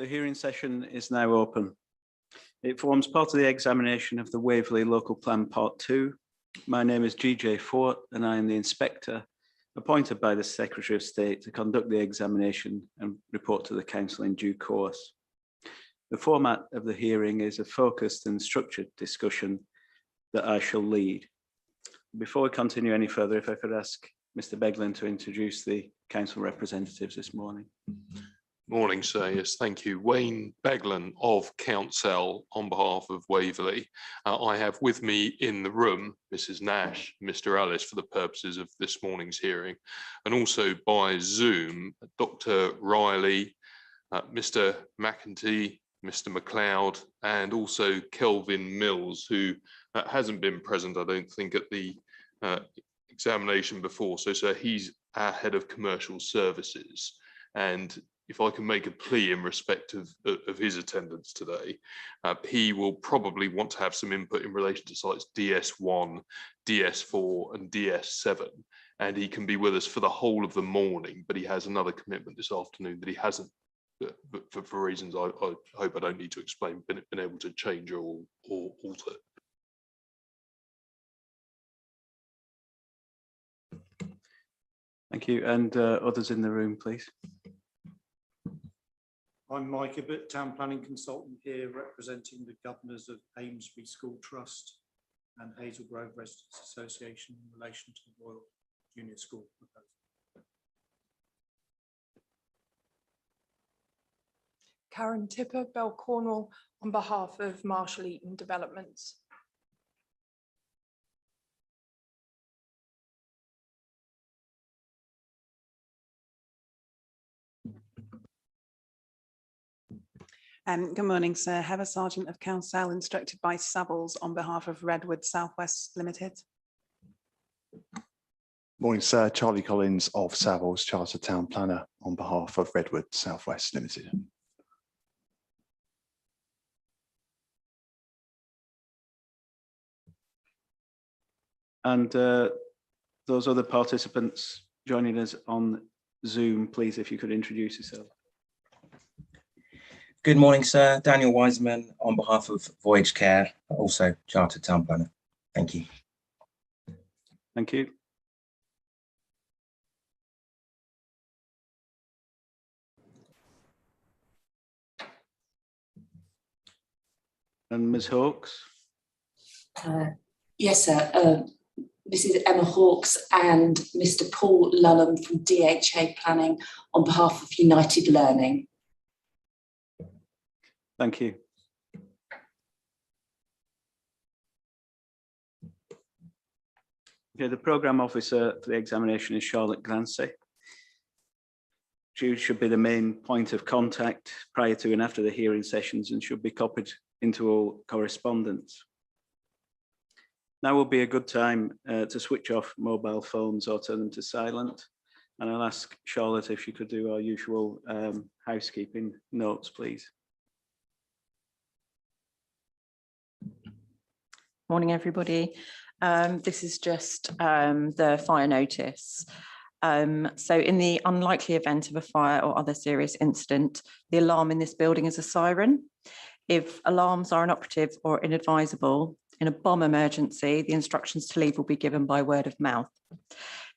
The hearing session is now open. It forms part of the examination of the Waverley Local Plan Part 2. My name is GJ Fort and I am the Inspector appointed by the Secretary of State to conduct the examination and report to the Council in due course. The format of the hearing is a focused and structured discussion that I shall lead. Before we continue any further, if I could ask Mr. Beglin to introduce the Council representatives this morning. Morning, sir. Yes, thank you. Wayne Beglin of Council on behalf of Waverley. I have with me in the room Mrs. Nash, Mr. Ellis for the purposes of this morning's hearing, and also by Zoom, Dr. Riley, Mr. McEntee, Mr. McLeod, and also Kelvin Mills, who hasn't been present, I don't think, at the examination before. So, sir, he's our Head of Commercial Services. And if I can make a plea in respect of his attendance today, he will probably want to have some input in relation to sites DS1, DS4 and DS7. And he can be with us for the whole of the morning, but he has another commitment this afternoon that he hasn't, but for reasons I hope I don't need to explain, been able to change or alter. Thank you. And others in the room, please. I'm Mike Ibbott, Town Planning Consultant here representing the governors of Amesbury School Trust and Hazel Grove Residents Association in relation to the Royal Junior School proposal. Karen Tipper, Bell Cornwall, on behalf of Marshall Eaton Developments. Good morning, sir. Heather Sargent of Council, instructed by Savills on behalf of Redwood Southwest Limited. Morning, sir. Charlie Collins of Savills, Chartered Town Planner on behalf of Redwood Southwest Limited. And those other participants joining us on Zoom, please, if you could introduce yourself. Good morning, sir. Daniel Wiseman on behalf of Voyage Care, also Chartered Town Planner. Thank you. Thank you. And Ms. Hawkes? Yes, sir. This is Emma Hawkes and Mr. Paul Lulham from DHA Planning on behalf of United Learning. Thank you. Okay, the programme officer for the examination is Charlotte Glancy. She should be the main point of contact prior to and after the hearing sessions and should be copied into all correspondence. Now will be a good time to switch off mobile phones or turn them to silent. And I'll ask Charlotte if she could do our usual housekeeping notes, please. Morning, everybody. This is just the fire notice. So in the unlikely event of a fire or other serious incident, the alarm in this building is a siren. If alarms are inoperative or inadvisable, in a bomb emergency, the instructions to leave will be given by word of mouth.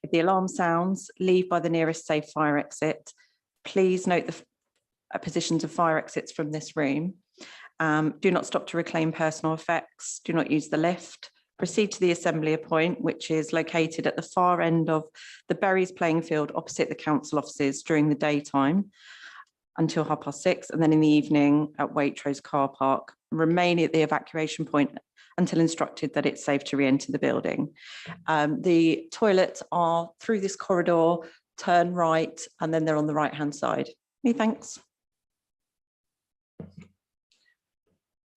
If the alarm sounds, leave by the nearest safe fire exit. Please note the positions of fire exits from this room. Do not stop to reclaim personal effects. Do not use the lift. Proceed to the assembly point, which is located at the far end of the Berries playing field opposite the council offices during the daytime until 6:30, and then in the evening at Waitrose car park. Remain at the evacuation point until instructed that it's safe to re-enter the building. The toilets are through this corridor, turn right, and then they're on the right-hand side. Many thanks.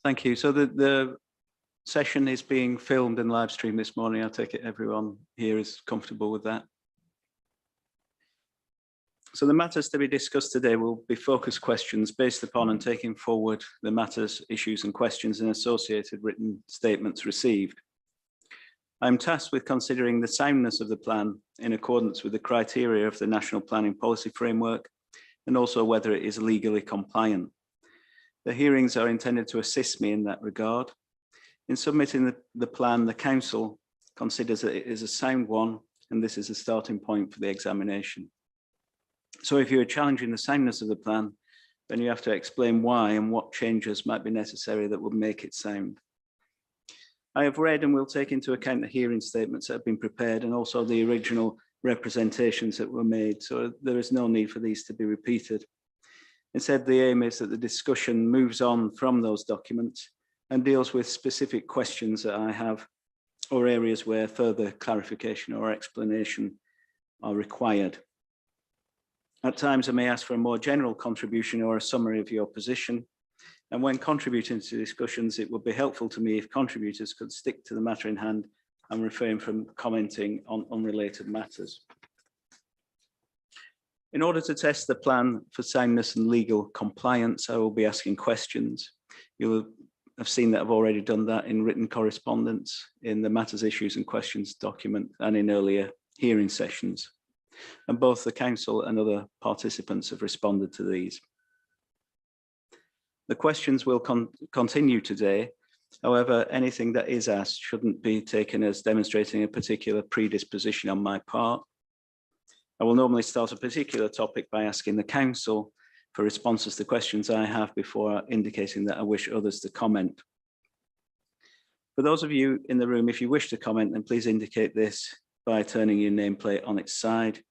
Thank you. So the session is being filmed and live streamed this morning. I take it everyone here is comfortable with that. So the matters to be discussed today will be focused questions based upon and taking forward the matters, issues and questions and associated written statements received. I'm tasked with considering the soundness of the plan in accordance with the criteria of the National Planning Policy Framework and also whether it is legally compliant. The hearings are intended to assist me in that regard. In submitting the plan, the council considers that it is a sound one, and this is a starting point for the examination. So if you are challenging the soundness of the plan, then you have to explain why and what changes might be necessary that would make it sound. I have read and will take into account the hearing statements that have been prepared and also the original representations that were made, so there is no need for these to be repeated. Instead, the aim is that the discussion moves on from those documents and deals with specific questions that I have or areas where further clarification or explanation are required. At times, I may ask for a more general contribution or a summary of your position. And when contributing to discussions, it would be helpful to me if contributors could stick to the matter in hand and refrain from commenting on unrelated matters. In order to test the plan for soundness and legal compliance, I will be asking questions. You'll have seen that I've already done that in written correspondence, in the matters, issues and questions document, and in earlier hearing sessions. And both the council and other participants have responded to these. The questions will continue today. However, anything that is asked shouldn't be taken as demonstrating a particular predisposition on my part. I will normally start a particular topic by asking the council for responses to questions I have before indicating that I wish others to comment. For those of you in the room, if you wish to comment, then please indicate this by turning your nameplate on its side,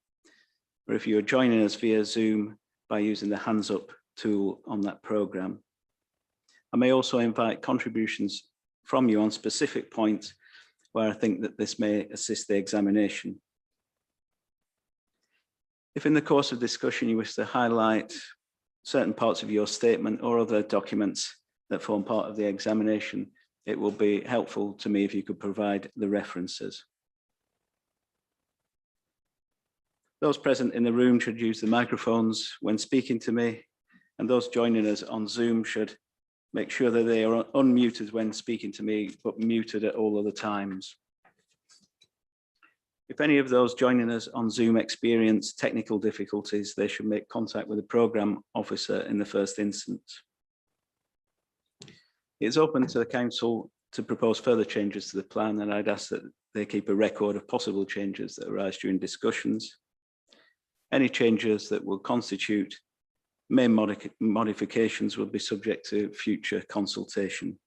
or if you are joining us via Zoom, by using the hands up tool on that program. I may also invite contributions from you on specific points where I think that this may assist the examination. If in the course of discussion you wish to highlight certain parts of your statement or other documents that form part of the examination, it will be helpful to me if you could provide the references. Those present in the room should use the microphones when speaking to me, and those joining us on Zoom should make sure that they are unmuted when speaking to me, but muted at all other times. If any of those joining us on Zoom experience technical difficulties, they should make contact with the programme officer in the first instance. It's open to the council to propose further changes to the plan, and I'd ask that they keep a record of possible changes that arise during discussions. Any changes that will constitute main modifications will be subject to future consultation.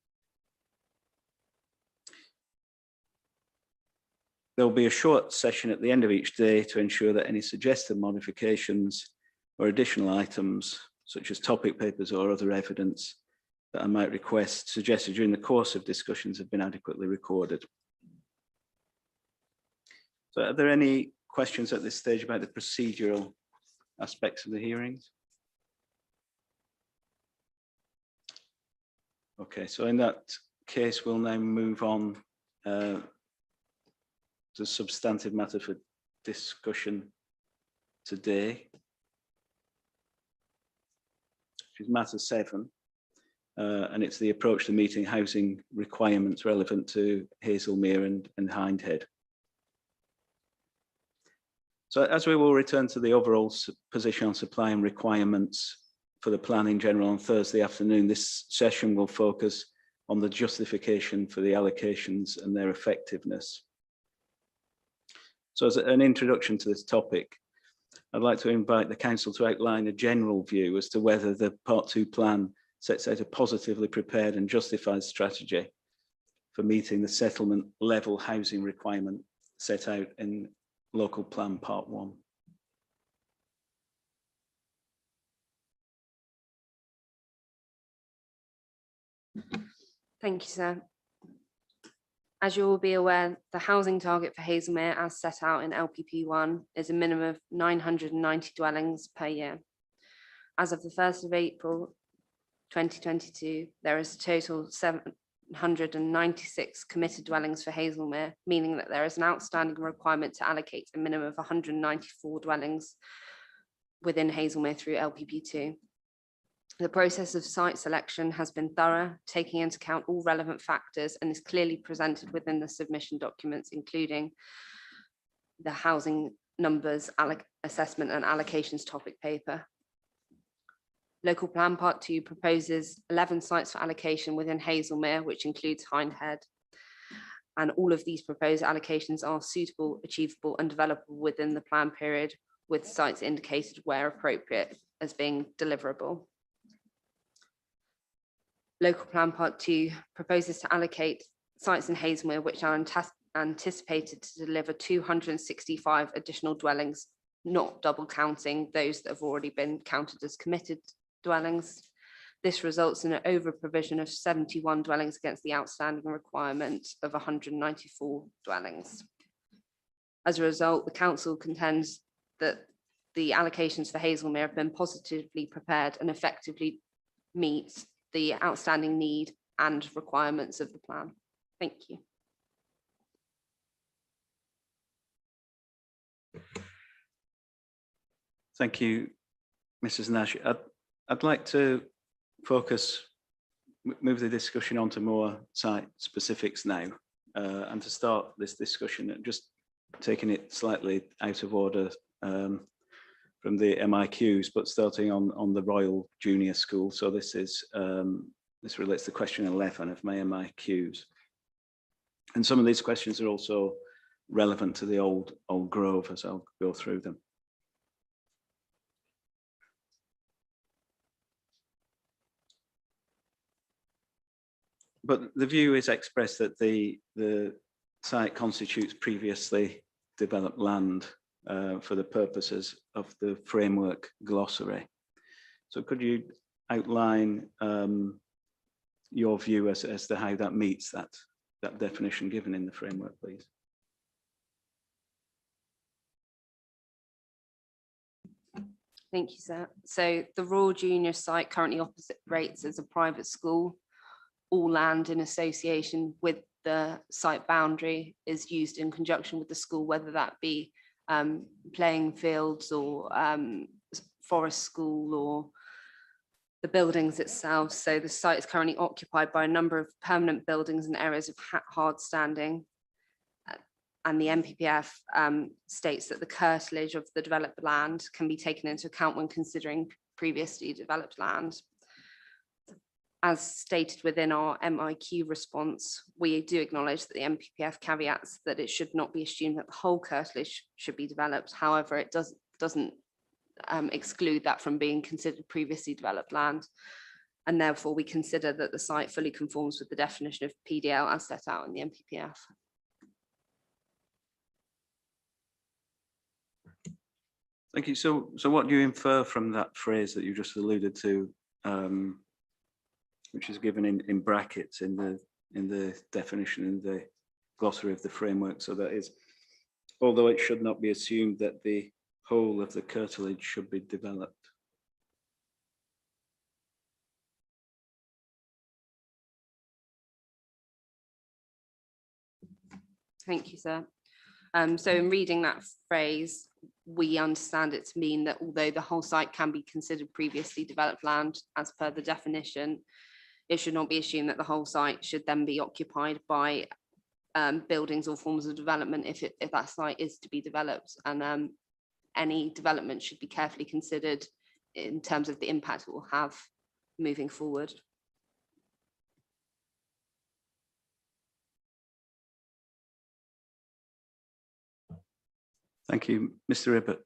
There will be a short session at the end of each day to ensure that any suggested modifications or additional items, such as topic papers or other evidence that I might request suggested during the course of discussions, have been adequately recorded. So are there any questions at this stage about the procedural aspects of the hearings? Okay, so in that case, we'll now move on to substantive matter for discussion today, which is matter 7, and it's the approach to meeting housing requirements relevant to Hazel, Mirren and Hindhead. So as we will return to the overall position on supply and requirements for the plan in general on Thursday afternoon, this session will focus on the justification for the allocations and their effectiveness. So as an introduction to this topic, I'd like to invite the council to outline a general view as to whether the Part 2 plan sets out a positively prepared and justified strategy for meeting the settlement level housing requirement set out in Local Plan Part 1. Thank you, sir. As you will be aware, the housing target for Hazelmere, as set out in LPP 1, is a minimum of 990 dwellings per year. As of the 1st of April 2022, there is a total 796 committed dwellings for Hazelmere, meaning that there is an outstanding requirement to allocate a minimum of 194 dwellings within Hazelmere through LPP 2. The process of site selection has been thorough, taking into account all relevant factors, and is clearly presented within the submission documents, including the housing numbers, assessment and allocations topic paper. Local Plan Part 2 proposes 11 sites for allocation within Hazelmere, which includes Hindhead. And all of these proposed allocations are suitable, achievable and developable within the plan period, with sites indicated where appropriate as being deliverable. Local Plan Part 2 proposes to allocate sites in Hazelmere which are anticipated to deliver 265 additional dwellings, not double counting those that have already been counted as committed dwellings. This results in an over provision of 71 dwellings against the outstanding requirement of 194 dwellings. As a result, the council contends that the allocations for Hazelmere have been positively prepared and effectively meet the outstanding need and requirements of the plan. Thank you. Thank you, Mrs. Nash. I'd like to move the discussion on to more site specifics now. And to start this discussion, just taking it slightly out of order from the MIQs, but starting on the Royal Junior School. So this relates to question 11 of my MIQs. And some of these questions are also relevant to the old Grove, as I'll go through them. But the view is expressed that the site constitutes previously developed land for the purposes of the framework glossary. So could you outline your view as to how that meets that definition given in the framework, please? Thank you, sir. So the Royal Junior site currently operates as a private school. All land in association with the site boundary is used in conjunction with the school, whether that be playing fields or forest school or the buildings itself. So the site is currently occupied by a number of permanent buildings and areas of hard standing. And the NPPF states that the curtilage of the developed land can be taken into account when considering previously developed land. As stated within our MIQ response, we do acknowledge that the NPPF caveats that it should not be assumed that the whole curtilage should be developed. However, it doesn't exclude that from being considered previously developed land. And therefore, we consider that the site fully conforms with the definition of PDL as set out in the NPPF. Thank you. So what do you infer from that phrase that you just alluded to, which is given in brackets in the definition in the glossary of the framework? So that is, although it should not be assumed that the whole of the curtilage should be developed. Thank you, sir. So in reading that phrase, we understand it to mean that although the whole site can be considered previously developed land as per the definition, it should not be assumed that the whole site should then be occupied by buildings or forms of development if that site is to be developed. And any development should be carefully considered in terms of the impact it will have moving forward. Thank you, Mr. Ibbott.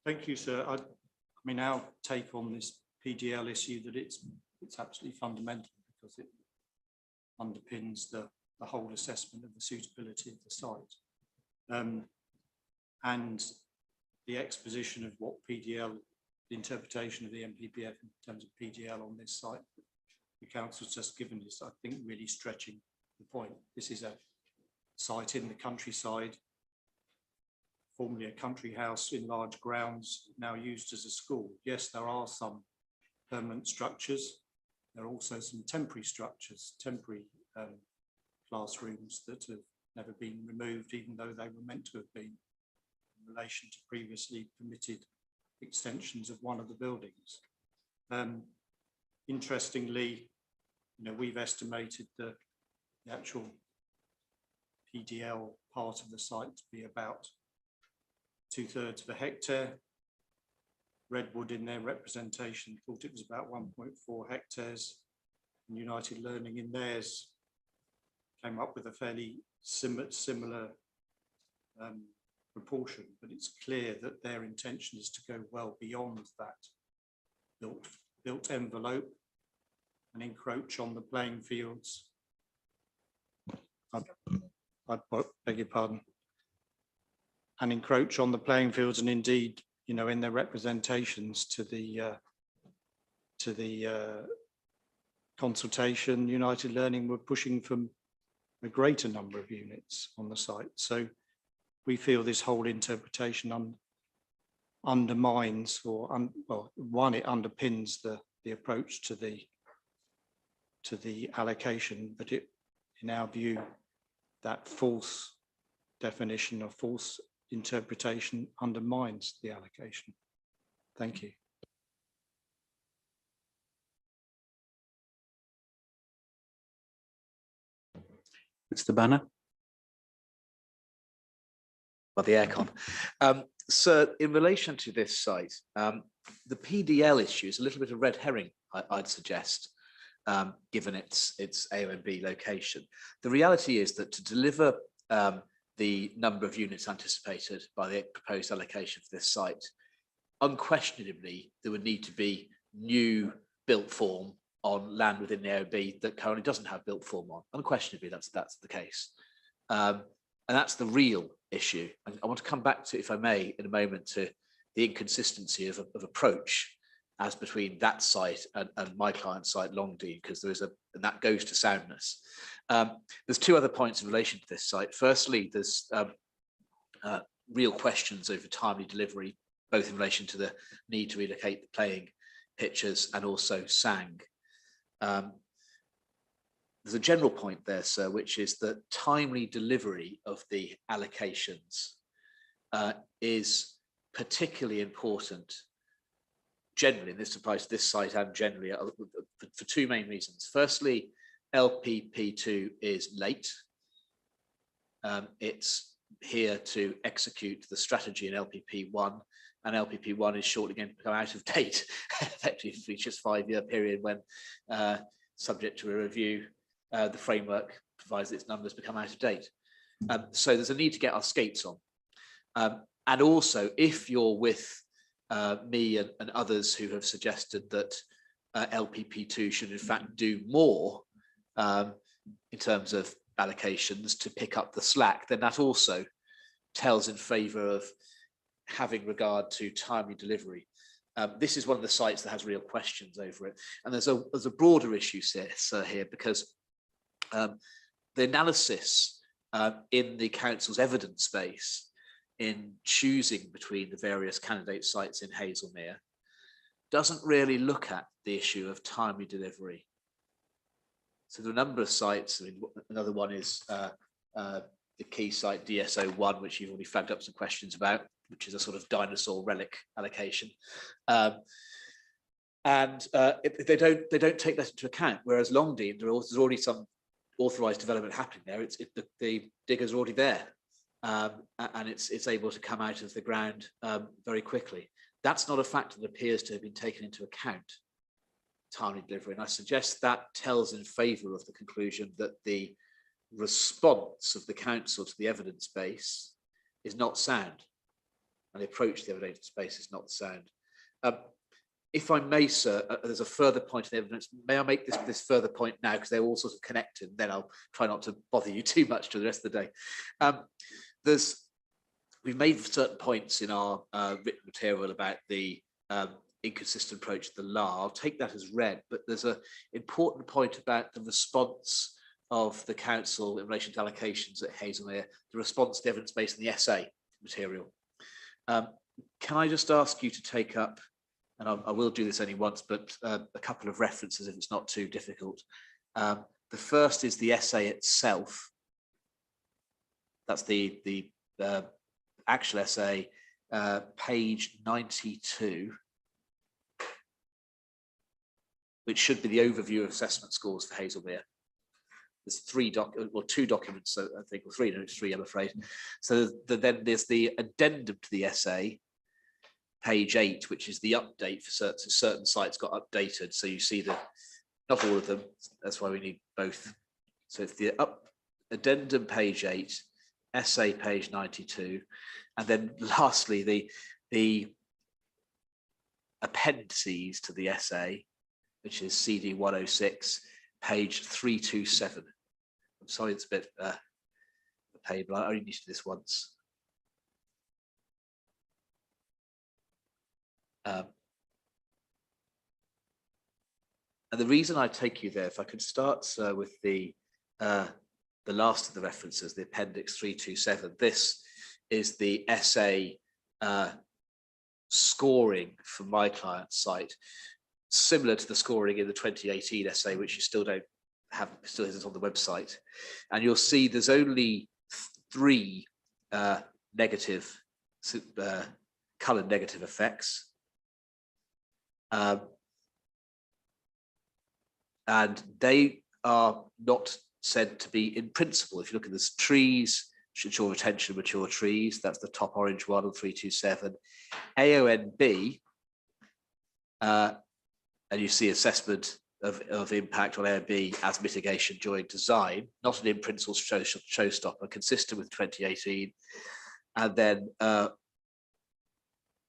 Thank you, sir. I mean, our take on this PDL issue that it's absolutely fundamental because it underpins the whole assessment of the suitability of the site. And the exposition of what PDL, the interpretation of the NPPF in terms of PDL on this site, the council's just given us, I think, really stretching the point. This is a site in the countryside, formerly a country house in large grounds, now used as a school. Yes, there are some permanent structures. There are also some temporary structures, temporary classrooms that have never been removed, even though they were meant to have been in relation to previously permitted extensions of one of the buildings. Interestingly, we've estimated the actual PDL part of the site to be about 2/3 of a hectare, Redwood in their representation thought it was about 1.4 hectares, and United Learning in theirs came up with a fairly similar proportion, but it's clear that their intention is to go well beyond that built envelope and encroach on the playing fields. I beg your pardon. And encroach on the playing fields, and indeed, you know, in their representations to the consultation, United Learning were pushing for a greater number of units on the site. So we feel this whole interpretation undermines, or well, one, it underpins the approach to the allocation, but it, in our view, that false definition or false interpretation undermines the allocation. Thank you. Mr. Banner. Well, the aircon. So in relation to this site, the PDL issue is a little bit of red herring, I'd suggest, given its A and B location. The reality is that to deliver the number of units anticipated by the proposed allocation for this site, unquestionably, there would need to be new built form on land within the AOB that currently doesn't have built form on. Unquestionably, that's the case. And that's the real issue. And I want to come back to, if I may, in a moment, to the inconsistency of approach as between that site and my client's site, Longdean, because there is and that goes to soundness. There's two other points in relation to this site. Firstly, there's real questions over timely delivery, both in relation to the need to relocate the playing pitches and also SANG. There's a general point there, sir, which is that timely delivery of the allocations is particularly important generally, and this applies to this site and generally for two main reasons. Firstly, LPP2 is late. It's here to execute the strategy in LPP1, and LPP1 is shortly going to become out of date, effectively for just 5-year period when, subject to a review, the framework provides its numbers become out of date. So there's a need to get our skates on. And also, if you're with me and others who have suggested that LPP2 should in fact do more in terms of allocations to pick up the slack, then that also tells in favour of having regard to timely delivery. This is one of the sites that has real questions over it, and there's a broader issue here because the analysis in the council's evidence base in choosing between the various candidate sites in Hazelmere doesn't really look at the issue of timely delivery. So there are a number of sites. I mean, another one is the key site DSO1, which you've already flagged up some questions about, which is a sort of dinosaur relic allocation. They don't take that into account, whereas Longdean, there's already some authorised development happening there. The diggers are already there, and it's able to come out of the ground very quickly. That's not a factor that appears to have been taken into account, timely delivery, and I suggest that tells in favour of the conclusion that the response of the council to the evidence base is not sound, and the approach to the evidence base is not sound. If I may, sir, there's a further point in the evidence. May I make this further point now, because they're all sort of connected, then I'll try not to bother you too much for the rest of the day. We've made certain points in our written material about the inconsistent approach to the law. I'll take that as read, but there's an important point about the response of the council in relation to allocations at Hazelmere, the response to the evidence based on the essay material. Can I just ask you to take up, and I will do this only once, but a couple of references if it's not too difficult. The first is the essay itself. That's the actual essay, page 92, which should be the overview of assessment scores for Hazelmere. There's two documents, I think, or three, no, it's three, I'm afraid. So then there's the addendum to the essay, page 8, which is the update for certain sites got updated. So you see that not all of them, that's why we need both. So it's the addendum page 8, essay page 92, and then lastly the appendices to the essay, which is CD 106, page 327. I'm sorry, it's a bit a pain, but I only need to do this once. And the reason I take you there, if I could start with the last of the references, the Appendix 327. This is the essay scoring for my client's site, similar to the scoring in the 2018 essay, which you still don't have, still isn't on the website. And you'll see there's only 3 negative, coloured negative effects. And they are not said to be in principle. If you look at this, trees should show retention of mature trees. That's the top orange one on 327. AONB, and you see assessment of impact on AONB as mitigation during design, not an in principle showstopper, consistent with 2018. And then a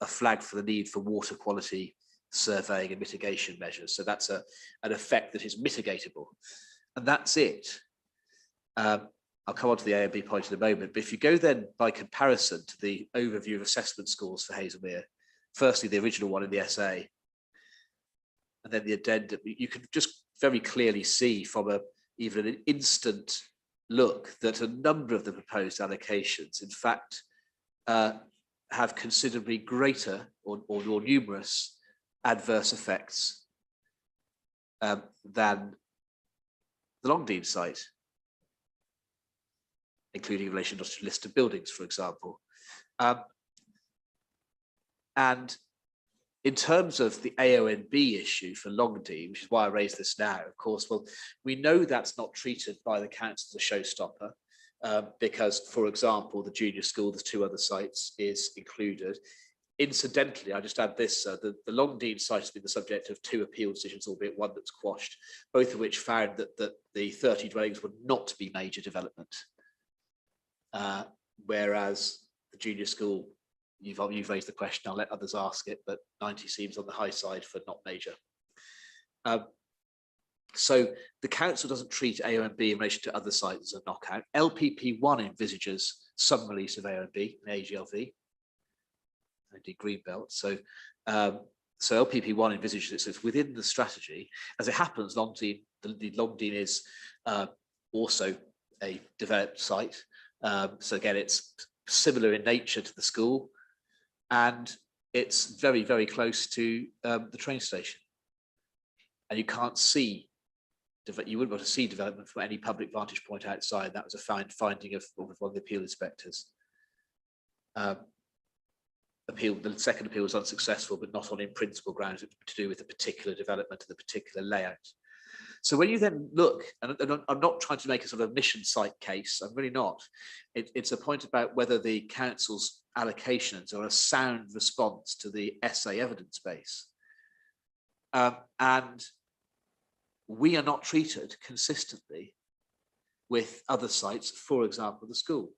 flag for the need for water quality surveying and mitigation measures. So that's an effect that is mitigatable. And that's it. I'll come on to the AONB point in a moment, but if you go then by comparison to the overview of assessment scores for Hazelmere, firstly, the original one in the essay, and then the addendum, you can just very clearly see from even an instant look that a number of the proposed allocations, in fact, have considerably greater or more numerous adverse effects than the Longdean site, including in relation to a list of buildings, for example. And in terms of the AONB issue for Longdean, which is why I raise this now, of course, well, we know that's not treated by the council as a showstopper because, for example, the junior school, there's 2 other sites, is included. Incidentally, I just add this, the Longdean site has been the subject of 2 appeal decisions, albeit one that's quashed, both of which found that the 30 dwellings would not be major development. Whereas the junior school, you've raised the question, I'll let others ask it, but 90 seems on the high side for not major. So the council doesn't treat AONB in relation to other sites as a knockout. LPP1 envisages some release of AONB in AGLV, indeed Greenbelt. So LPP1 envisages it, so it's within the strategy. As it happens, Longdean, the Longdean is also a developed site. So again, it's similar in nature to the school, and it's very, very close to the train station. And you can't see, you wouldn't be able to see development from any public vantage point outside. That was a finding of one of the appeal inspectors. The second appeal was unsuccessful, but not on in principle grounds. It was to do with the particular development of the particular layout. So when you then look, and I'm not trying to make a sort of mission site case, I'm really not. It's a point about whether the council's allocations are a sound response to the essay evidence base. And we are not treated consistently with other sites, for example, the school.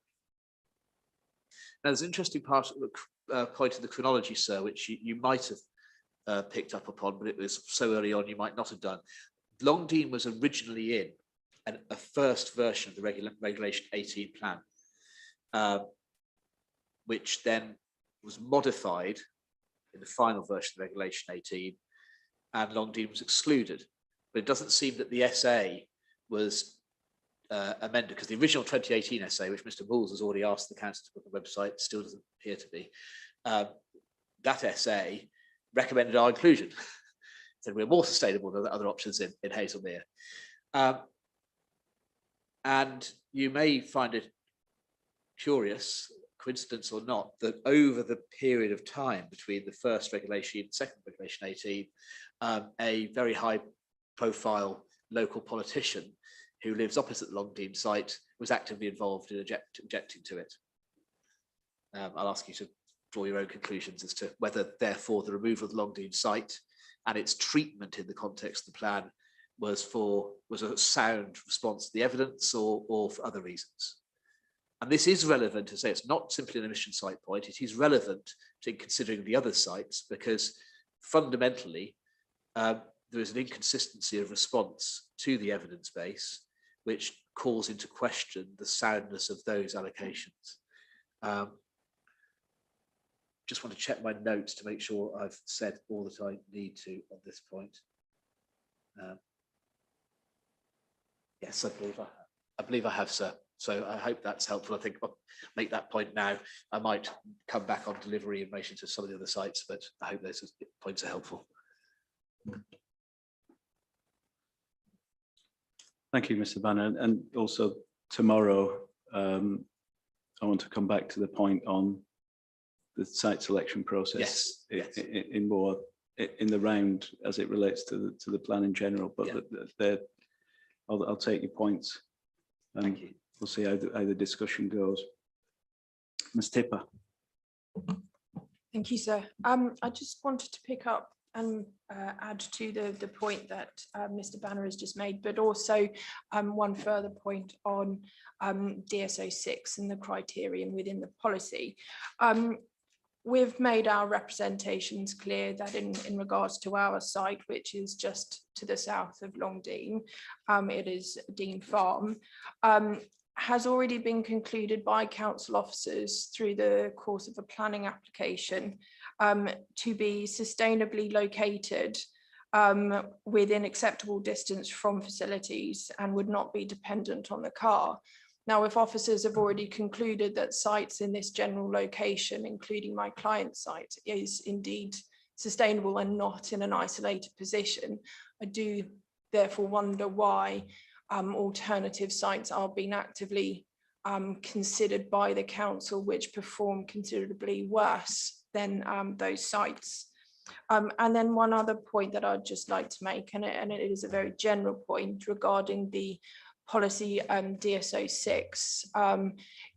Now, there's an interesting point of the chronology, sir, which you might have picked up upon, but it was so early on you might not have done. Longdean was originally in a first version of the Regulation 18 plan, which then was modified in the final version of Regulation 18, and Longdean was excluded. But it doesn't seem that the SA was amended, because the original 2018 SA, which Mr. Bulls has already asked the council to put on the website, still doesn't appear to be. That SA recommended our inclusion. Said we're more sustainable than the other options in Hazelmere. And you may find it curious, coincidence or not, that over the period of time between the first regulation and second regulation 18, a very high profile local politician who lives opposite the Longdean site was actively involved in objecting to it. I'll ask you to draw your own conclusions as to whether, therefore, the removal of the Longdean site and its treatment in the context of the plan was a sound response to the evidence or for other reasons. And this is relevant to say it's not simply an emission site point, it is relevant to considering the other sites because fundamentally there is an inconsistency of response to the evidence base which calls into question the soundness of those allocations. Just want to check my notes to make sure I've said all that I need to on this point. Yes, I believe I have, sir. So I hope that's helpful. I think I'll make that point now. I might come back on delivery in relation to some of the other sites, but I hope those points are helpful. Thank you, Mr. Banner. And also tomorrow, I want to come back to the point on the site selection process. Yes. In more in the round as it relates to the plan in general. But I'll take your points. Thank you. We'll see how the discussion goes. Ms. Tipper. Thank you, sir. I just wanted to pick up and add to the point that Mr. Banner has just made, but also one further point on DSO 6 and the criterion within the policy. We've made our representations clear that in regards to our site, which is just to the south of Longdean, it is Dean Farm, has already been concluded by council officers through the course of a planning application to be sustainably located within acceptable distance from facilities and would not be dependent on the car. Now, if officers have already concluded that sites in this general location, including my client's site, is indeed sustainable and not in an isolated position, I do therefore wonder why alternative sites are being actively considered by the council, which perform considerably worse than those sites. And then one other point that I'd just like to make, and it is a very general point regarding the policy DSO 6,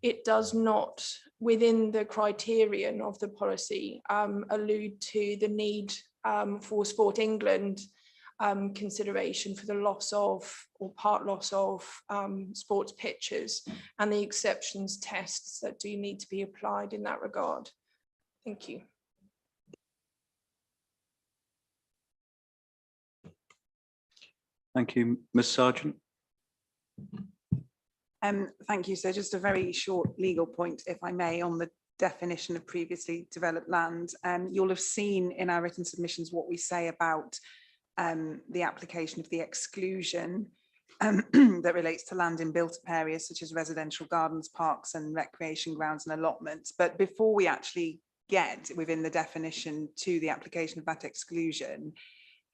it does not, within the criterion of the policy, allude to the need for Sport England consideration for the loss of or part loss of sports pitches and the exceptions tests that do need to be applied in that regard. Thank you. Thank you, Ms. Sargent. Thank you. So just a very short legal point, if I may, on the definition of previously developed land. You'll have seen in our written submissions what we say about the application of the exclusion that relates to land in built-up areas such as residential gardens, parks and recreation grounds and allotments. But before we actually get within the definition to the application of that exclusion,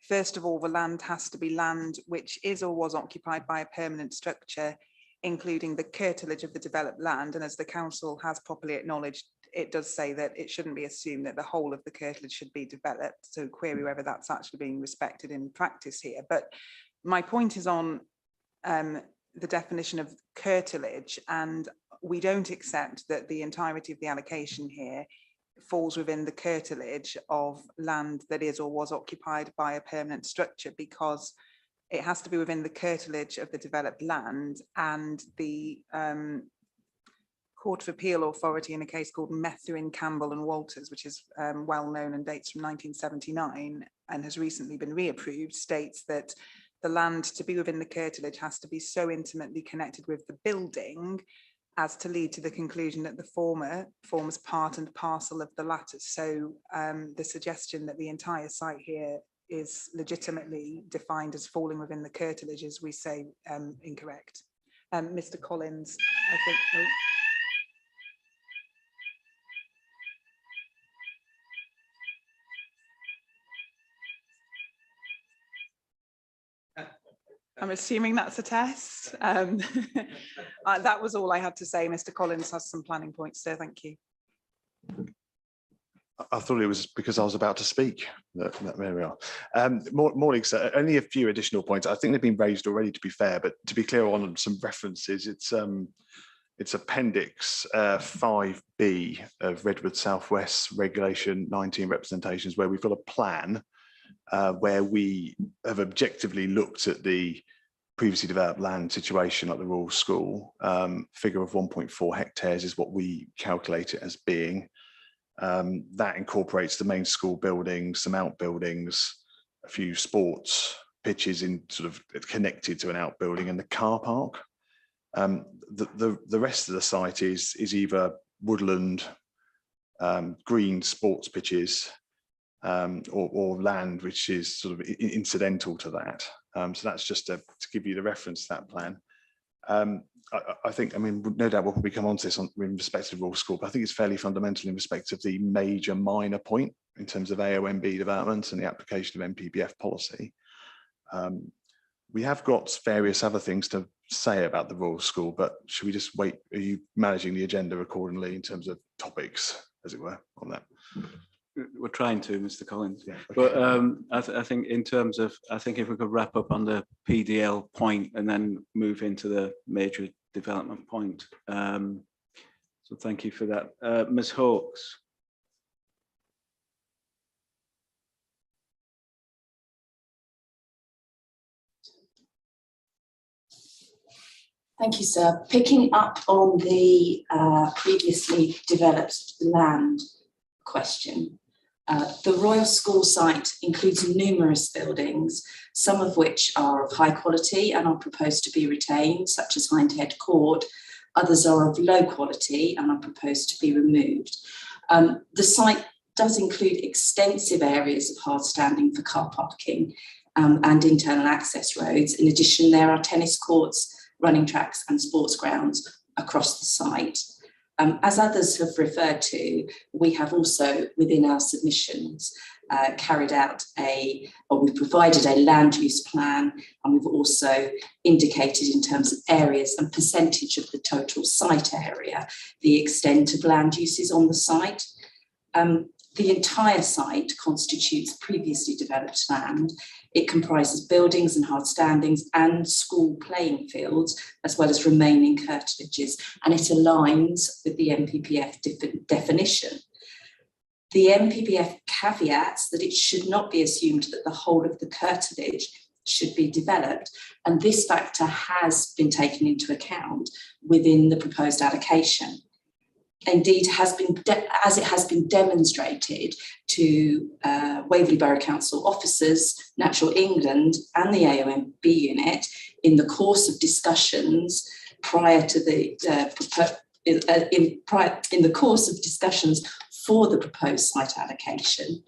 first of all, the land has to be land which is or was occupied by a permanent structure, including the curtilage of the developed land. And as the council has properly acknowledged, it does say that it shouldn't be assumed that the whole of the curtilage should be developed. So query whether that's actually being respected in practice here. But my point is on the definition of curtilage, and we don't accept that the entirety of the allocation here falls within the curtilage of land that is or was occupied by a permanent structure, because it has to be within the curtilage of the developed land. And the Court of Appeal Authority in a case called Methuen, Campbell and Walters, which is well known and dates from 1979 and has recently been reapproved, states that the land to be within the curtilage has to be so intimately connected with the building as to lead to the conclusion that the former forms part and parcel of the latter. So the suggestion that the entire site here is legitimately defined as falling within the curtilage, as we say, incorrect. Mr. Collins, I think. Oh. I'm assuming that's a test. That was all I had to say. Mr. Collins has some planning points, so thank you. I thought it was because I was about to speak. There we are. Morning, sir. Only a few additional points. I think they've been raised already, to be fair, but to be clear on some references, it's it's Appendix 5B of Redwood Southwest Regulation 19 representations, where we've got a plan where we have objectively looked at the previously developed land situation at the rural school. Figure of 1.4 hectares is what we calculate it as being. That incorporates the main school buildings, some outbuildings, a few sports pitches in sort of connected to an outbuilding, and the car park. The rest of the site is either woodland, green sports pitches, or land which is sort of incidental to that. So that's just to give you the reference to that plan. I think, I mean, no doubt we'll probably come on to this in respect of rural school, but I think it's fairly fundamental in respect of the major minor point in terms of AONB development and the application of MPPF policy. We have got various other things to say about the rural school, but should we just wait? Are you managing the agenda accordingly in terms of topics, as it were, on that? We're trying to, Mr. Collins. Yeah, okay. But I think in terms of, I think if we could wrap up on the PDL point and then move into the major development point. So thank you for that. Ms. Hawkes. Thank you, sir. Picking up on the previously developed land question, the Royal School site includes numerous buildings, some of which are of high quality and are proposed to be retained, such as Hindhead Court. Others are of low quality and are proposed to be removed. The site does include extensive areas of hard standing for car parking and internal access roads. In addition, there are tennis courts, running tracks and sports grounds across the site. As others have referred to, we have also within our submissions carried out we've provided a land use plan, and we've also indicated in terms of areas and percentage of the total site area, the extent of land uses on the site. The entire site constitutes previously developed land. It comprises buildings and hard standings and school playing fields, as well as remaining curtilages, and it aligns with the MPPF definition. The MPPF caveats that it should not be assumed that the whole of the curtilage should be developed, and this factor has been taken into account within the proposed allocation. Indeed, as it has been demonstrated to Waverley Borough Council officers, Natural England and the AONB unit in the course of discussions prior to the in the course of discussions for the proposed site allocation.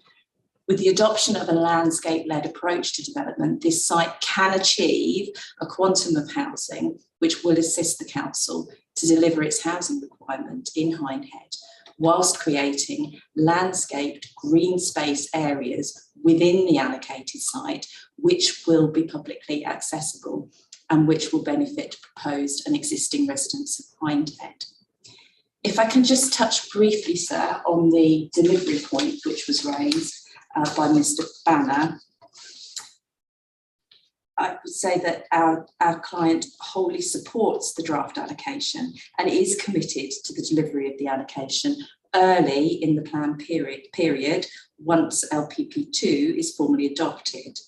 With the adoption of a landscape-led approach to development, this site can achieve a quantum of housing which will assist the council to deliver its housing requirement in Hindhead, whilst creating landscaped green space areas within the allocated site, which will be publicly accessible and which will benefit proposed and existing residents of Hindhead. If I can just touch briefly, sir, on the delivery point which was raised by Mr. Banner, I would say that our client wholly supports the draft allocation and is committed to the delivery of the allocation early in the plan period once LPP2 is formally adopted.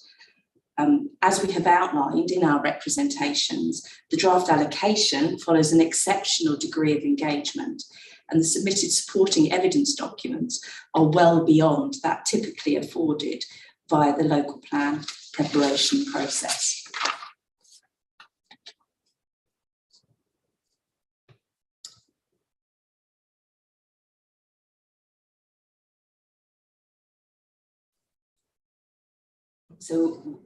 As we have outlined in our representations, the draft allocation follows an exceptional degree of engagement, and the submitted supporting evidence documents are well beyond that typically afforded via the local plan preparation process. So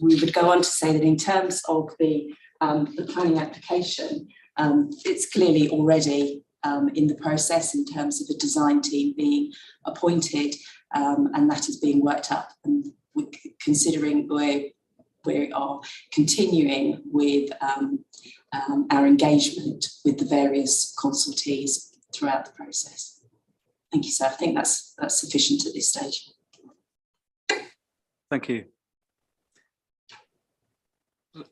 we would go on to say that in terms of the planning application, it's clearly already in the process in terms of a design team being appointed, and that is being worked up, and we're considering we are continuing with our engagement with the various consultees throughout the process. Thank you, sir. I think that's sufficient at this stage. Thank you.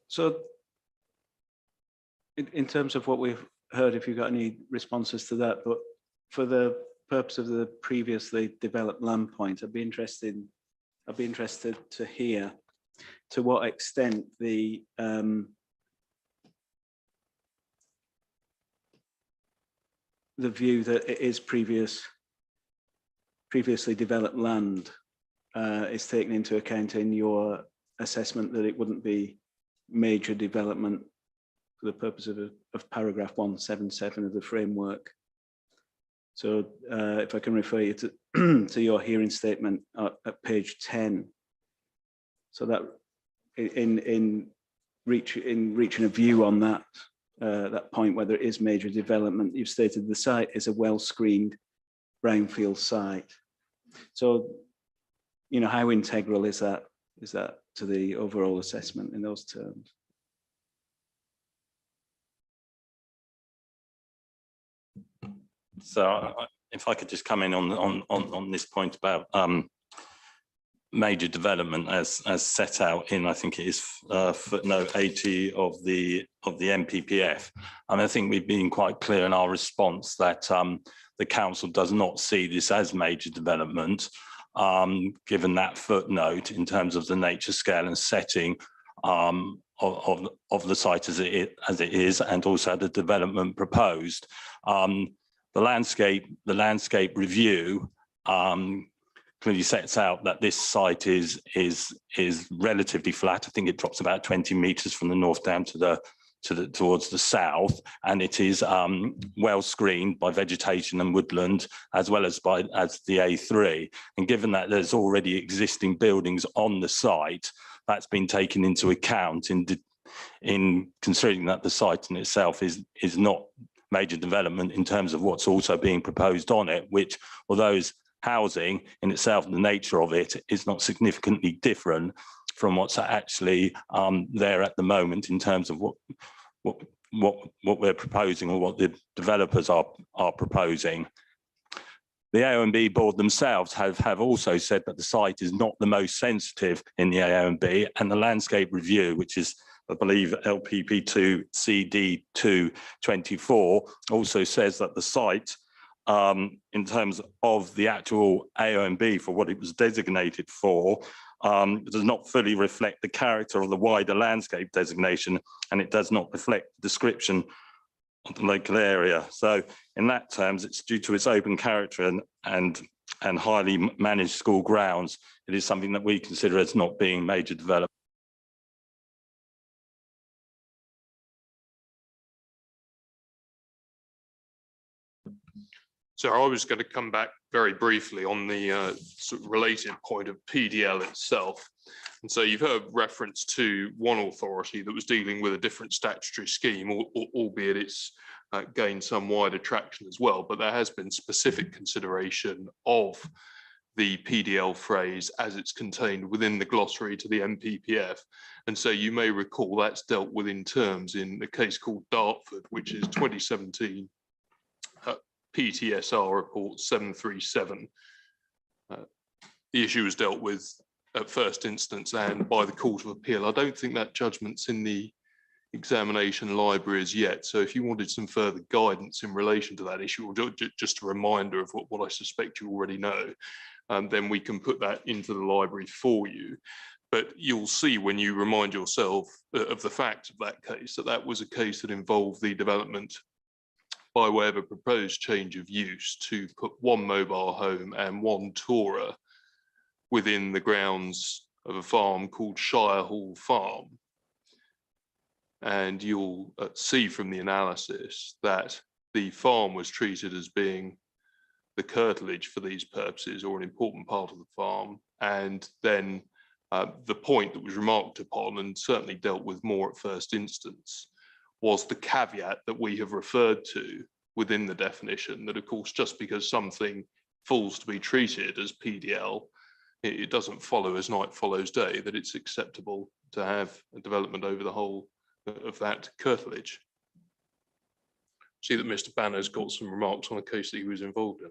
So in terms of what we've heard if you've got any responses to that, but for the purpose of the previously developed land point, I'd be interested to hear to what extent the view that it is previously developed land is taken into account in your assessment that it wouldn't be major development for the purpose of paragraph 177 of the framework. So if I can refer you to to your hearing statement at page 10. So that in reaching a view on that that point, whether it is major development, you've stated the site is a well-screened brownfield site. So, you know, how integral is that to the overall assessment in those terms? So if I could just come in on this point about major development as set out in, I think it is footnote 80 of the MPPF. And I think we've been quite clear in our response that the council does not see this as major development, given that footnote in terms of the nature, scale and setting of the site as it is, and also the development proposed. The landscape review clearly sets out that this site is relatively flat. I think it drops about 20 meters from the north down towards the south, and it is well screened by vegetation and woodland, as well as the A3. And given that there's already existing buildings on the site, that's been taken into account in considering that the site in itself is not major development in terms of what's also being proposed on it, which, although is housing in itself, the nature of it is not significantly different from what's actually there at the moment in terms of what we're proposing or what the developers are proposing. The AONB board themselves have also said that the site is not the most sensitive in the AONB, and the landscape review, which is, I believe, LPP2 CD224, also says that the site, in terms of the actual AONB for what it was designated for, does not fully reflect the character of the wider landscape designation, and it does not reflect the description of the local area. So in that terms, it's due to its open character and highly managed school grounds. It is something that we consider as not being major development. So I was going to come back very briefly on the sort of related point of PDL itself. And so you've heard reference to one authority that was dealing with a different statutory scheme, albeit it's gained some wider traction as well. But there has been specific consideration of the PDL phrase as it's contained within the glossary to the MPPF. And so you may recall that's dealt with in terms in a case called Dartford, which is 2017 PTSR report 737. The issue was dealt with at first instance and by the Court of Appeal. I don't think that judgment's in the examination library as yet. So if you wanted some further guidance in relation to that issue, or just a reminder of what I suspect you already know, then we can put that into the library for you. But you'll see when you remind yourself of the facts of that case, that was a case that involved the development by way of a proposed change of use to put one mobile home and one tourer within the grounds of a farm called Shire Hall Farm. And you'll see from the analysis that the farm was treated as being the curtilage for these purposes, or an important part of the farm. And then the point that was remarked upon and certainly dealt with more at first instance was the caveat that we have referred to within the definition, that of course, just because something falls to be treated as PDL, it doesn't follow as night follows day that it's acceptable to have a development over the whole of that curtilage. See that Mr. Banner's got some remarks on a case that he was involved in,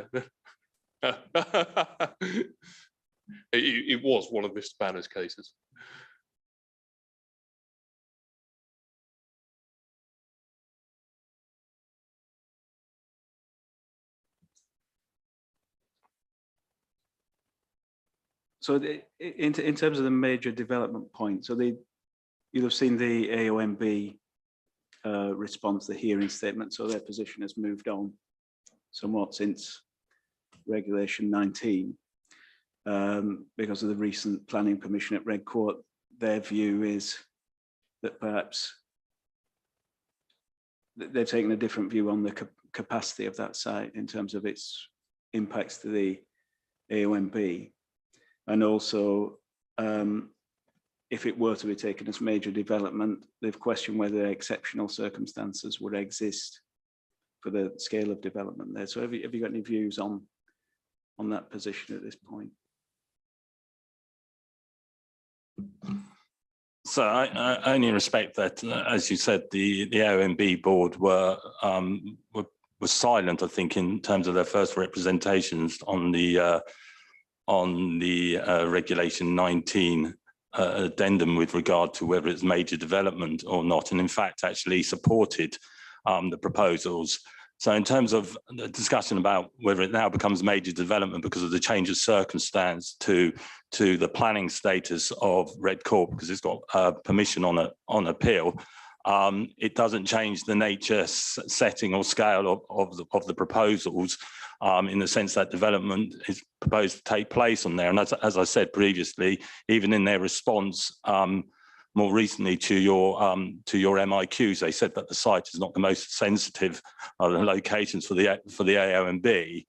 I think. It was one of Mr. Banner's cases. So in terms of the major development point, so you'll have seen the AOMB response, the hearing statement. So their position has moved on somewhat since Regulation 19 because of the recent planning permission at Red Court. Their view is that perhaps they've taken a different view on the capacity of that site in terms of its impacts to the AOMB. And also, if it were to be taken as major development, they've questioned whether exceptional circumstances would exist for the scale of development there. So have you got any views on that position at this point? So I only respect that, as you said, the AOMB board were silent, I think, in terms of their first representations on the Regulation 19 addendum with regard to whether it's major development or not, and in fact actually supported the proposals. So in terms of the discussion about whether it now becomes major development because of the change of circumstance to the planning status of Red Court, because it's got permission on appeal, it doesn't change the nature, setting or scale of the proposals in the sense that development is proposed to take place on there. And as I said previously, even in their response more recently to your MIQs, they said that the site is not the most sensitive of the locations for the AOMB.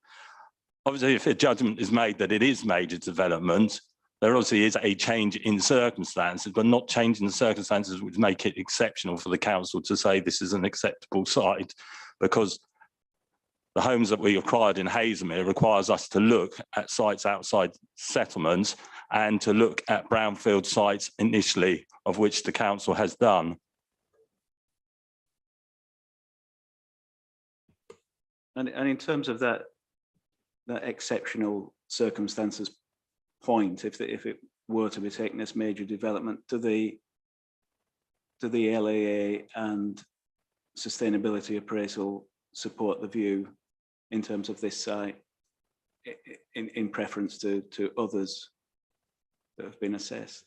Obviously, if a judgment is made that it is major development, there obviously is a change in circumstances, but not changing the circumstances which make it exceptional for the council to say this is an acceptable site, because the homes that we acquired in Hazel requires us to look at sites outside settlements and to look at brownfield sites initially, of which the council has done. And in terms of that exceptional circumstances point, if it were to be taken as major development, do the LAA and sustainability appraisal support the view in terms of this site in preference to others that have been assessed?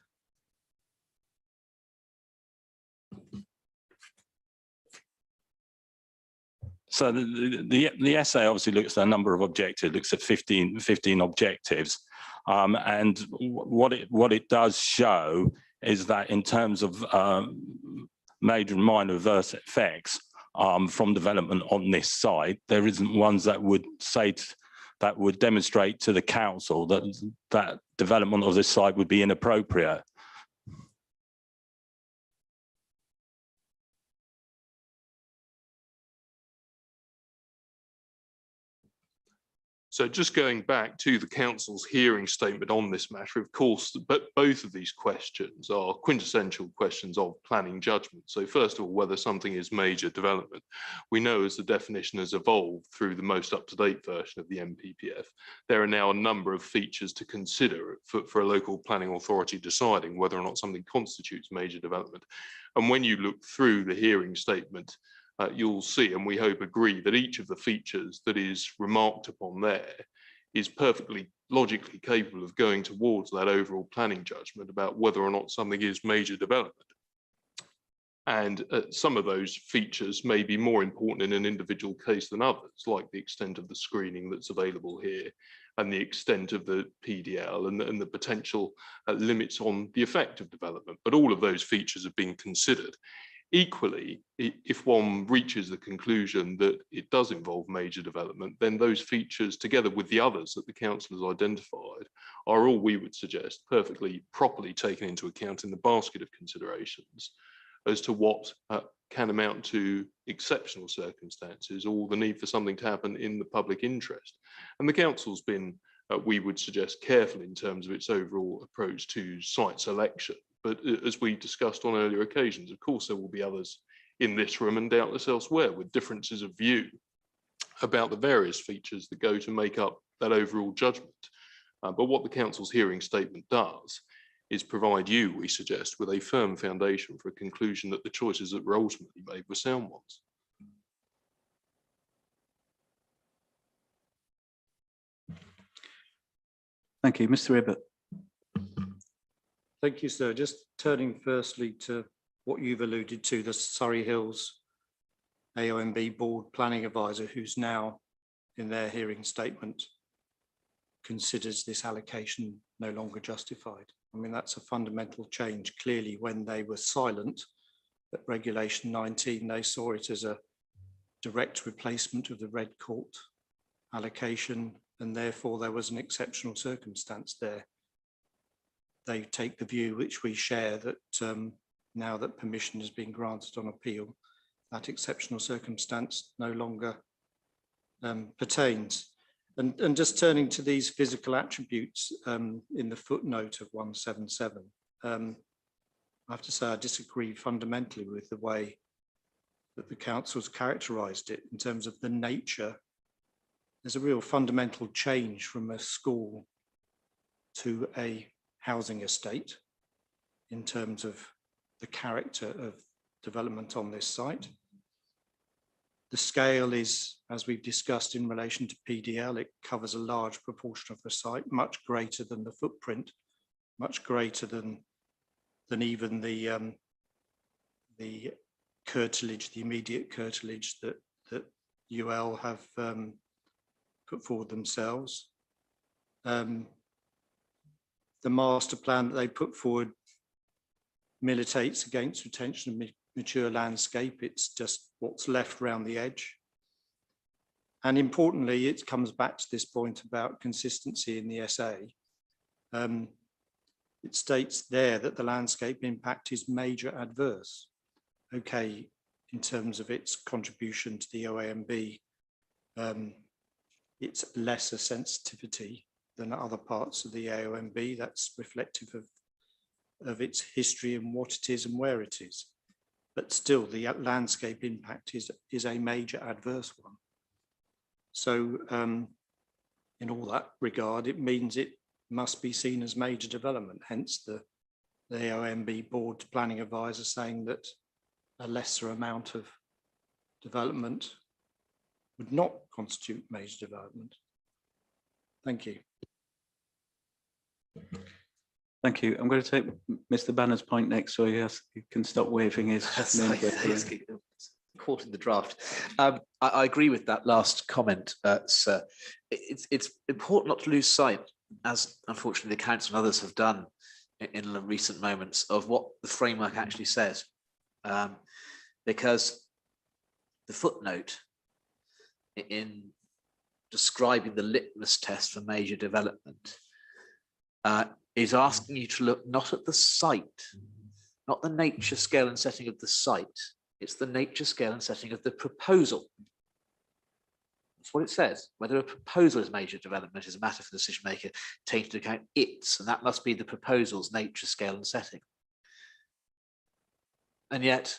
So the essay obviously looks at a number of objectives, looks at 15 objectives. And what it does show is that in terms of major and minor adverse effects from development on this site, there isn't ones that would say that would demonstrate to the council that development of this site would be inappropriate. So just going back to the council's hearing statement on this matter, of course, but both of these questions are quintessential questions of planning judgment. So first of all, whether something is major development. We know as the definition has evolved through the most up-to-date version of the MPPF, there are now a number of features to consider for a local planning authority deciding whether or not something constitutes major development. And when you look through the hearing statement, you'll see, and we hope agree, that each of the features that is remarked upon there is perfectly logically capable of going towards that overall planning judgment about whether or not something is major development. And some of those features may be more important in an individual case than others, like the extent of the screening that's available here and the extent of the PDL and the potential limits on the effect of development. But all of those features have been considered. Equally, if one reaches the conclusion that it does involve major development, then those features, together with the others that the council has identified, are all, we would suggest, perfectly properly taken into account in the basket of considerations as to what can amount to exceptional circumstances or the need for something to happen in the public interest. And the council's been, we would suggest, careful in terms of its overall approach to site selection. But as we discussed on earlier occasions, of course, there will be others in this room and doubtless elsewhere with differences of view about the various features that go to make up that overall judgment. But what the council's hearing statement does is provide you, we suggest, with a firm foundation for a conclusion that the choices that were ultimately made were sound ones. Thank you, Mr. Ibbott. Thank you, sir. Just turning firstly to what you've alluded to, the Surrey Hills AOMB Board Planning Advisor, who's now in their hearing statement considers this allocation no longer justified. I mean, that's a fundamental change. Clearly, when they were silent at Regulation 19, they saw it as a direct replacement of the Red Court allocation, and therefore there was an exceptional circumstance there. They take the view, which we share, that now that permission has been granted on appeal, that exceptional circumstance no longer pertains. And just turning to these physical attributes in the footnote of 177, I have to say I disagree fundamentally with the way that the council's characterised it in terms of the nature. There's a real fundamental change from a school to a housing estate in terms of the character of development on this site. The scale is, as we've discussed in relation to PDL, it covers a large proportion of the site, much greater than the footprint, much greater than even the curtilage, the immediate curtilage that UL have put forward themselves. The master plan that they put forward militates against retention of mature landscape. It's just what's left around the edge. And importantly, it comes back to this point about consistency in the SA. It states there that the landscape impact is major adverse. Okay, in terms of its contribution to the OAMB, it's lesser sensitivity than other parts of the AOMB. That's reflective of its history and what it is and where it is. But still, the landscape impact is a major adverse one. So in all that regard, it means it must be seen as major development. Hence the AOMB board planning advisor saying that a lesser amount of development would not constitute major development. Thank you. Thank you. I'm going to take Mr. Banner's point next, so he can stop waving his name. Caught in the draft. I agree with that last comment, sir. It's important not to lose sight, as unfortunately the council and others have done in recent moments, of what the framework actually says. Because the footnote in describing the litmus test for major development is asking you to look not at the site, not the nature, scale and setting of the site, it's the nature, scale and setting of the proposal. That's what it says. Whether a proposal is major development is a matter for the decision maker, take into account its, and that must be the proposal's nature, scale and setting. And yet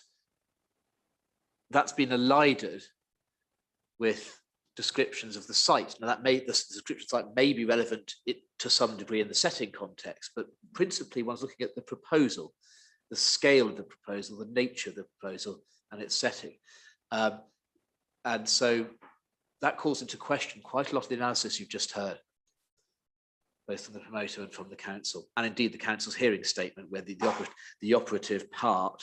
that's been elided with descriptions of the site. Now that the description of the site may be relevant to some degree in the setting context, but principally one's looking at the proposal, the scale of the proposal, the nature of the proposal and its setting. And so that calls into question quite a lot of the analysis you've just heard, both from the promoter and from the council, and indeed the council's hearing statement, where the operative part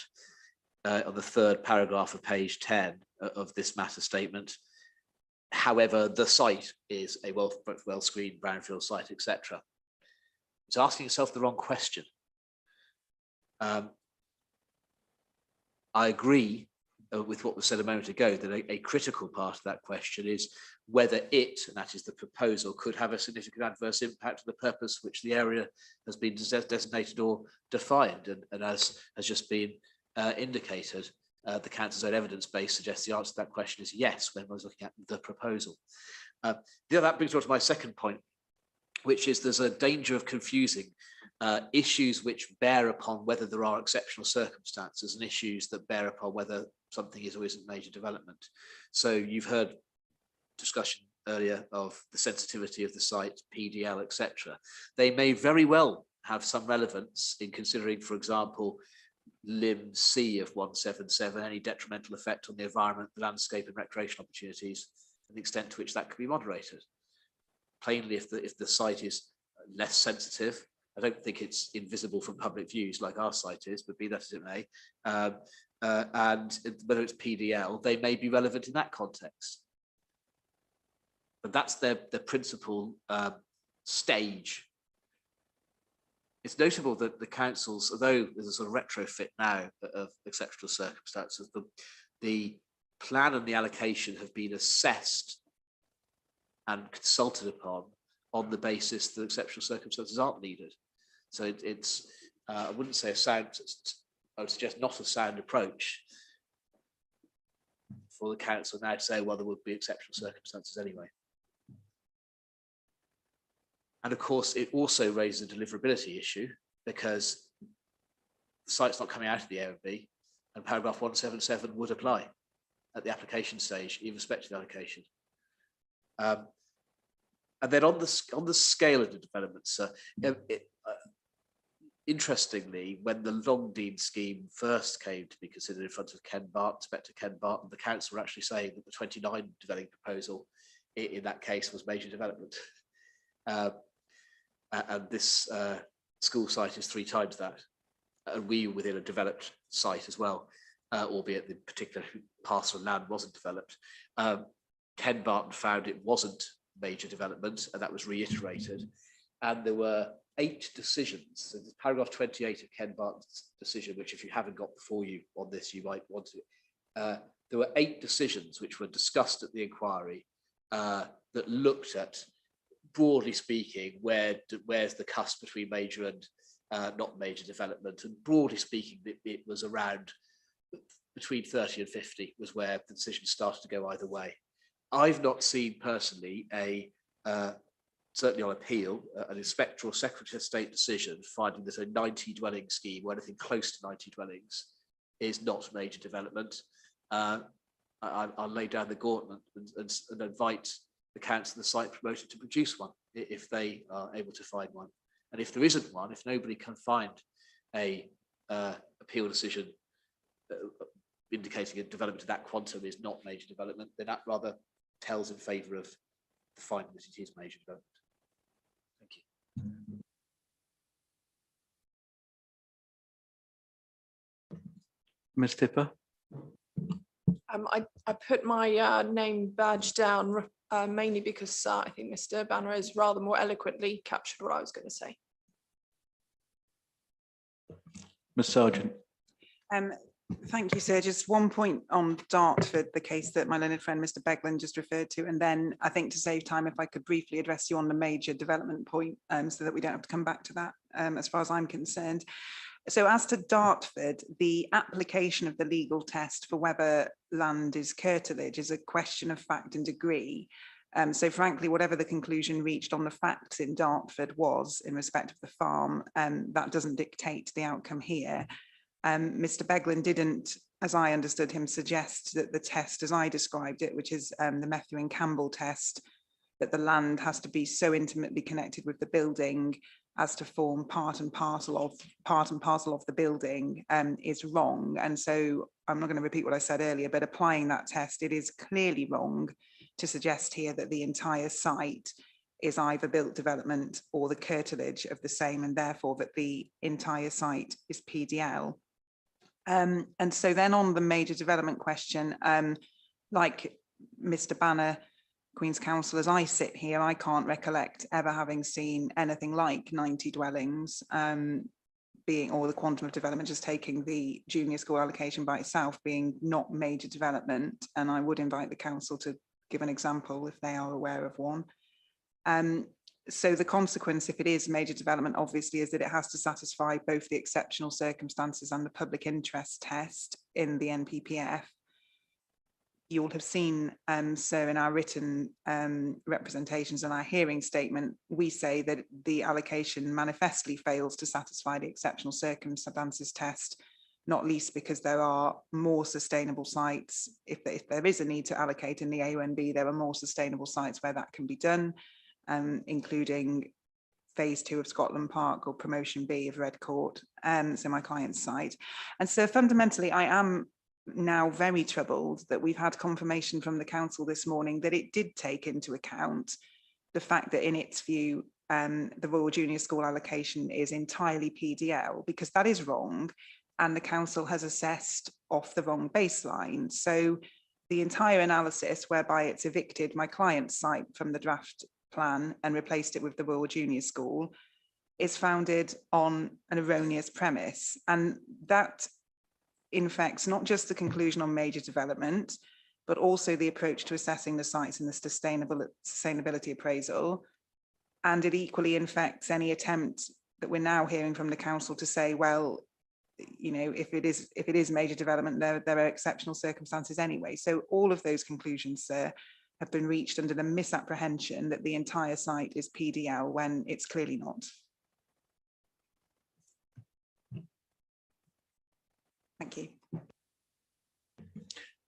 on the third paragraph of page 10 of this matter statement. However, the site is a well-screened brownfield site, etc. It's asking itself the wrong question. I agree with what was said a moment ago, that a critical part of that question is whether it, and that is the proposal, could have a significant adverse impact on the purpose which the area has been designated or defined. And as has just been indicated, the council's own evidence base suggests the answer to that question is yes, when I was looking at the proposal. That brings me on to my second point, which is there's a danger of confusing issues which bear upon whether there are exceptional circumstances and issues that bear upon whether something is or isn't major development. So you've heard discussion earlier of the sensitivity of the site, PDL, etc. They may very well have some relevance in considering, for example, limb C of 177, any detrimental effect on the environment, the landscape and recreation opportunities, and the extent to which that could be moderated. Plainly, if the site is less sensitive, I don't think it's invisible from public views like our site is, but be that as it may. And whether it's PDL, they may be relevant in that context. But that's their principal stage. It's notable that the councils, although there's a sort of retrofit now of exceptional circumstances, the plan and the allocation have been assessed and consulted upon on the basis that exceptional circumstances aren't needed. So it's, I wouldn't say a sound, I would suggest not a sound approach for the council now to say, well, there would be exceptional circumstances anyway. And of course, it also raises a deliverability issue because the site's not coming out of the AOB, and paragraph 177 would apply at the application stage, irrespective of allocation. And then on the scale of the developments, interestingly, when the Longdean scheme first came to be considered in front of Ken Barton, Inspector Ken Barton, the council were actually saying that the 29 dwelling proposal in that case was major development. And this school site is 3 times that. And we within a developed site as well, albeit the particular parcel of land wasn't developed. Ken Barton found it wasn't major development, and that was reiterated. And there were 8 decisions. So there's paragraph 28 of Ken Barton's decision, which if you haven't got before you on this, you might want to. There were 8 decisions which were discussed at the inquiry that looked at, broadly speaking, where's the cusp between major and not major development. And broadly speaking, it was around between 30 and 50 was where the decision started to go either way. I've not seen personally certainly on appeal, an inspector or secretary of state decision finding that a 90 dwelling scheme or anything close to 90 dwellings is not major development. I'll lay down the gauntlet and invite the council and the site promoter to produce one if they are able to find one. And if there isn't one, if nobody can find a appeal decision indicating a development of that quantum is not major development, then that rather tells in favour of the finding that it is major development. Thank you. Ms. Tipper. I put my name badge down mainly because I think Mr. Banner has rather more eloquently captured what I was going to say. Ms. Sargent. Thank you, sir. Just one point on Dartford, the case that my learned friend Mr. Beglan just referred to, and then I think to save time, if I could briefly address you on the major development point, so that we don't have to come back to that as far as I'm concerned. So as to Dartford, the application of the legal test for whether land is curtilage is a question of fact and degree. So frankly, whatever the conclusion reached on the facts in Dartford was in respect of the farm, that doesn't dictate the outcome here. Mr. Beglan didn't, as I understood him, suggest that the test as I described it, which is the Matthew and Campbell test, that the land has to be so intimately connected with the building as to form part and parcel of the building, is wrong. And so I'm not going to repeat what I said earlier, but applying that test, it is clearly wrong to suggest here that the entire site is either built development or the curtilage of the same, and therefore that the entire site is PDL. And so then on the major development question, like Mr. Banner, Queen's Counsel, as I sit here, I can't recollect ever having seen anything like 90 dwellings being, or the quantum of development, just taking the junior school allocation by itself being not major development. And I would invite the council to give an example if they are aware of one. So the consequence, if it is major development, obviously, is that it has to satisfy both the exceptional circumstances and the public interest test in the NPPF. You'll have seen, so in our written representations and our hearing statement, we say that the allocation manifestly fails to satisfy the exceptional circumstances test, not least because there are more sustainable sites. If there is a need to allocate in the AONB, there are more sustainable sites where that can be done, including phase 2 of Scotland Park or promotion B of Red Court, so my client's site. And so fundamentally, I am now very troubled that we've had confirmation from the council this morning that it did take into account the fact that in its view, the Royal Junior School allocation is entirely PDL, because that is wrong, and the council has assessed off the wrong baseline. So the entire analysis whereby it's evicted my client's site from the draft plan and replaced it with the Royal Junior School is founded on an erroneous premise. And that infects not just the conclusion on major development, but also the approach to assessing the sites in the sustainability appraisal. And it equally infects any attempt that we're now hearing from the council to say, well, you know, if it is major development, there are exceptional circumstances anyway. So all of those conclusions, sir, have been reached under the misapprehension that the entire site is PDL when it's clearly not. Thank you.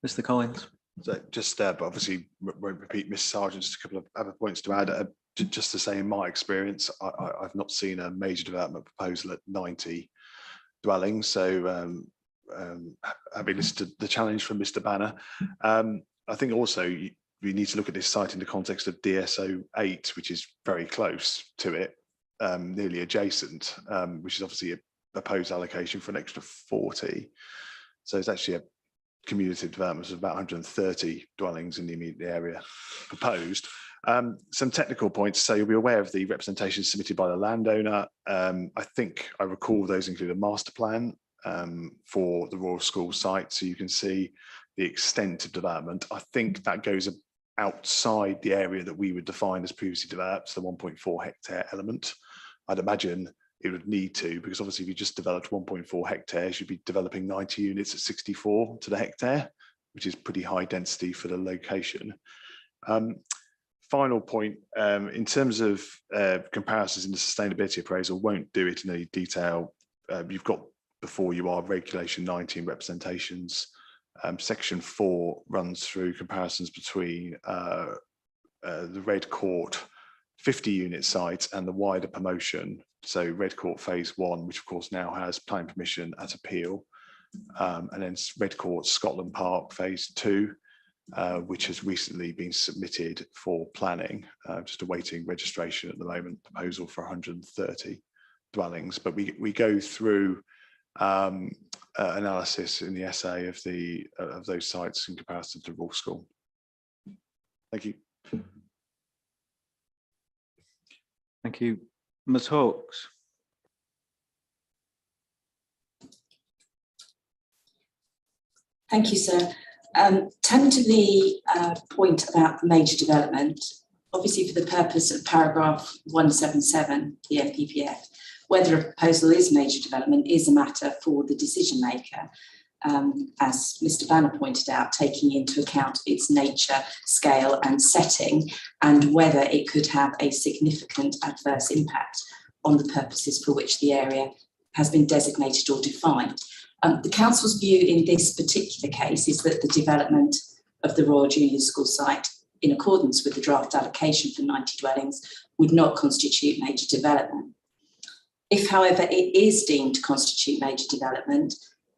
Mr. Collins. So just but obviously won't repeat Miss Sargent, just a couple of other points to add. Just to say, in my experience, I've not seen a major development proposal at 90 dwellings. So having listened to the challenge from Mr. Banner, I think also we need to look at this site in the context of DSO 8, which is very close to it, nearly adjacent, which is obviously a proposed allocation for an extra 40. So it's actually a cumulative development of about 130 dwellings in the immediate area proposed. Some technical points. So you'll be aware of the representation submitted by the landowner. I think I recall those include a master plan for the Royal School site, so you can see the extent of development. I think that goes outside the area that we would define as previously developed, the 1.4 hectare element. I'd imagine it would need to, because obviously if you just developed 1.4 hectares, you'd be developing 90 units at 64 to the hectare, which is pretty high density for the location. Final point, in terms of comparisons in the sustainability appraisal, won't do it in any detail. You've got before you are regulation 19 representations. Section 4 runs through comparisons between the Red Court 50 unit site and the wider promotion. So Red Court phase 1, which of course now has planning permission at appeal, and then Red Court Scotland Park phase 2, which has recently been submitted for planning, just awaiting registration at the moment, proposal for 130 dwellings. But we go through analysis in the essay of those sites in comparison to Royal School. Thank you. Thank you. Ms. Hawkes. Thank you, sir. Turning to the point about the major development, obviously for the purpose of paragraph 177, the NPPF, whether a proposal is major development is a matter for the decision maker, as Mr. Banner pointed out, taking into account its nature, scale and setting, and whether it could have a significant adverse impact on the purposes for which the area has been designated or defined. The council's view in this particular case is that the development of the Royal Junior School site, in accordance with the draft allocation for 90 dwellings, would not constitute major development. If, however, it is deemed to constitute major development,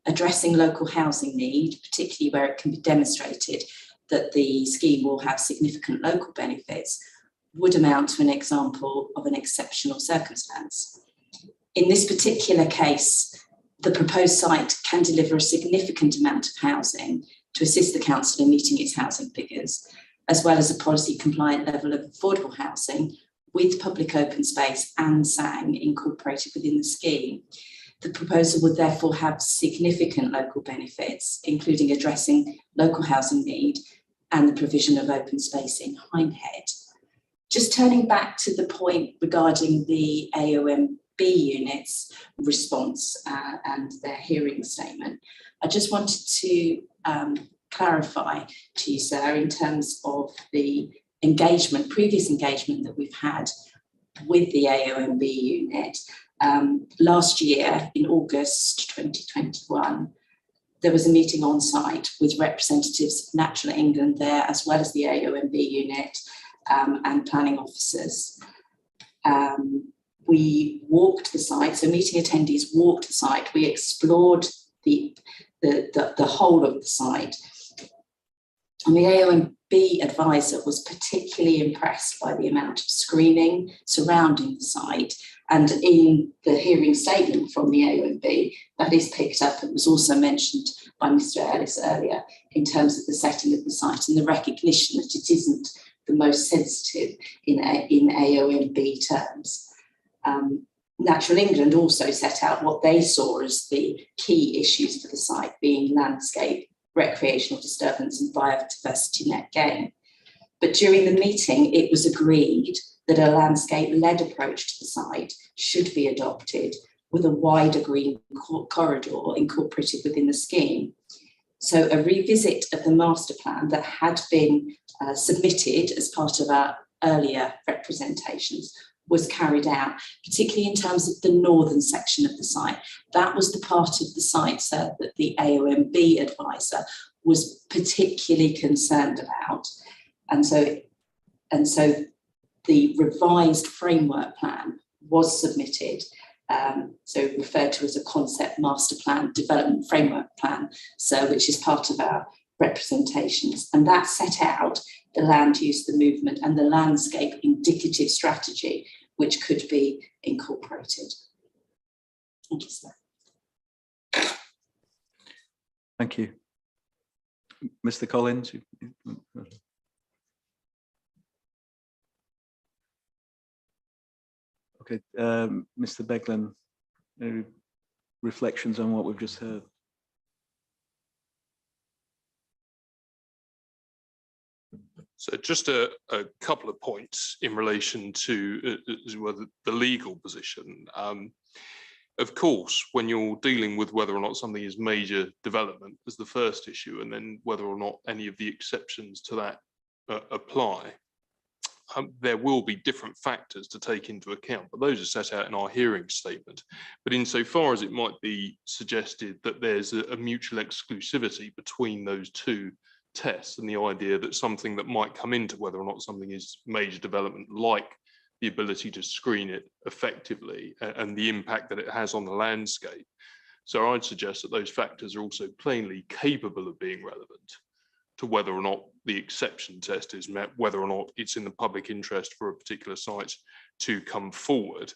addressing local housing need, particularly where it can be demonstrated that the scheme will have significant local benefits, would amount to an example of an exceptional circumstance. In this particular case, the proposed site can deliver a significant amount of housing to assist the council in meeting its housing figures, as well as a policy compliant level of affordable housing with public open space and SANG incorporated within the scheme. The proposal would therefore have significant local benefits, including addressing local housing need and the provision of open space in Hindhead. Just turning back to the point regarding the AOMB units response and their hearing statement, I just wanted to clarify to you, sir, in terms of the engagement, previous engagement that we've had with the AOMB unit. Last year, in August 2021, there was a meeting on site with representatives of Natural England there, as well as the AOMB unit and planning officers. We walked the site, so meeting attendees walked the site. We explored the whole of the site. And the AONB advisor was particularly impressed by the amount of screening surrounding the site. And in the hearing statement from the AONB, that is picked up. It was also mentioned by Mr. Ellis earlier in terms of the setting of the site and the recognition that it isn't the most sensitive in AONB terms. Natural England also set out what they saw as the key issues for the site, being landscape, recreational disturbance and biodiversity net gain. But during the meeting, it was agreed that a landscape-led approach to the site should be adopted with a wider green corridor incorporated within the scheme. So a revisit of the master plan that had been submitted as part of our earlier representations was carried out, particularly in terms of the northern section of the site. That was the part of the site, sir, that the AONB advisor was particularly concerned about. And so the revised framework plan was submitted, so referred to as a concept master plan, development framework plan, so which is part of our representations. And that set out the land use, the movement and the landscape indicative strategy, which could be incorporated. Thank you, sir. Thank you. Mr. Collins. Okay, Mr. Beglan, any reflections on what we've just heard? So just a couple of points in relation to the legal position. Of course, when you're dealing with whether or not something is major development as the first issue, and then whether or not any of the exceptions to that apply, there will be different factors to take into account, but those are set out in our hearing statement. But insofar as it might be suggested that there's a mutual exclusivity between those two tests, and the idea that something that might come into whether or not something is major development, like the ability to screen it effectively and the impact that it has on the landscape. So I'd suggest that those factors are also plainly capable of being relevant to whether or not the exception test is met, whether or not it's in the public interest for a particular site to come forward.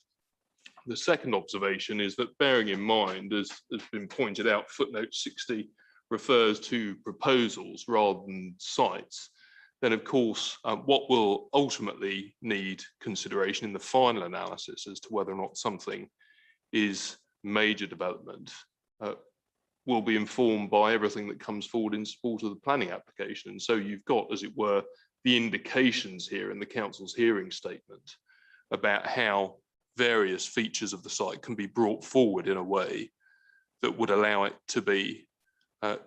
The second observation is that, bearing in mind, as has been pointed out, footnote 60 refers to proposals rather than sites, then of course what will ultimately need consideration in the final analysis as to whether or not something is major development will be informed by everything that comes forward in support of the planning application. And so you've got, as it were, the indications here in the council's hearing statement about how various features of the site can be brought forward in a way that would allow it to be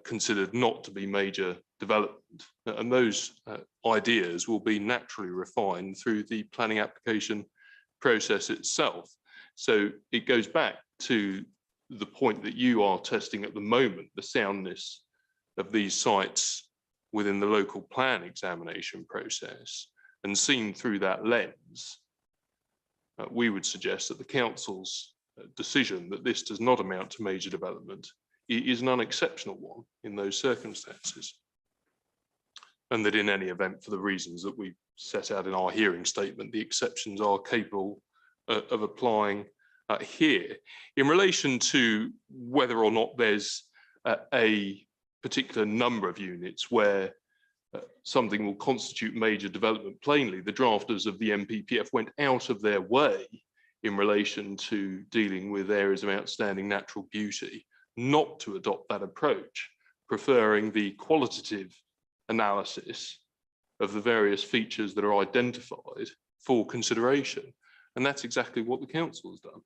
considered not to be major development. And those ideas will be naturally refined through the planning application process itself. So it goes back to the point that you are testing at the moment, the soundness of these sites within the local plan examination process, and seen through that lens, we would suggest that the council's decision that this does not amount to major development is an unexceptional one in those circumstances. And that in any event, for the reasons that we set out in our hearing statement, the exceptions are capable of applying here. In relation to whether or not there's a particular number of units where something will constitute major development, plainly the drafters of the MPPF went out of their way in relation to dealing with areas of outstanding natural beauty not to adopt that approach, preferring the qualitative analysis of the various features that are identified for consideration. And that's exactly what the council has done.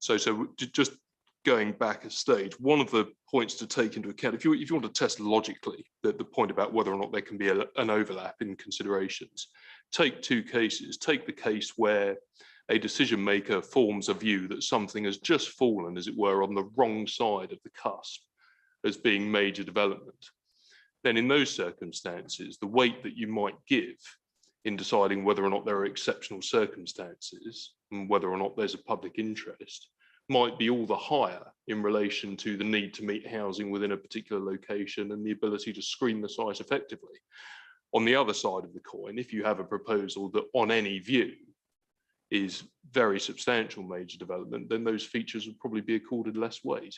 So just going back a stage, one of the points to take into account, if you want to test logically the point about whether or not there can be an overlap in considerations, take two cases. Take the case where a decision maker forms a view that something has just fallen, as it were, on the wrong side of the cusp as being major development. Then in those circumstances, the weight that you might give in deciding whether or not there are exceptional circumstances and whether or not there's a public interest might be all the higher in relation to the need to meet housing within a particular location and the ability to screen the site effectively. On the other side of the coin, if you have a proposal that on any view is very substantial major development, then those features would probably be accorded less weight.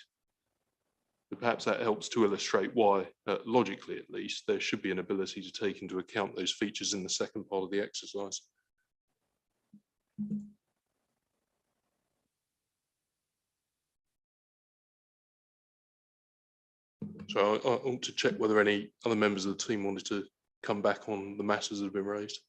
But perhaps that helps to illustrate why, logically at least, there should be an ability to take into account those features in the second part of the exercise. So I ought to check whether any other members of the team wanted to come back on the matters that have been raised.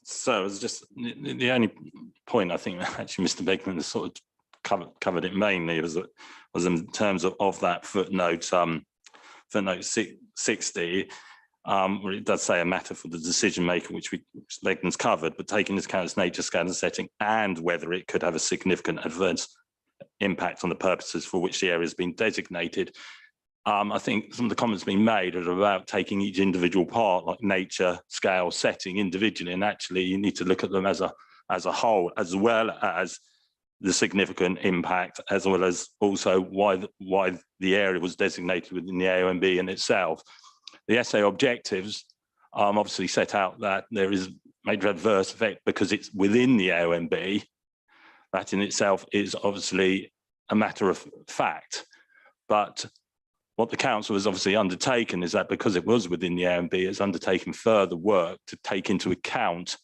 So it's just the only point I think actually Mr. Beckman has sort of covered it mainly was in terms of that footnote, footnote 60, where it does say a matter for the decision maker, which Beckman's covered, but taking into account its nature, scale and setting, and whether it could have a significant adverse impact on the purposes for which the area has been designated. I think some of the comments being made are about taking each individual part, like nature, scale, setting individually, and actually you need to look at them as a whole, as well as the significant impact, as well as also why the area was designated within the AONB in itself. The SA objectives obviously set out that there is major adverse effect because it's within the AONB. That in itself is obviously a matter of fact, but what the council has obviously undertaken is that because it was within the AONB, it's undertaken further work to take into account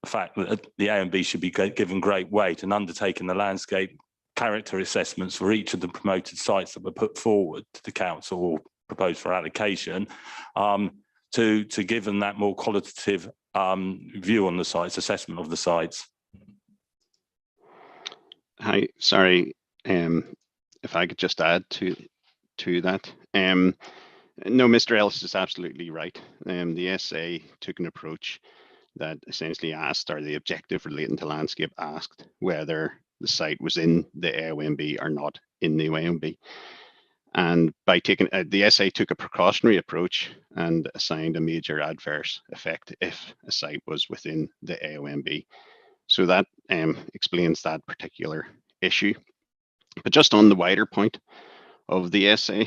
the fact that the AONB should be given great weight and undertaking the landscape character assessments for each of the promoted sites that were put forward to the council or proposed for allocation, to give them that more qualitative view on the sites, assessment of the sites. Hi, sorry, if I could just add to that. No, Mr. Ellis is absolutely right. The SA took an approach that essentially asked, or the objective relating to landscape asked whether the site was in the AONB or not in the AONB. And by taking, the SA took a precautionary approach and assigned a major adverse effect if a site was within the AONB. So that explains that particular issue. But just on the wider point of the SA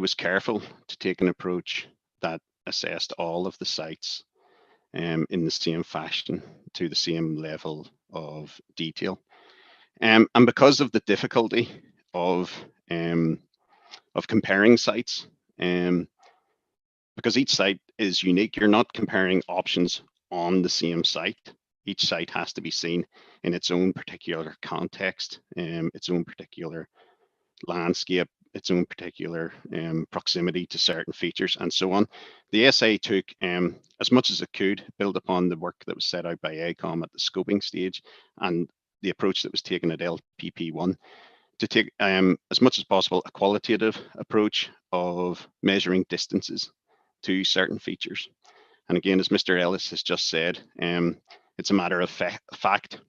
was careful to take an approach that assessed all of the sites in the same fashion, to the same level of detail. And because of the difficulty of comparing sites, because each site is unique, you're not comparing options on the same site. Each site has to be seen in its own particular context, its own particular landscape, its own particular proximity to certain features and so on. The SA took, as much as it could, build upon the work that was set out by AECOM at the scoping stage and the approach that was taken at LPP1 to take, as much as possible, a qualitative approach of measuring distances to certain features. And again, as Mr. Ellis has just said, it's a matter of fact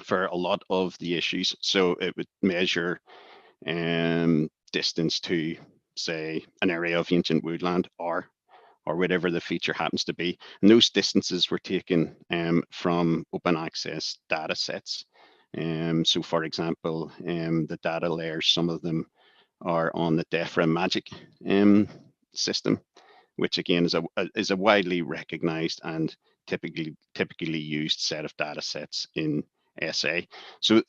for a lot of the issues. So it would measure distance to, say, an area of ancient woodland or whatever the feature happens to be. And those distances were taken from open access data sets. So for example, the data layers, some of them are on the DEFRA Magic system, which again is a widely recognized and typically used set of data sets in SA. So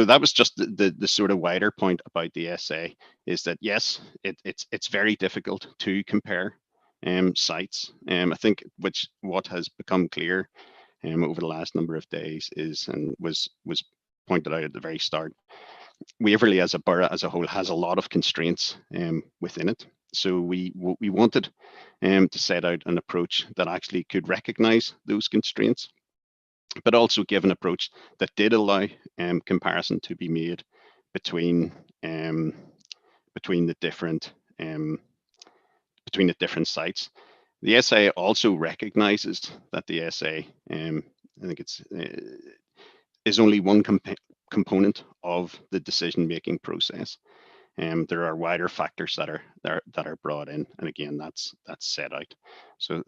that was just the sort of wider point about the SA, is that yes, it's very difficult to compare sites. I think what has become clear over the last number of days is, and was pointed out at the very start, Waverley as a borough as a whole has a lot of constraints within it. So we wanted to set out an approach that actually could recognize those constraints, but also give an approach that did allow comparison to be made between the different sites. The SA also recognizes that the SA, I think it's is only one component of the decision-making process. There are wider factors that are brought in, and again, that's set out. So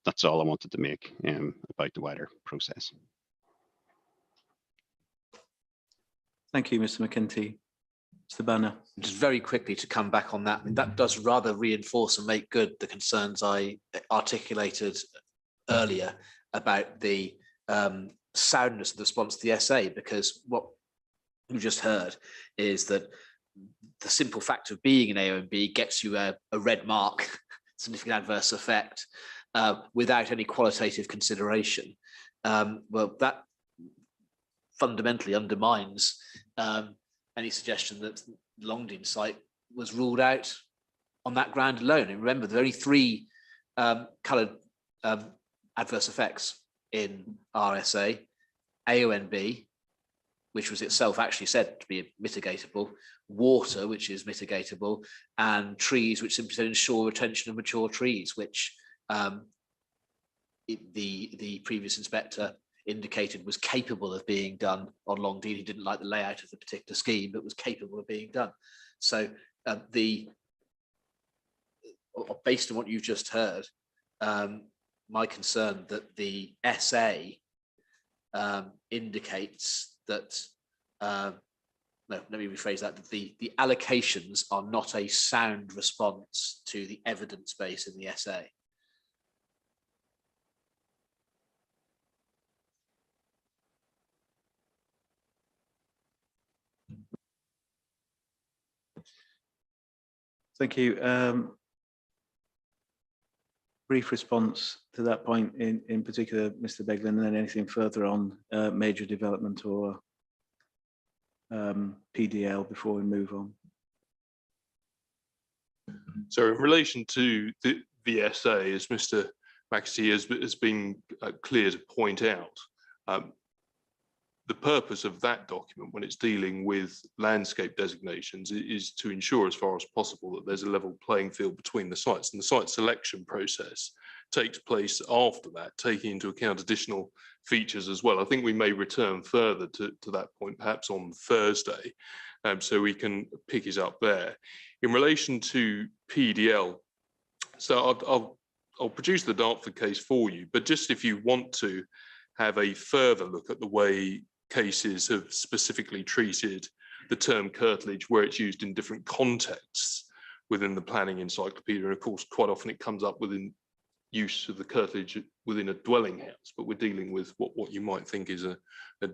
that's all I wanted to make about the wider process. Thank you, Mr. McEntee. Mr. Banner. Just very quickly to come back on that, I mean, that does rather reinforce and make good the concerns I articulated earlier about the soundness of the response to the essay, because what you just heard is that the simple fact of being an AONB gets you a red mark, significant adverse effect, without any qualitative consideration. Well, that fundamentally undermines any suggestion that the Longdean site was ruled out on that ground alone. And remember, there are only 3 coloured adverse effects in RSA: AONB, which was itself actually said to be mitigatable, water, which is mitigatable, and trees, which simply said ensure retention of mature trees, which the previous inspector indicated was capable of being done on Longdean. He didn't like the layout of the particular scheme, but was capable of being done. So based on what you've just heard, my concern that the SA indicates that, no, let me rephrase that, that the allocations are not a sound response to the evidence base in the SA. Thank you. Brief response to that point in particular, Mr. Beglin, and then anything further on major development or PDL before we move on. So in relation to the essay, as Mr. McEntee has been clear to point out, the purpose of that document, when it's dealing with landscape designations, is to ensure as far as possible that there's a level playing field between the sites, and the site selection process takes place after that, taking into account additional features as well. I think we may return further to that point perhaps on Thursday, so we can pick it up there. In relation to PDL, so I'll produce the Dartford case for you, but just if you want to have a further look at the way cases have specifically treated the term curtilage where it's used in different contexts within the planning encyclopedia, and of course quite often it comes up within use of the curtilage within a dwelling house, but we're dealing with what you might think is a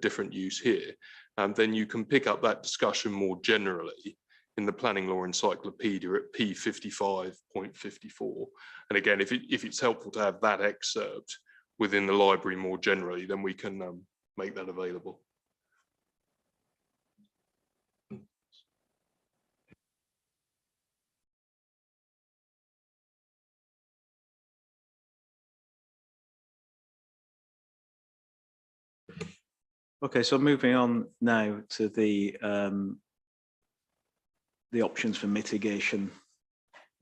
different use here, and then you can pick up that discussion more generally in the planning law encyclopedia at P55.54. And again, if it's helpful to have that excerpt within the library more generally, then we can make that available. Okay, so moving on now to the options for mitigation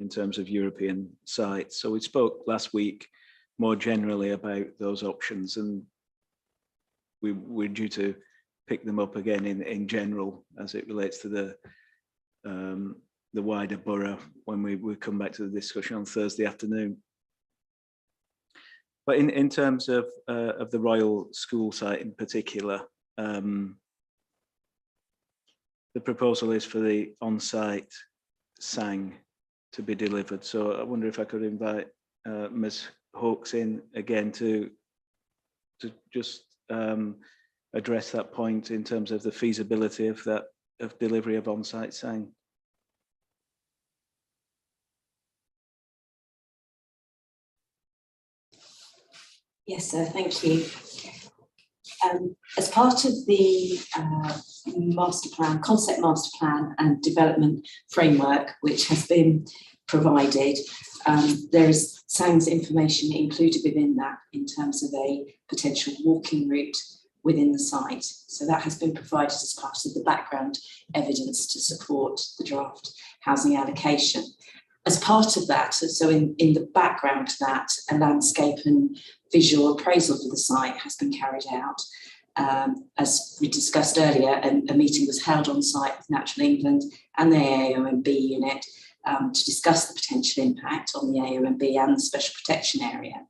in terms of European sites. So we spoke last week more generally about those options, and we're due to pick them up again in general as it relates to the wider borough when we come back to the discussion on Thursday afternoon. But in terms of the Royal School site in particular, the proposal is for the on-site SANG to be delivered. So I wonder if I could invite Ms. Hawkes in again to just address that point in terms of the feasibility of delivery of on-site SANG. Yes, sir, thank you. As part of the master plan, concept master plan and development framework, which has been provided, there is SANG's information included within that in terms of a potential walking route within the site. So that has been provided as part of the background evidence to support the draft housing allocation. As part of that, so in the background to that, a landscape and visual appraisal for the site has been carried out. As we discussed earlier, a meeting was held on site with Natural England and the AONB unit to discuss the potential impact on the AONB and the special protection area.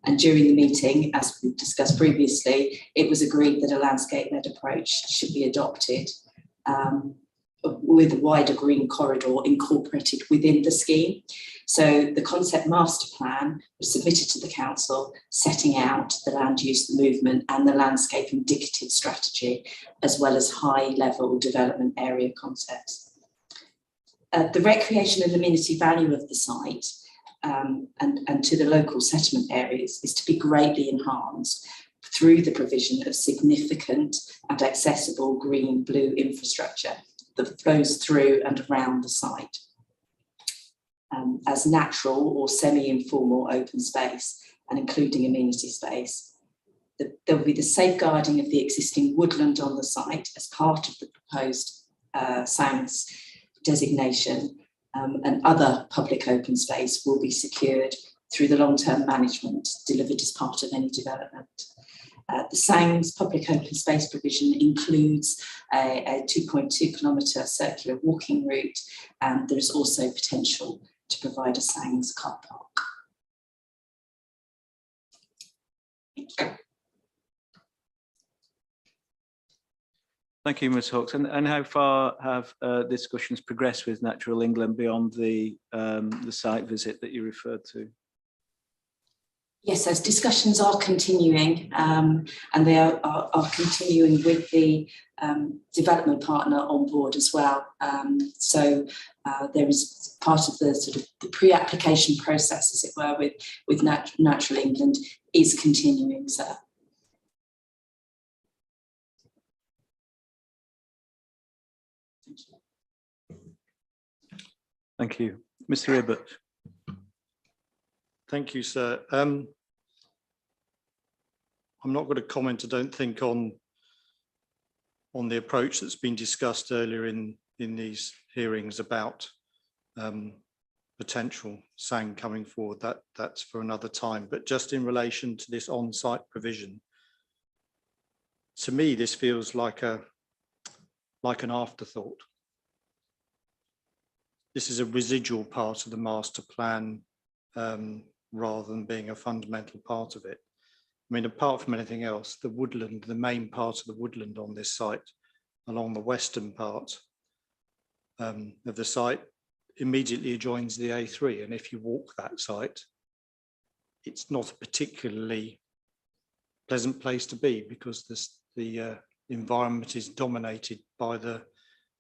And during the meeting, as we discussed previously, it was agreed that a landscape-led approach should be adopted with a wider green corridor incorporated within the scheme. So the concept master plan was submitted to the council, setting out the land use, the movement and the landscape indicative strategy, as well as high-level development area concepts. The recreation and amenity value of the site and to the local settlement areas is to be greatly enhanced through the provision of significant and accessible green-blue infrastructure that flows through and around the site as natural or semi-informal open space and including amenity space. There will be the safeguarding of the existing woodland on the site as part of the proposed SANGS designation, and other public open space will be secured through the long-term management delivered as part of any development. The SANGS public open space provision includes a 2.2 kilometre circular walking route, and there's also potential to provide a SANGS car park. Thank you. Thank you, Ms Hawkes. And how far have discussions progressed with Natural England beyond the site visit that you referred to? Yes, as discussions are continuing, and they are continuing with the development partner on board as well. So there is part of the sort of the pre-application process, as it were, with Natural England is continuing, sir. Thank you. Mr. Ibbott. Thank you, sir. I'm not going to comment, I don't think, on the approach that's been discussed earlier in these hearings about potential SANG coming forward. That's for another time. But just in relation to this on-site provision, to me, this feels like an afterthought. This is a residual part of the master plan rather than being a fundamental part of it. I mean, apart from anything else, the woodland, the main part of the woodland on this site, along the western part of the site, immediately adjoins the A3. And if you walk that site, it's not a particularly pleasant place to be because the environment is dominated by the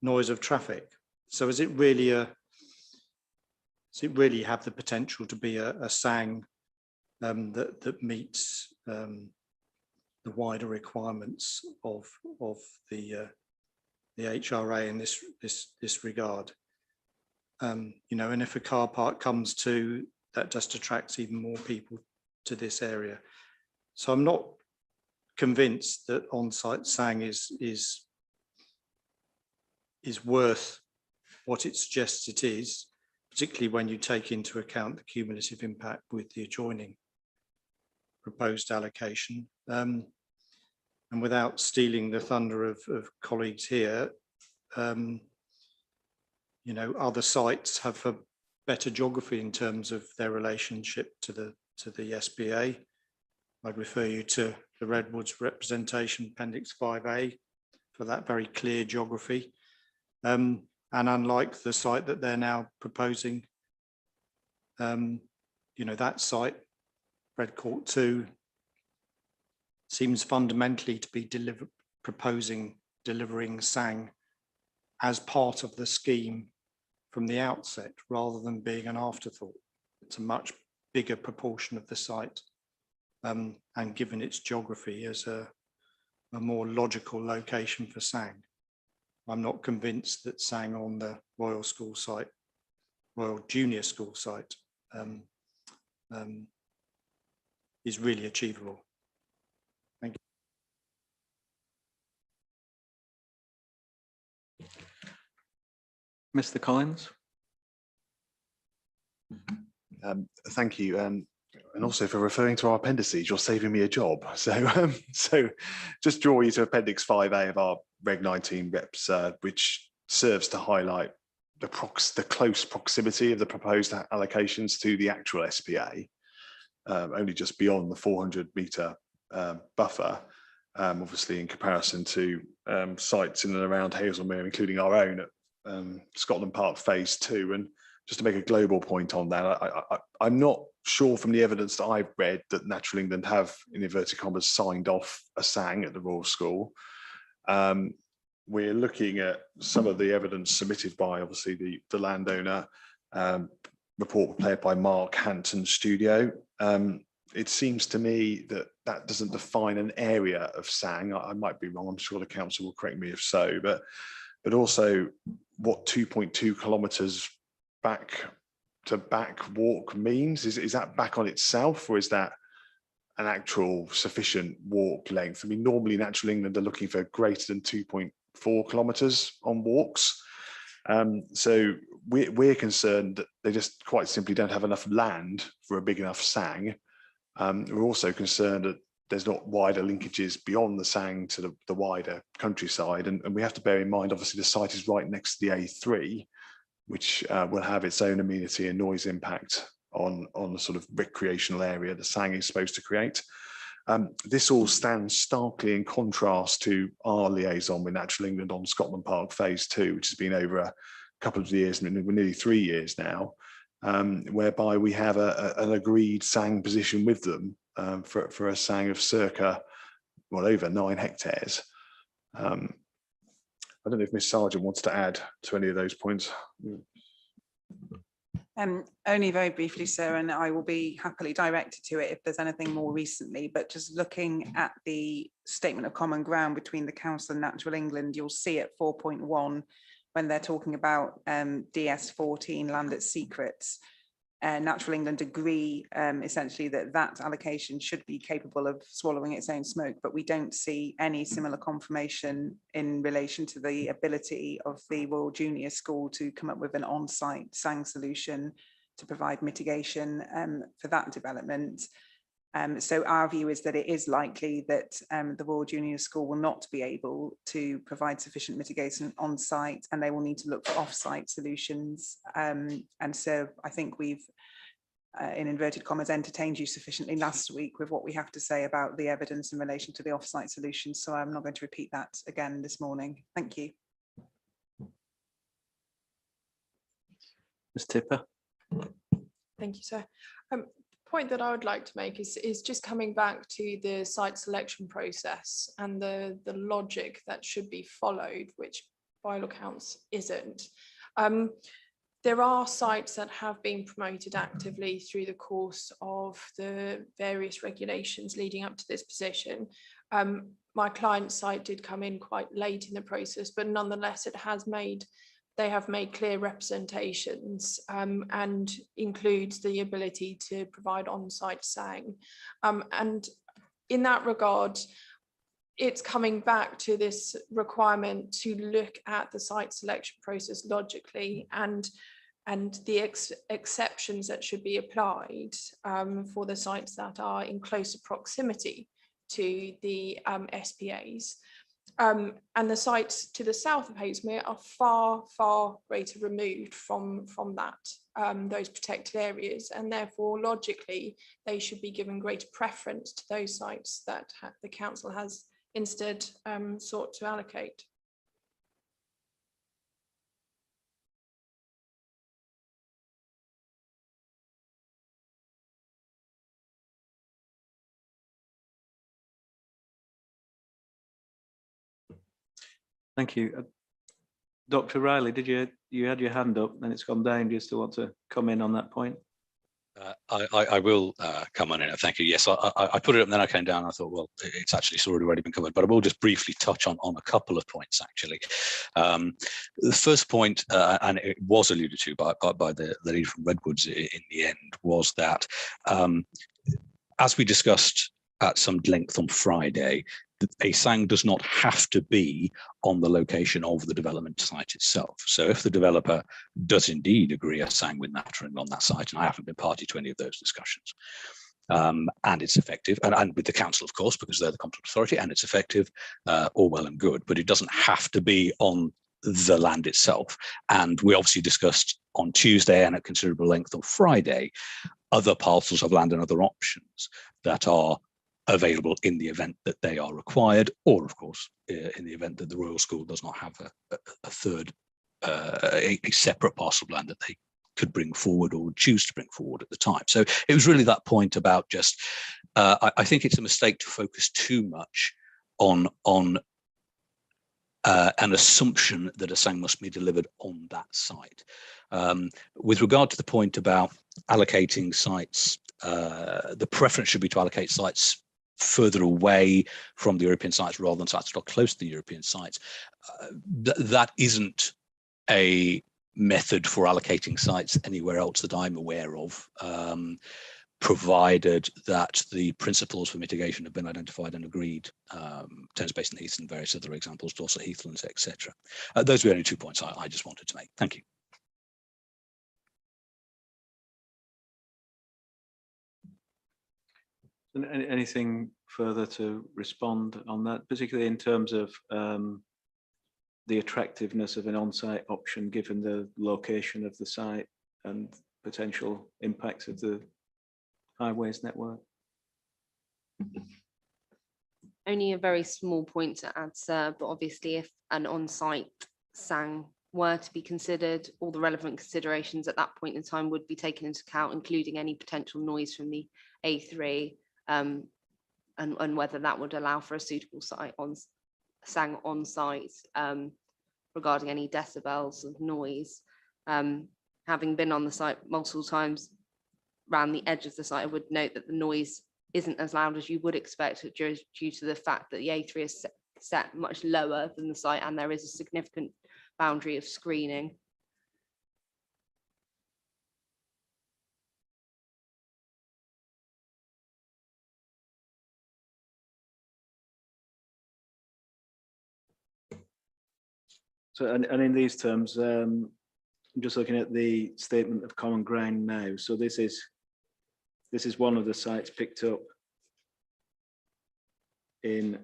noise of traffic. So does it really have the potential to be a SANG that meets the wider requirements of the HRA in this regard? You know, and if a car park comes to, that just attracts even more people to this area. So I'm not convinced that on-site SANG is worth what it suggests it is, particularly when you take into account the cumulative impact with the adjoining proposed allocation. And without stealing the thunder of colleagues here, you know, other sites have a better geography in terms of their relationship to the SPA. I'd refer you to the Redwoods representation, Appendix 5A, for that very clear geography. And unlike the site that they're now proposing, you know, that site, Red Court 2, seems fundamentally to be delivering SANG as part of the scheme from the outset, rather than being an afterthought. It's a much bigger proportion of the site, and given its geography as a more logical location for SANG. I'm not convinced that SANG on the Royal School site, Royal Junior School site, is really achievable. Thank you. Mr. Collins. Thank you. And also for referring to our appendices, you're saving me a job. So, so just draw you to Appendix 5A of our Reg 19 reps, which serves to highlight the close proximity of the proposed allocations to the actual SPA, only just beyond the 400-metre buffer, obviously in comparison to sites in and around Hazelmere, including our own at Scotland Park Phase 2. And just to make a global point on that, I'm not sure from the evidence that I've read that Natural England have, in inverted commas, signed off a SANG at the Royal School. We're looking at some of the evidence submitted by, obviously, the landowner, report prepared by Mark Hampton Studio. It seems to me that that doesn't define an area of SANG. I might be wrong. I'm sure the council will correct me if so, but also what 2.2 kilometres back to back walk means. Is that back on itself, or is that an actual sufficient walk length? I mean, normally Natural England are looking for greater than 2.4 kilometres on walks. So we're concerned that they just quite simply don't have enough land for a big enough SANG. We're also concerned that there's not wider linkages beyond the SANG to the wider countryside. And we have to bear in mind, obviously, the site is right next to the A3, which will have its own amenity and noise impact on the sort of recreational area the SANG is supposed to create. This all stands starkly in contrast to our liaison with Natural England on Scotland Park Phase 2, which has been over a couple of years, nearly 3 years now, whereby we have an agreed SANG position with them for a SANG of circa, well, over 9 hectares. I don't know if Ms. Sargent wants to add to any of those points. Only very briefly, sir, and I will be happily directed to it if there's anything more recently, but just looking at the statement of common ground between the council and Natural England, you'll see at 4.1 when they're talking about DS14 land at secrets. Natural England agree essentially that allocation should be capable of swallowing its own smoke, but we don't see any similar confirmation in relation to the ability of the Royal Junior School to come up with an on-site SANG solution to provide mitigation for that development. So our view is that it is likely that the Royal Junior School will not be able to provide sufficient mitigation on site, and they will need to look for off-site solutions. And so I think we've, in inverted commas, entertained you sufficiently last week with what we have to say about the evidence in relation to the off-site solutions. So I'm not going to repeat that again this morning. Thank you. Ms. Tipper. Thank you, sir. Point that I would like to make is just coming back to the site selection process and the logic that should be followed, which by all accounts isn't. There are sites that have been promoted actively through the course of the various regulations leading up to this position. My client's site did come in quite late in the process, but nonetheless they have made clear representations and includes the ability to provide on-site SANG. And in that regard, it's coming back to this requirement to look at the site selection process logically and the exceptions that should be applied for the sites that are in closer proximity to the SPAs. And the sites to the south of Hazelmere are far greater removed from that, those protected areas, and therefore logically they should be given greater preference to those sites that the council has instead sought to allocate. Thank you. Dr. Riley, you had your hand up and it's gone down. Do you still want to come in on that point? I will come on in. Thank you. Yes, I put it up and then I came down. I thought, well, it's actually sort of already been covered, but I will just briefly touch on a couple of points, actually. The first point, and it was alluded to by the lady from Redwoods in the end, was that as we discussed at some length on Friday, a SANG does not have to be on the location of the development site itself. So if the developer does indeed agree a SANG with Natural England on that site, and I haven't been party to any of those discussions, and it's effective, and with the council, of course, because they're the competent authority, and it's effective, all well and good, but it doesn't have to be on the land itself. And we obviously discussed on Tuesday and at considerable length on Friday other parcels of land and other options that are available in the event that they are required, or of course in the event that the Royal School does not have a third, a separate parcel of land that they could bring forward or would choose to bring forward at the time. So it was really that point about just, I think it's a mistake to focus too much on an assumption that a sang must be delivered on that site. With regard to the point about allocating sites, the preference should be to allocate sites further away from the European sites rather than sites that are close to the European sites. That isn't a method for allocating sites anywhere else that I'm aware of, provided that the principles for mitigation have been identified and agreed. Thames Basin Heath and various other examples, Dorset Heathlands, etc. Those were the only 2 points I just wanted to make. Thank you. Anything further to respond on that, particularly in terms of the attractiveness of an on-site option given the location of the site and potential impacts of the highways network? Only a very small point to add, sir, but obviously if an on-site sang were to be considered, all the relevant considerations at that point in time would be taken into account, including any potential noise from the A3, and whether that would allow for a suitable site sang on site, regarding any decibels of noise. Having been on the site multiple times around the edge of the site, I would note that the noise isn't as loud as you would expect due to the fact that the A3 is set much lower than the site and there is a significant boundary of screening. So, and in these terms, I'm just looking at the statement of common ground now. So this is one of the sites picked up in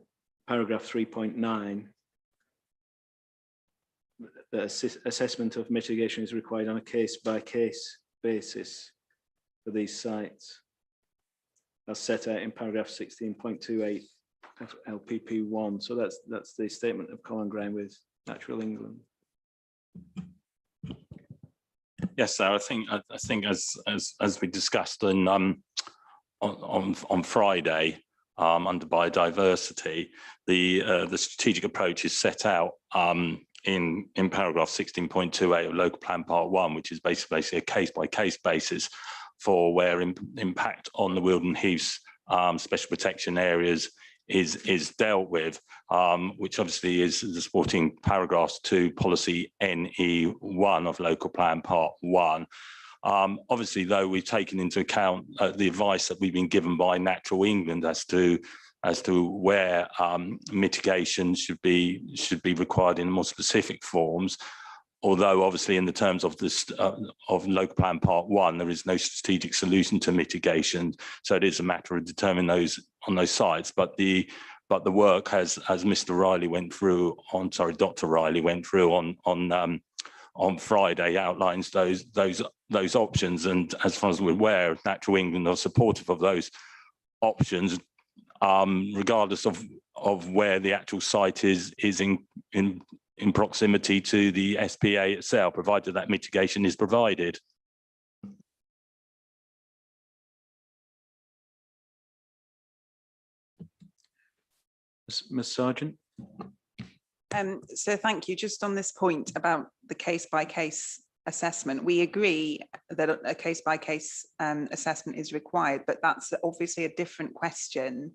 paragraph 3.9. The assessment of mitigation is required on a case-by-case basis for these sites, as set out in paragraph 16.28 of LPP1. So that's the statement of common ground with Natural England. Yes, so I think as we discussed on Friday under biodiversity, the strategic approach is set out in paragraph 16.28 of Local Plan Part 1, which is basically a case-by-case basis for where impact on the Weald and Heaths special protection areas is dealt with, which obviously is the supporting paragraphs to policy NE1 of Local Plan Part 1. Obviously, though, we've taken into account the advice that we've been given by Natural England as to where mitigation should be required in more specific forms. Although obviously in the terms of this of Local Plan Part 1, there is no strategic solution to mitigation. So it is a matter of determining those on those sites. But the work has, as Mr. Riley went through on, sorry, Dr. Riley went through on Friday, outlines those options. And as far as we're aware, Natural England are supportive of those options, regardless of where the actual site is in proximity to the SPA itself, provided that mitigation is provided. Ms. Sargent. So thank you. Just on this point about the case-by-case assessment, we agree that a case-by-case assessment is required, but that's obviously a different question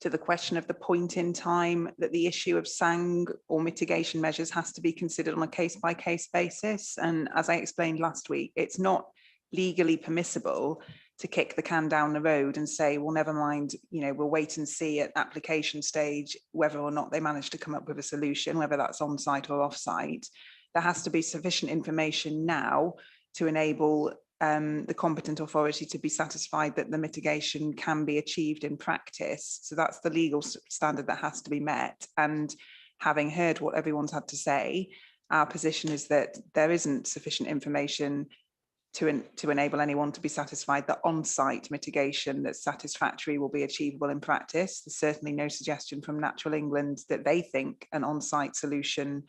to the question of the point in time that the issue of sang or mitigation measures has to be considered on a case-by-case basis. And as I explained last week, it's not legally permissible to kick the can down the road and say, well, never mind, we'll wait and see at application stage whether or not they manage to come up with a solution, whether that's on site or off site. There has to be sufficient information now to enable the competent authority to be satisfied that the mitigation can be achieved in practice. So that's the legal standard that has to be met. And having heard what everyone's had to say, our position is that there isn't sufficient information to enable anyone to be satisfied that on-site mitigation that's satisfactory will be achievable in practice. There's certainly no suggestion from Natural England that they think an on-site solution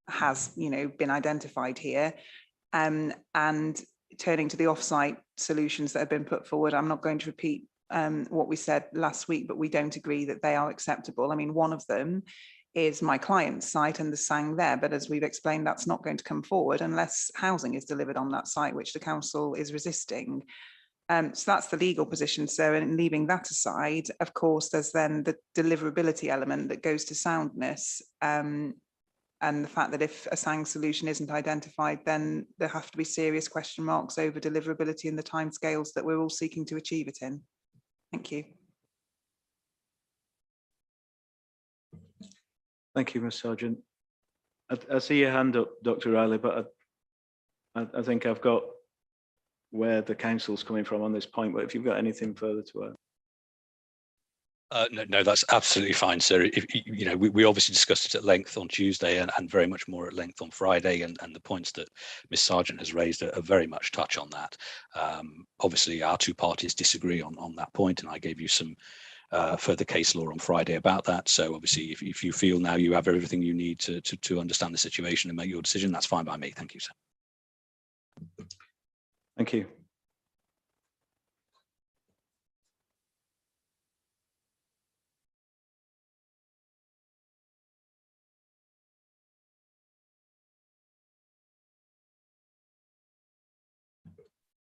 has, been identified here. And turning to the off-site solutions that have been put forward, I'm not going to repeat what we said last week, but we don't agree that they are acceptable. I mean, one of them is my client's site and the sang there, but as we've explained, that's not going to come forward unless housing is delivered on that site, which the council is resisting. So that's the legal position. So in leaving that aside, of course, there's then the deliverability element that goes to soundness. And the fact that if a sang solution isn't identified, then there have to be serious question marks over deliverability and the timescales that we're all seeking to achieve it in. Thank you. Thank you, Ms. Sargent. I see your hand up, Dr. Riley, but I think I've got where the council's coming from on this point, but if you've got anything further to add. No, that's absolutely fine, sir. We obviously discussed it at length on Tuesday and very much more at length on Friday, and the points that Ms. Sargent has raised are very much touch on that. Obviously, our two parties disagree on that point, and I gave you some further case law on Friday about that. So obviously, if you feel now you have everything you need to understand the situation and make your decision, that's fine by me. Thank you, sir. Thank you.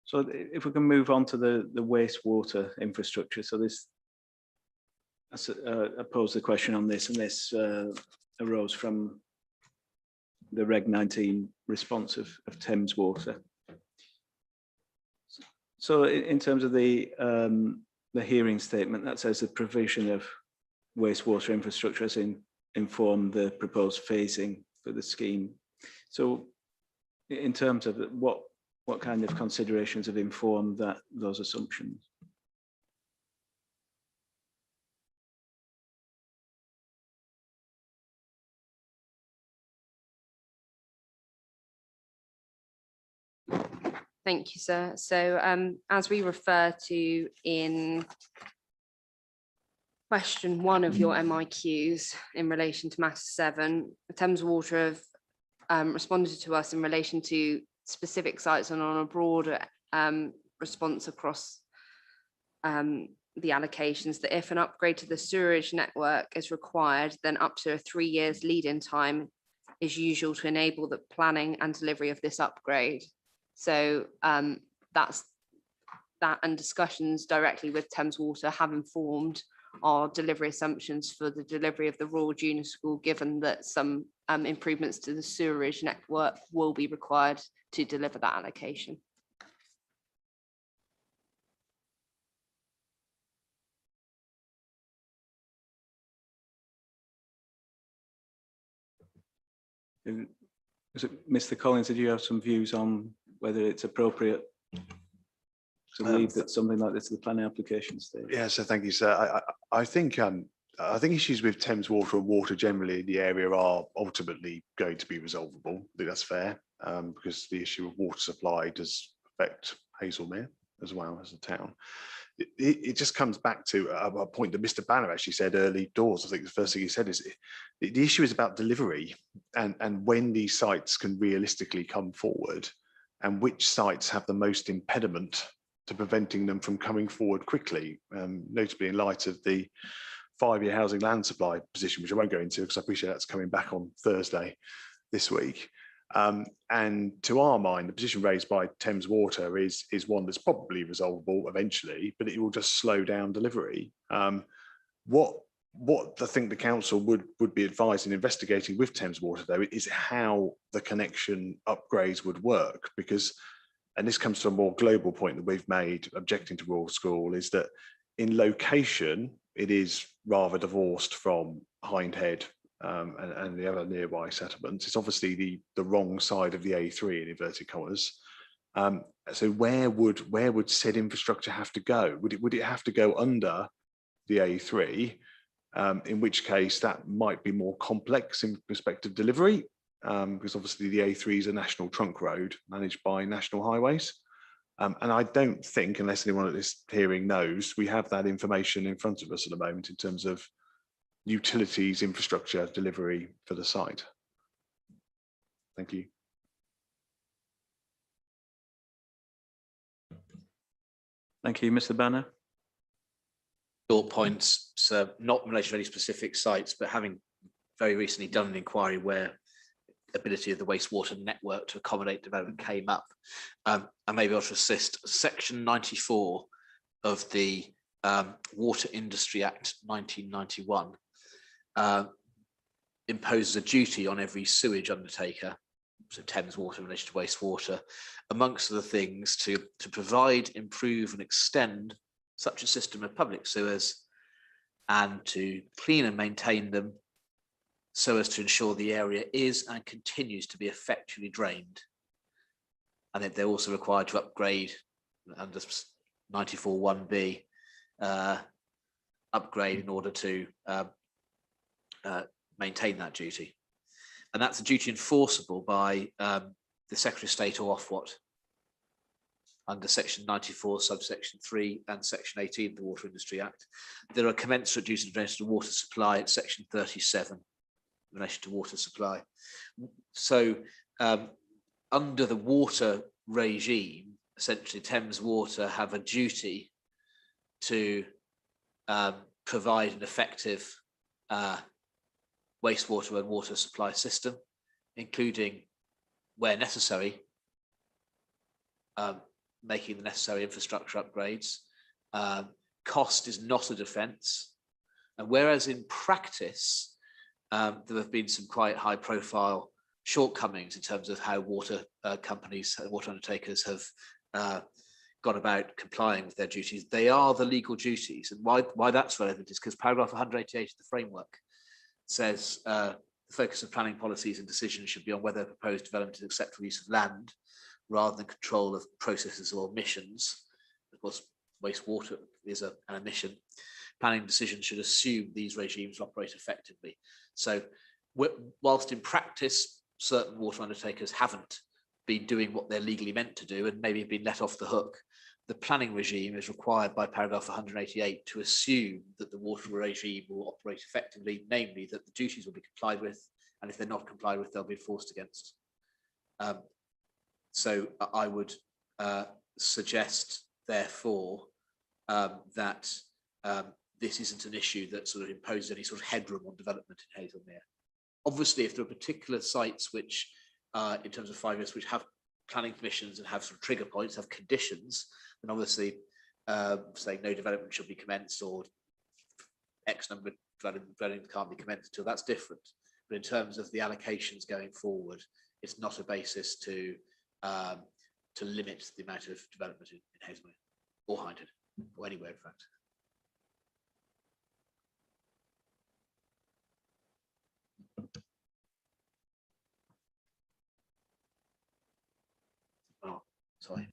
So if we can move on to the wastewater infrastructure. So this, I posed the question on this, and this arose from the Reg 19 response of Thames Water. So in terms of the hearing statement, that says the provision of wastewater infrastructure has informed the proposed phasing for the scheme. So in terms of what kind of considerations have informed those assumptions? Thank you, sir. So as we refer to in question 1 of your MIQs in relation to matter 7, Thames Water have responded to us in relation to specific sites and on a broader response across the allocations, that if an upgrade to the sewerage network is required, then up to 3 years lead-in time is usual to enable the planning and delivery of this upgrade. So that's that, and discussions directly with Thames Water have informed our delivery assumptions for the delivery of the Royal Junior School, given that some improvements to the sewerage network will be required to deliver that allocation. Mr. Collins, did you have some views on whether it's appropriate to leave that something like this to the planning application stage? Yeah, so thank you, sir. I think issues with Thames Water and water generally in the area are ultimately going to be resolvable. I think that's fair, because the issue of water supply does affect Hazelmere as well as the town. It just comes back to a point that Mr. Banner actually said early doors. I think the first thing he said is the issue is about delivery and when these sites can realistically come forward and which sites have the most impediment to preventing them from coming forward quickly, notably in light of the 5-year housing land supply position, which I won't go into because I appreciate that's coming back on Thursday this week. And to our mind, the position raised by Thames Water is one that's probably resolvable eventually, but it will just slow down delivery. What I think the council would be advising investigating with Thames Water, though, is how the connection upgrades would work, because, and this comes to a more global point that we've made objecting to Royal School, is that in location, it is rather divorced from Hindhead and the other nearby settlements. It's obviously the wrong side of the A3 in inverted commas. So where would said infrastructure have to go? Would it have to go under the A3? In which case that might be more complex in respect of delivery, because obviously the A3 is a national trunk road managed by National Highways. And I don't think, unless anyone at this hearing knows, we have that information in front of us at the moment in terms of utilities, infrastructure delivery for the site. Thank you. Thank you, Mr. Banner. Short points, so not in relation to any specific sites, but having very recently done an inquiry where ability of the wastewater network to accommodate development came up. I may be able to assist. Section 94 of the Water Industry Act 1991 imposes a duty on every sewage undertaker, so Thames Water in relation to wastewater, amongst other things to provide, improve and extend such a system of public sewers and to clean and maintain them so as to ensure the area is and continues to be effectively drained. And that they're also required to upgrade under 94(1)(b), upgrade in order to maintain that duty. And that's a duty enforceable by the Secretary of State or Ofwat under section 94, subsection 3 and section 18 of the Water Industry Act. There are commensurate duties in relation to water supply at section 37 in relation to water supply. So under the water regime, essentially Thames Water have a duty to provide an effective wastewater and water supply system, including where necessary, making the necessary infrastructure upgrades. Cost is not a defence. And whereas in practice, there have been some quite high profile shortcomings in terms of how water companies, water undertakers have gone about complying with their duties. They are the legal duties. And why that's relevant is because paragraph 188 of the framework says the focus of planning policies and decisions should be on whether proposed development is acceptable use of land rather than control of processes or emissions. Of course, wastewater is an emission. Planning decisions should assume these regimes operate effectively. So whilst in practice, certain water undertakers haven't been doing what they're legally meant to do and maybe have been let off the hook, the planning regime is required by paragraph 188 to assume that the water regime will operate effectively, namely that the duties will be complied with, and if they're not complied with, they'll be enforced against. So I would suggest, therefore, that this isn't an issue that sort of imposes any sort of headroom on development in Hazelmere. Obviously, if there are particular sites which, in terms of 5 years, which have planning permissions and have sort of trigger points, have conditions, then obviously saying no development should be commenced or X number of development can't be commenced until, that's different. But in terms of the allocations going forward, it's not a basis to limit the amount of development in Hazelmere or Hindhead or anywhere, in fact. Oh, sorry.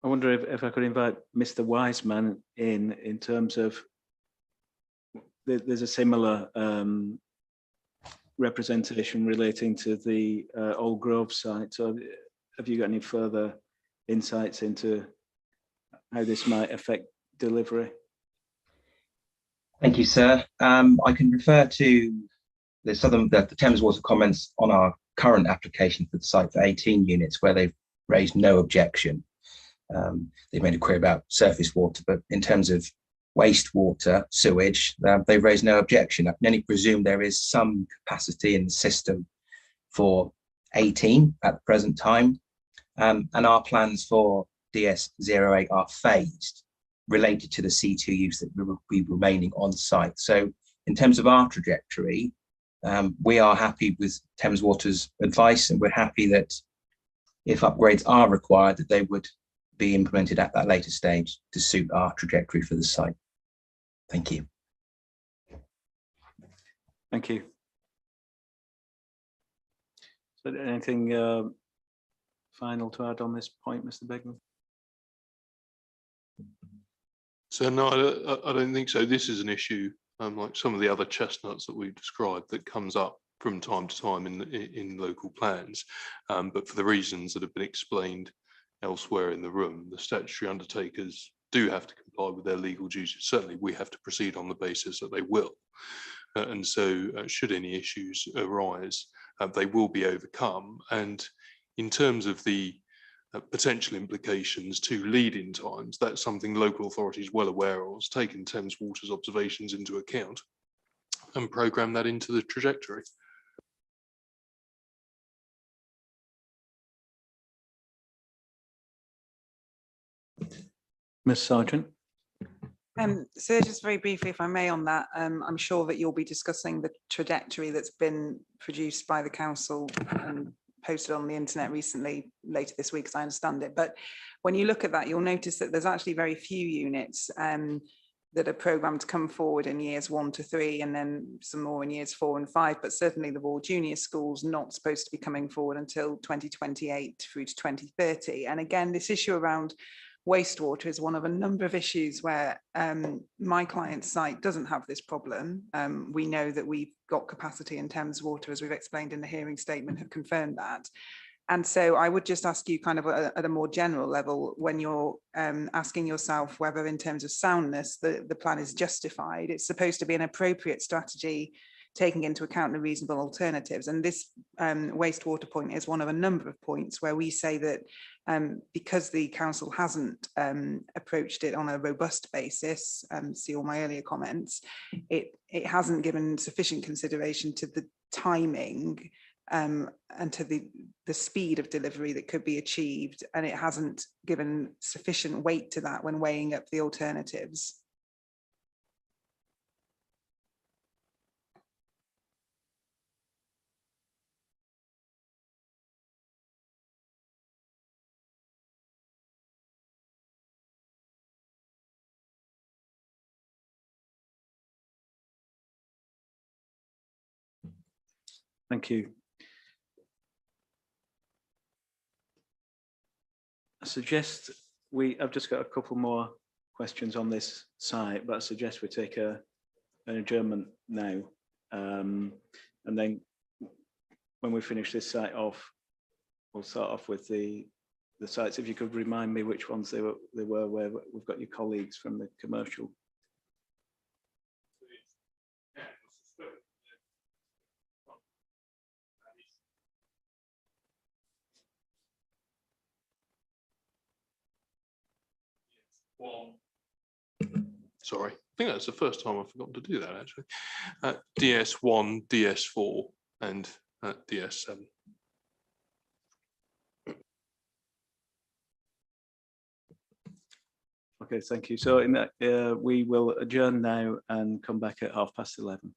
I wonder if I could invite Mr. Wiseman in terms of, there's a similar representation relating to the Old Grove site. So have you got any further insights into how this might affect delivery? Thank you, sir. I can refer to the Thames Water comments on our current application for the site for 18 units where they've raised no objection. They've made a query about surface water, but in terms of wastewater, sewage, they've raised no objection. I can only presume there is some capacity in the system for 18 at the present time, and our plans for DS08 are phased, related to the C2 use that will be remaining on site. So in terms of our trajectory, we are happy with Thames Water's advice, and we're happy that if upgrades are required, that they would be implemented at that later stage to suit our trajectory for the site. Thank you. Thank you. So anything final to add on this point, Mr. Begman? So no, I don't think so. This is an issue, like some of the other chestnuts that we've described, that comes up from time to time in local plans. But for the reasons that have been explained elsewhere in the room, the statutory undertakers do have to comply with their legal duties. Certainly, we have to proceed on the basis that they will. And so should any issues arise, they will be overcome. And in terms of the potential implications to lead-in times, that's something local authorities well aware of, taken Thames Water's observations into account and programme that into the trajectory. Ms. Sargent. So just very briefly, if I may, on that, I'm sure that you'll be discussing the trajectory that's been produced by the council and posted on the internet recently, later this week, as I understand it. But when you look at that, you'll notice that there's actually very few units that are programmed to come forward in years 1 to 3, and then some more in years 4 and 5. But certainly the Royal Junior Schools not supposed to be coming forward until 2028 through to 2030. And again, this issue around wastewater is one of a number of issues where my client's site doesn't have this problem. We know that we've got capacity in Thames Water, as we've explained in the hearing statement, have confirmed that. And so I would just ask you kind of at a more general level, when you're asking yourself whether in terms of soundness, the plan is justified, it's supposed to be an appropriate strategy taking into account the reasonable alternatives. And this wastewater point is one of a number of points where we say that because the council hasn't approached it on a robust basis, see all my earlier comments, it hasn't given sufficient consideration to the timing and to the speed of delivery that could be achieved, and it hasn't given sufficient weight to that when weighing up the alternatives. Thank you. I suggest I've just got a couple more questions on this site, but I suggest we take an adjournment now. And then when we finish this site off, we'll start off with the sites. If you could remind me which ones they were where we've got your colleagues from the commercial. Sorry, I think that's the first time I've forgotten to do that, actually. DS1, DS4 and DS7. Okay, thank you. So in that, we will adjourn now and come back at 11:30.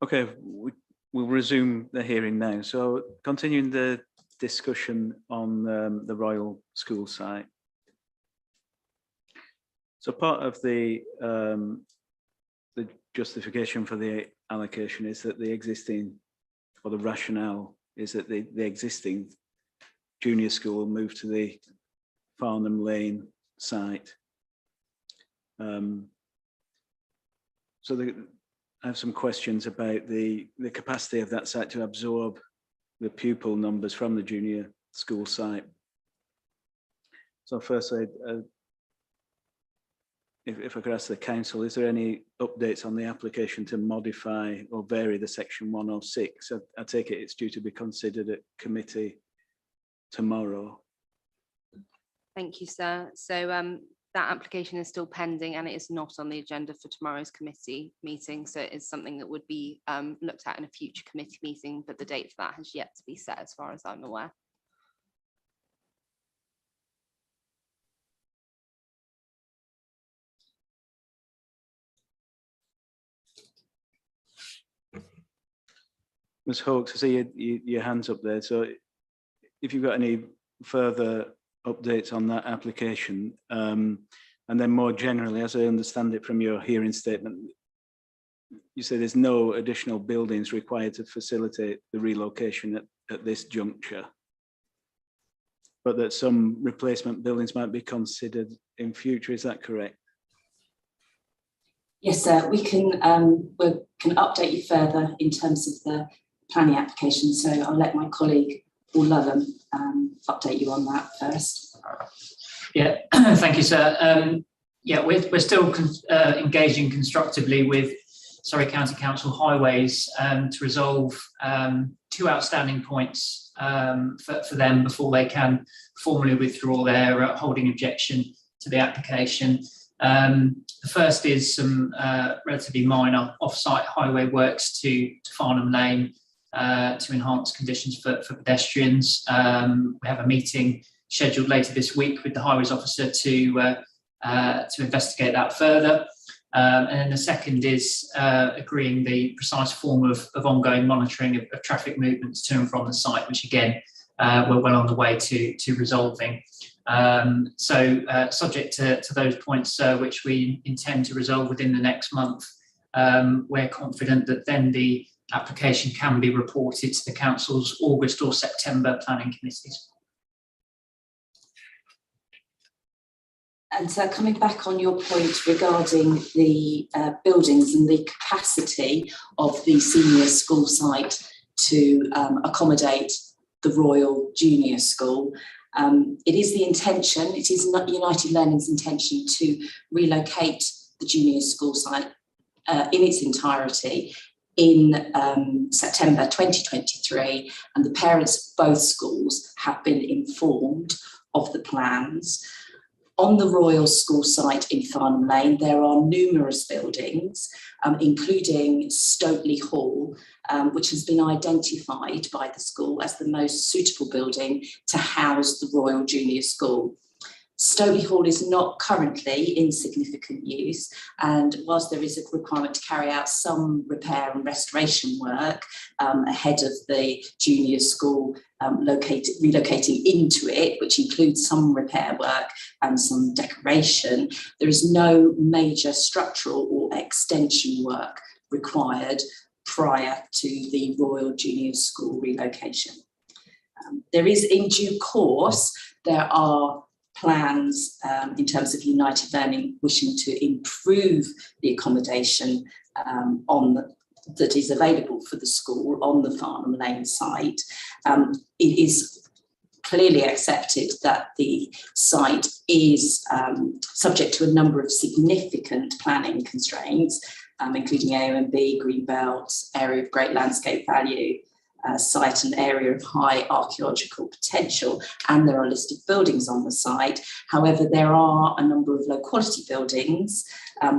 Okay, we'll resume the hearing now. So continuing the discussion on the Royal School site. So part of the justification for the allocation is that the existing, or the rationale is that the existing junior school will move to the Farnham Lane site. So I have some questions about the capacity of that site to absorb the pupil numbers from the junior school site. So firstly, if I could ask the council, is there any updates on the application to modify or vary the section 106? I take it it's due to be considered at committee tomorrow. Thank you, sir. So that application is still pending and it is not on the agenda for tomorrow's committee meeting. So it is something that would be looked at in a future committee meeting, but the date for that has yet to be set as far as I'm aware. Ms. Hawkes, I see your hands up there. So if you've got any further updates on that application, and then more generally, as I understand it from your hearing statement, you say there's no additional buildings required to facilitate the relocation at this juncture, but that some replacement buildings might be considered in future. Is that correct? Yes, sir. We can update you further in terms of the planning application. So I'll let my colleague Paul Lulham update you on that first. Yeah, thank you, sir. Yeah, we're still engaging constructively with Surrey County Council Highways to resolve two outstanding points for them before they can formally withdraw their holding objection to the application. The first is some relatively minor off-site highway works to Farnham Lane to enhance conditions for pedestrians. We have a meeting scheduled later this week with the highways officer to investigate that further. And then the second is agreeing the precise form of ongoing monitoring of traffic movements to and from the site, which again, we're well on the way to resolving. So subject to those points, which we intend to resolve within the next month, we're confident that then the application can be reported to the council's August or September planning committees. And so coming back on your point regarding the buildings and the capacity of the senior school site to accommodate the Royal Junior School, it is the intention, it is not United Learning's intention to relocate the junior school site in its entirety in September 2023, and the parents of both schools have been informed of the plans. On the Royal School site in Farnham Lane, there are numerous buildings, including Stokeley Hall, which has been identified by the school as the most suitable building to house the Royal Junior School. Stokeley Hall is not currently in significant use, and whilst there is a requirement to carry out some repair and restoration work ahead of the junior school relocating into it, which includes some repair work and some decoration, there is no major structural or extension work required prior to the Royal Junior School relocation. There is, in due course, there are plans in terms of United Learning wishing to improve the accommodation that is available for the school on the Farnham Lane site. It is clearly accepted that the site is subject to a number of significant planning constraints, including AONB, Greenbelt, area of great landscape value, site and area of high archaeological potential, and there are listed buildings on the site. However, there are a number of low quality buildings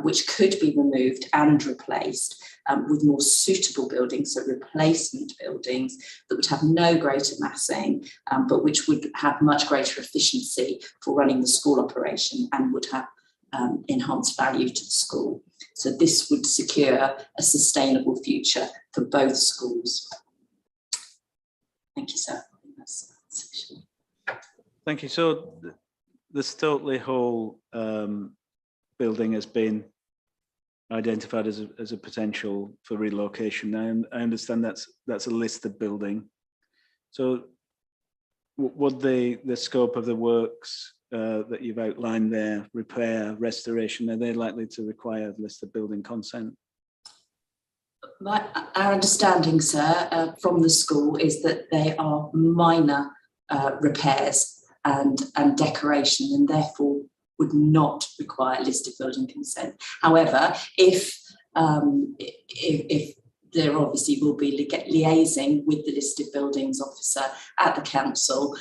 which could be removed and replaced with more suitable buildings, so replacement buildings that would have no greater massing, but which would have much greater efficiency for running the school operation and would have enhanced value to the school. So this would secure a sustainable future for both schools. Thank you, sir. Thank you. So the Stokeley Hall building has been identified as a potential for relocation. Now, I understand that's a listed building. So would the scope of the works that you've outlined there, repair, restoration, are they likely to require listed building consent? Our understanding, sir, from the school is that they are minor repairs and decoration, and therefore would not require listed building consent. However, if there obviously will be liaising with the listed buildings officer at the council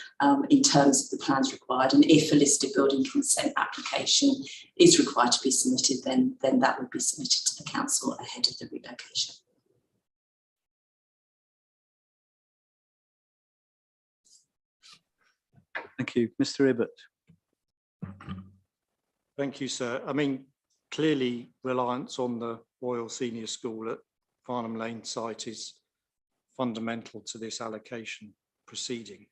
in terms of the plans required, and if a listed building consent application is required to be submitted, then that would be submitted to the council ahead of the relocation. Thank you. Mr. Ibbott. Thank you, sir. I mean, clearly reliance on the Royal Senior School at Farnham Lane site is fundamental to this allocation proceeding.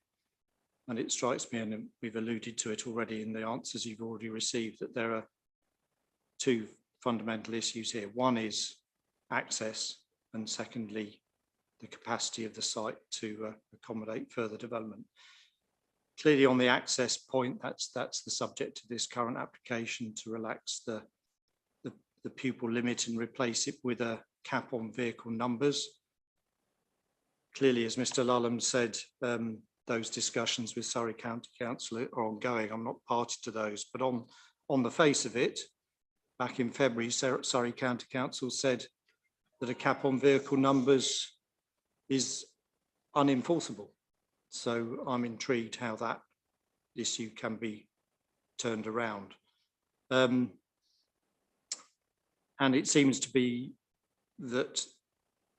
And it strikes me, and we've alluded to it already in the answers you've already received, that there are two fundamental issues here. One is access, and secondly, the capacity of the site to accommodate further development. Clearly on the access point, that's the subject of this current application, to relax the pupil limit and replace it with a cap on vehicle numbers. Clearly, as Mr. Lulham said, those discussions with Surrey County Council are ongoing. I'm not party to those, but on the face of it, back in February, Surrey County Council said that a cap on vehicle numbers is unenforceable. So I'm intrigued how that issue can be turned around. And it seems to be that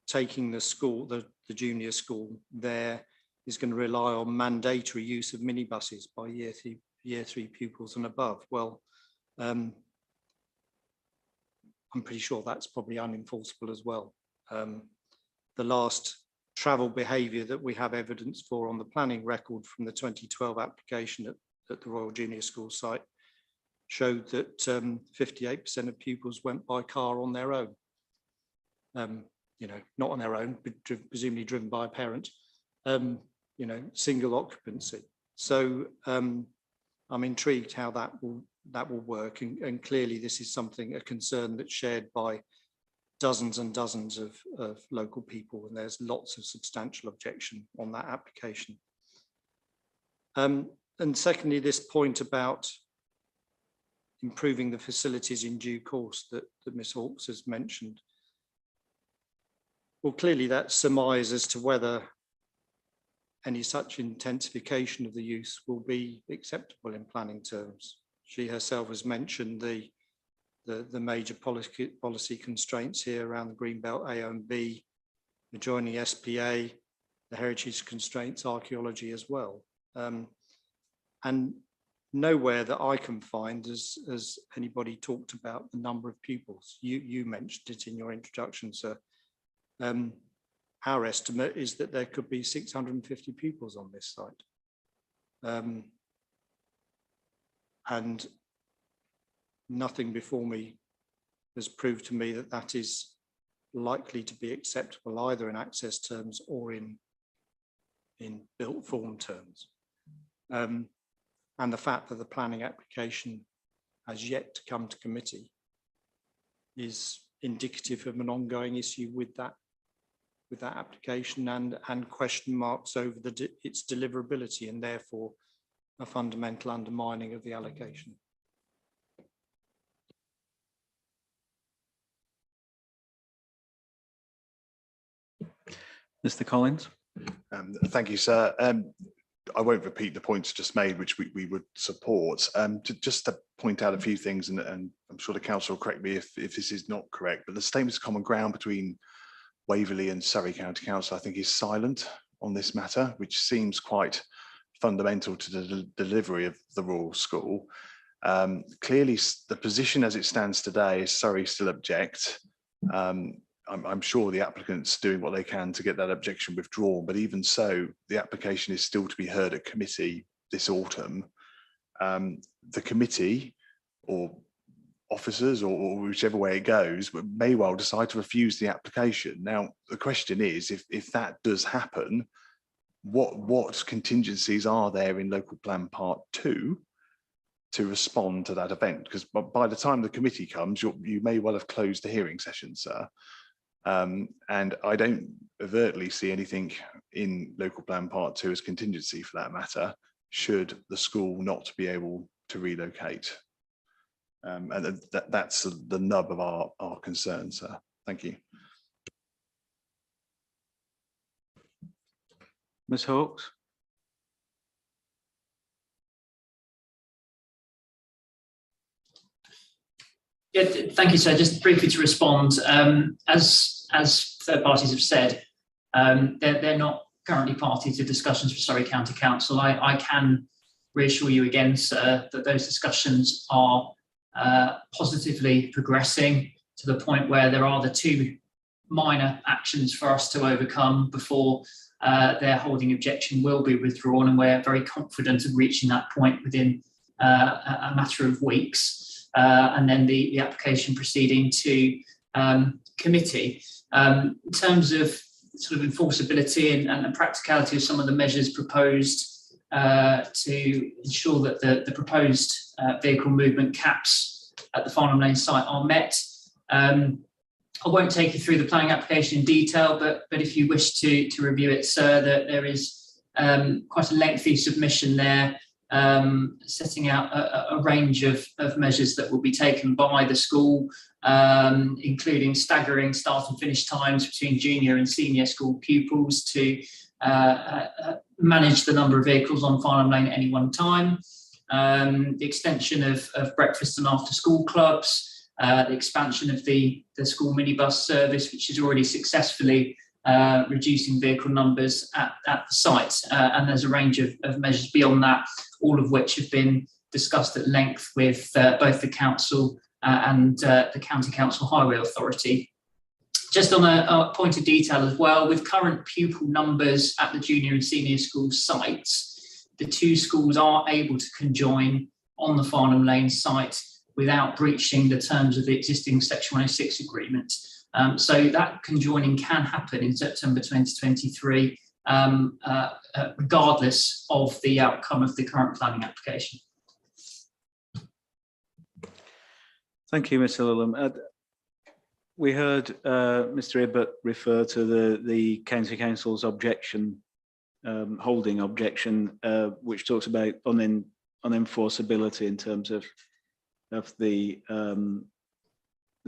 taking the school, the junior school there, is going to rely on mandatory use of minibuses by year three pupils and above. Well, I'm pretty sure that's probably unenforceable as well. The last travel behaviour that we have evidence for on the planning record from the 2012 application at the Royal Junior School site showed that 58% of pupils went by car on their own. You know, not on their own, but presumably driven by a parent. You know, single occupancy. So I'm intrigued how that will work, and clearly this is a concern that's shared by dozens and dozens of local people, and there's lots of substantial objection on that application. And secondly, this point about improving the facilities in due course that Ms. Hawkes has mentioned. Well, clearly that surmise as to whether any such intensification of the use will be acceptable in planning terms. She herself has mentioned the major policy constraints here around the Greenbelt A and B, adjoining SPA, the heritage constraints, archaeology as well. And nowhere that I can find has anybody talked about the number of pupils. You mentioned it in your introduction, sir. Our estimate is that there could be 650 pupils on this site. And nothing before me has proved to me that that is likely to be acceptable either in access terms or in built form terms. And the fact that the planning application has yet to come to committee is indicative of an ongoing issue with that application, and question marks over its deliverability, and therefore a fundamental undermining of the allocation. Mr. Collins. Thank you, sir. I won't repeat the points just made, which we would support. Just to point out a few things, and I'm sure the council will correct me if this is not correct, but the statements of common ground between Waverley and Surrey County Council, I think, is silent on this matter, which seems quite fundamental to the delivery of the Royal School. Clearly, the position as it stands today is Surrey still object. I'm sure the applicant's doing what they can to get that objection withdrawn, but even so, the application is still to be heard at committee this autumn. The committee or officers or whichever way it goes may well decide to refuse the application. Now, the question is, if that does happen, what contingencies are there in local plan part 2 to respond to that event? Because by the time the committee comes, you may well have closed the hearing session, sir. And I don't overtly see anything in local plan part 2 as contingency for that matter, should the school not be able to relocate. And that's the nub of our concern, sir. Thank you. Ms. Hawkes. Yeah, thank you, sir. Just briefly to respond, as third parties have said, they're not currently party to discussions for Surrey County Council. I can reassure you again, sir, that those discussions are positively progressing to the point where there are the 2 minor actions for us to overcome before their holding objection will be withdrawn, and we're very confident of reaching that point within a matter of weeks. And then the application proceeding to committee. In terms of sort of enforceability and practicality of some of the measures proposed to ensure that the proposed vehicle movement caps at the Farnham Lane site are met. I won't take you through the planning application in detail, but if you wish to review it, sir, there is quite a lengthy submission there, setting out a range of measures that will be taken by the school, including staggering start and finish times between junior and senior school pupils to manage the number of vehicles on Farnham Lane at any one time, the extension of breakfast and after school clubs, the expansion of the school minibus service, which is already successfully reducing vehicle numbers at the site. And there's a range of measures beyond that, all of which have been discussed at length with both the council and the County Council Highway Authority. Just on a point of detail as well, with current pupil numbers at the junior and senior school sites, the 2 schools are able to conjoin on the Farnham Lane site without breaching the terms of the existing Section 106 agreement. So that conjoining can happen in September 2023, regardless of the outcome of the current planning application. Thank you, Mr. Lillam. We heard Mr. Ibbott refer to the County Council's objection, holding objection, which talks about unenforceability in terms of the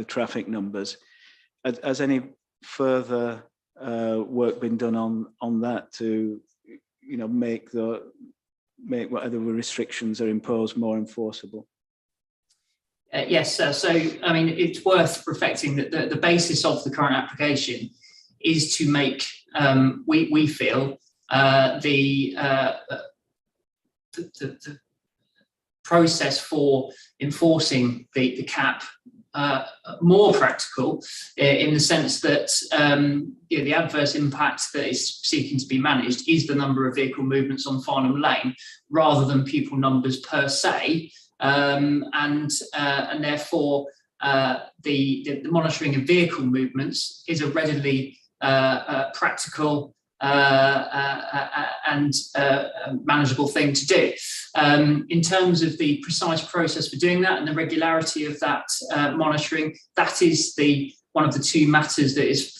traffic numbers. Has any further work been done on that to, make whatever restrictions are imposed more enforceable? Yes, sir. So, I mean, it's worth reflecting that the basis of the current application is to make, we feel, the process for enforcing the cap more practical, in the sense that the adverse impact that is seeking to be managed is the number of vehicle movements on Farnham Lane rather than pupil numbers per se. And therefore the monitoring of vehicle movements is a readily practical and manageable thing to do. In terms of the precise process for doing that and the regularity of that monitoring, that is one of the 2 matters that is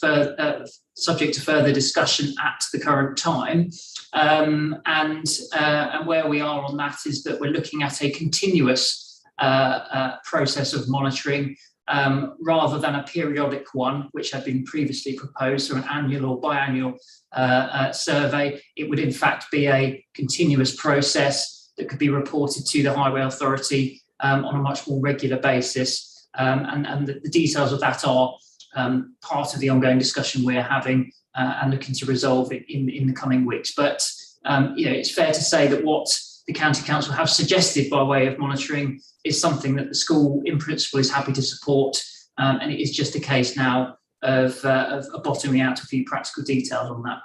subject to further discussion at the current time. And where we are on that is that we're looking at a continuous process of monitoring rather than a periodic one, which had been previously proposed, so an annual or biannual survey. It would in fact be a continuous process that could be reported to the Highway Authority on a much more regular basis. And the details of that are part of the ongoing discussion we're having and looking to resolve it in the coming weeks. But it's fair to say that what the county council have suggested by way of monitoring is something that the school in principle is happy to support. And it is just a case now of bottoming out a few practical details on that.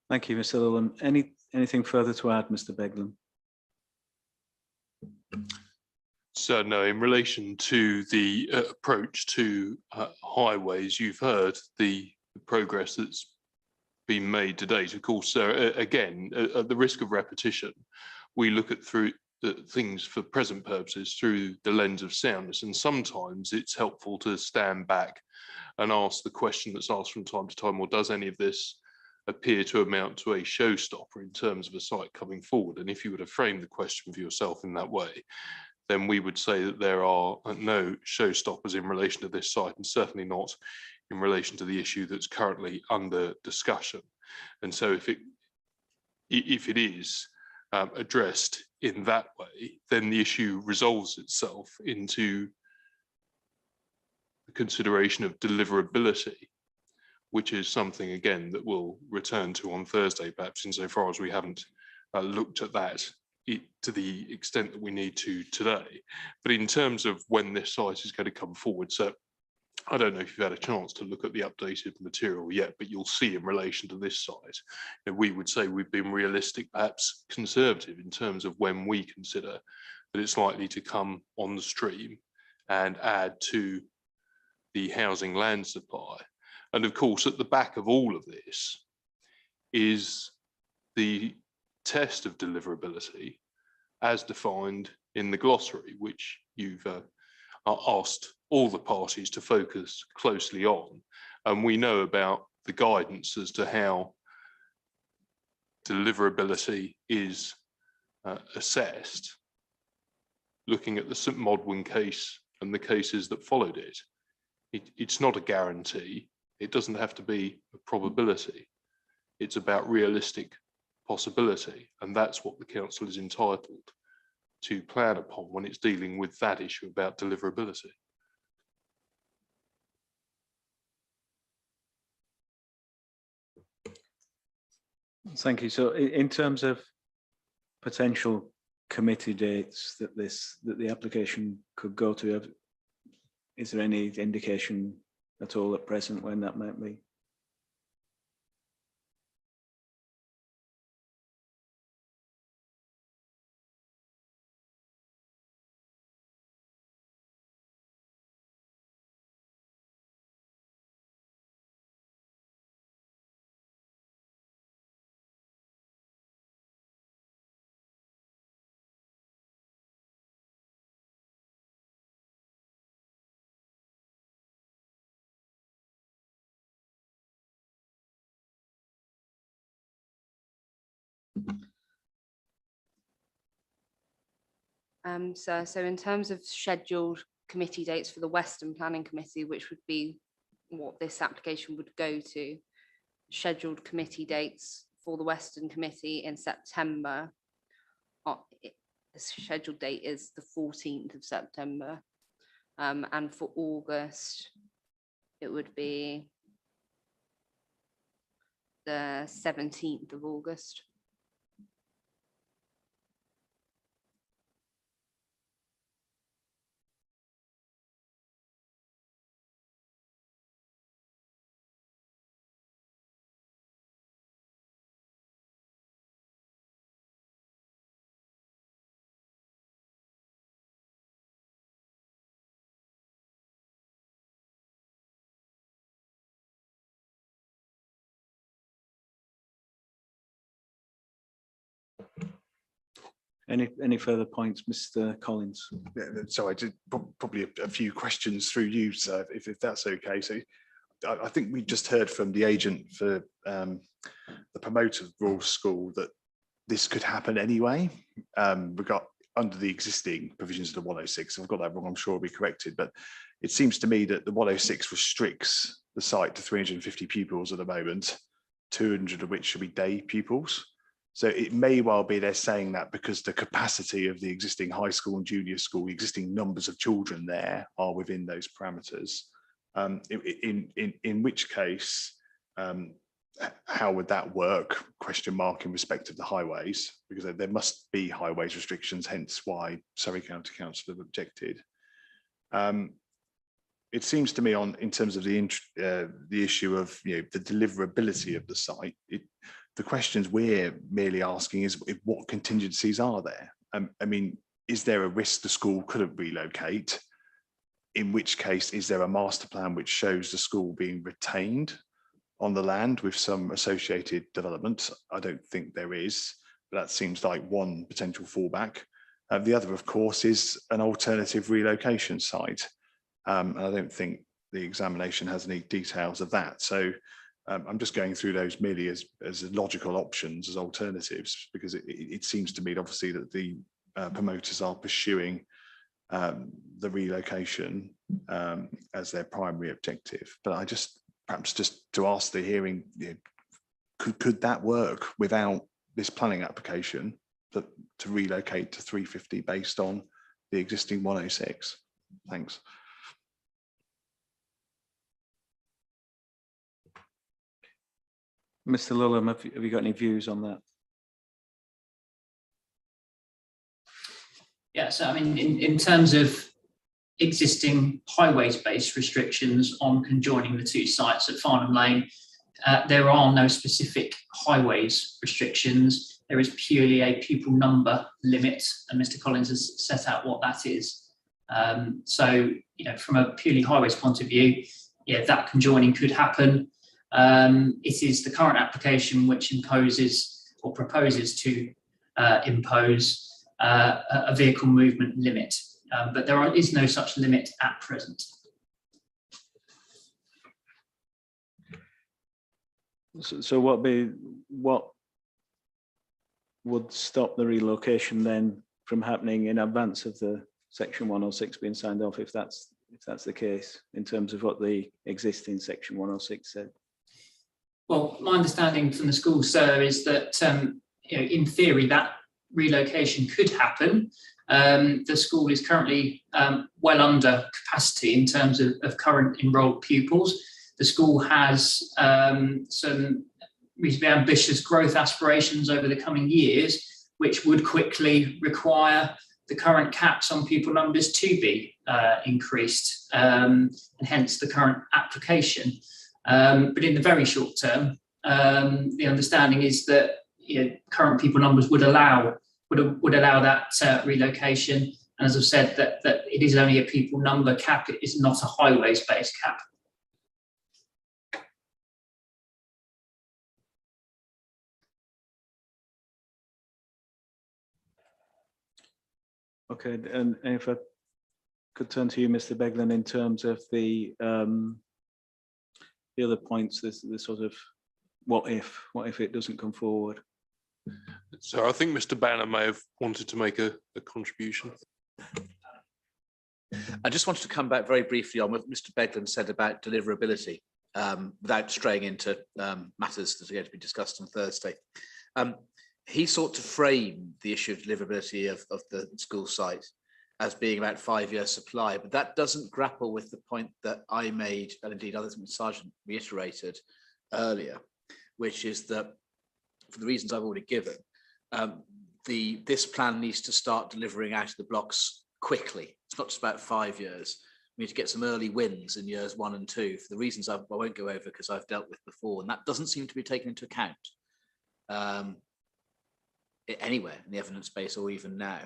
Thank you, Mr. Lillam. Anything further to add, Mr. Beglan? So no, in relation to the approach to highways, you've heard the progress that's been made to date. Of course, again, at the risk of repetition, we look at things for present purposes through the lens of soundness, and sometimes it's helpful to stand back and ask the question that's asked from time to time, well, does any of this appear to amount to a showstopper in terms of a site coming forward? And if you were to frame the question for yourself in that way, then we would say that there are no showstoppers in relation to this site, and certainly not in relation to the issue that's currently under discussion. And so if it is addressed in that way, then the issue resolves itself into the consideration of deliverability, which is something, again, that we'll return to on Thursday, perhaps insofar as we haven't looked at that to the extent that we need to today. But in terms of when this site is going to come forward, so I don't know if you've had a chance to look at the updated material yet, but you'll see in relation to this site, we would say we've been realistic, perhaps conservative, in terms of when we consider that it's likely to come on the stream and add to the housing land supply. And of course, at the back of all of this is the test of deliverability as defined in the glossary, which you've asked all the parties to focus closely on. And we know about the guidance as to how deliverability is assessed, looking at the St Modwen case and the cases that followed it. It's not a guarantee. It doesn't have to be a probability. It's about realistic possibility. And that's what the council is entitled to plan upon when it's dealing with that issue about deliverability. Thank you. So in terms of potential committee dates that the application could go to, is there any indication at all at present when that might be? So in terms of scheduled committee dates for the Western Planning Committee, which would be what this application would go to, scheduled committee dates for the Western Committee in September. The scheduled date is the 14th of September. And for August, it would be the 17th of August. Any further points, Mr. Collins? Yeah, so I did probably a few questions through you, sir, if that's okay. So I think we just heard from the agent for the promoter of Royal School that this could happen anyway. We got under the existing provisions of the 106. If I've got that wrong, I'm sure I'll be corrected. But it seems to me that the 106 restricts the site to 350 pupils at the moment, 200 of which should be day pupils. So it may well be they're saying that because the capacity of the existing high school and junior school, existing numbers of children there are within those parameters. In which case, how would that work? Question mark in respect of the highways, because there must be highways restrictions, hence why Surrey County Council have objected. It seems to me in terms of the issue of the deliverability of the site, the questions we're merely asking is what contingencies are there? I mean, is there a risk the school couldn't relocate? In which case, is there a master plan which shows the school being retained on the land with some associated development? I don't think there is, but that seems like one potential fallback. The other, of course, is an alternative relocation site. And I don't think the examination has any details of that. So I'm just going through those merely as logical options, as alternatives, because it seems to me, obviously, that the promoters are pursuing the relocation as their primary objective. But I perhaps just to ask the hearing, could that work without this planning application to relocate to 350 based on the existing 106? Thanks. Mr. Lulham, have you got any views on that? Yeah, so I mean, in terms of existing highways-based restrictions on conjoining the two sites at Farnham Lane, there are no specific highways restrictions. There is purely a pupil number limit, and Mr. Collins has set out what that is. So, from a purely highways point of view, that conjoining could happen. It is the current application which imposes or proposes to impose a vehicle movement limit, but there is no such limit at present. So what would stop the relocation then from happening in advance of the Section 106 being signed off, if that's the case, in terms of what the existing Section 106 said? Well, my understanding from the school, sir, is that in theory that relocation could happen. The school is currently well under capacity in terms of current enrolled pupils. The school has some reasonably ambitious growth aspirations over the coming years, which would quickly require the current caps on pupil numbers to be increased, and hence the current application. But in the very short term, the understanding is that current pupil numbers would allow that relocation. And as I've said, that it is only a pupil number cap; it is not a highways-based cap. Okay, and if I could turn to you, Mr. Beglin, in terms of the other points, the sort of what if it doesn't come forward? So I think Mr. Banner may have wanted to make a contribution. I just wanted to come back very briefly on what Mr. Beglin said about deliverability, without straying into matters that are going to be discussed on Thursday. He sought to frame the issue of deliverability of the school site as being about 5-year supply, but that doesn't grapple with the point that I made, and indeed others, Sergeant reiterated earlier, which is that for the reasons I've already given, this plan needs to start delivering out of the blocks quickly. It's not just about 5 years. We need to get some early wins in years 1 and 2 for the reasons I won't go over because I've dealt with before, and that doesn't seem to be taken into account anywhere in the evidence base or even now.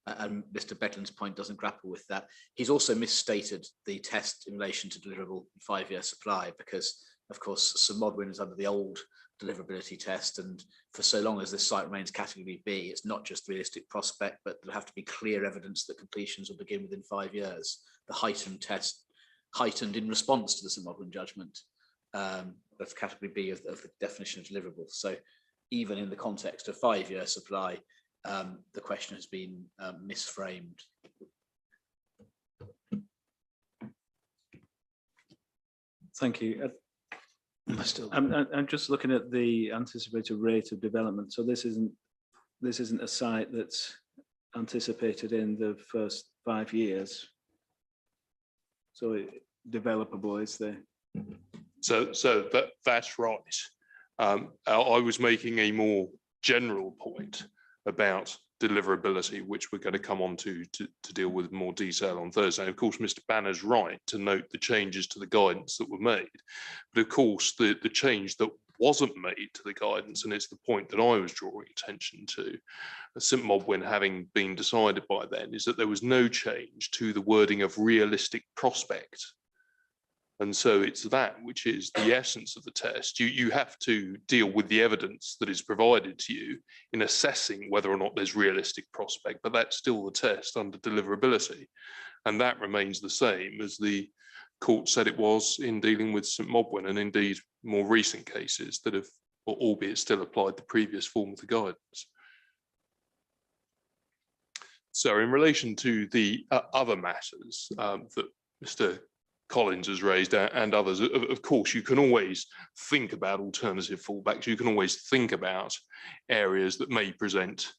And Mr. Beglin's point doesn't grapple with that. He's also misstated the test in relation to deliverable 5-year supply because, of course, St Modwyn is under the old deliverability test, and for so long as this site remains category B, it's not just realistic prospect, but there'll have to be clear evidence that completions will begin within 5 years. The heightened test, heightened in response to the St Modwyn judgment of category B of the definition of deliverable. So even in the context of 5-year supply, the question has been misframed. Thank you. I'm just looking at the anticipated rate of development. So this isn't a site that's anticipated in the first 5 years. So developable, is there? So that's right. I was making a more general point about deliverability, which we're going to come on to deal with more detail on Thursday. And of course, Mr. Banner's right to note the changes to the guidance that were made. But of course, the change that wasn't made to the guidance, and it's the point that I was drawing attention to, St Modwen having been decided by then, is that there was no change to the wording of realistic prospect. And so it's that which is the essence of the test. You have to deal with the evidence that is provided to you in assessing whether or not there's realistic prospect, but that's still the test under deliverability. And that remains the same as the court said it was in dealing with St Modwen, and indeed more recent cases that have, albeit still applied the previous form of the guidance. So in relation to the other matters that Mr. Collins has raised and others, of course, you can always think about alternative fallbacks. You can always think about areas that may present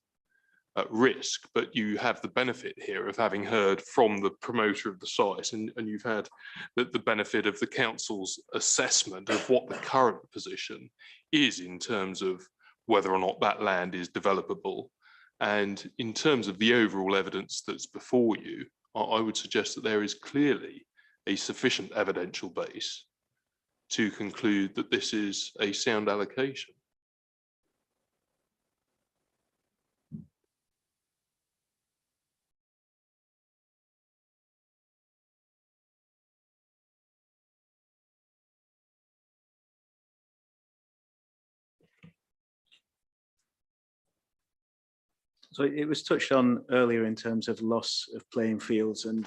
risk, but you have the benefit here of having heard from the promoter of the site, and you've had the benefit of the council's assessment of what the current position is in terms of whether or not that land is developable. And in terms of the overall evidence that's before you, I would suggest that there is clearly a sufficient evidential base to conclude that this is a sound allocation. So it was touched on earlier in terms of loss of playing fields and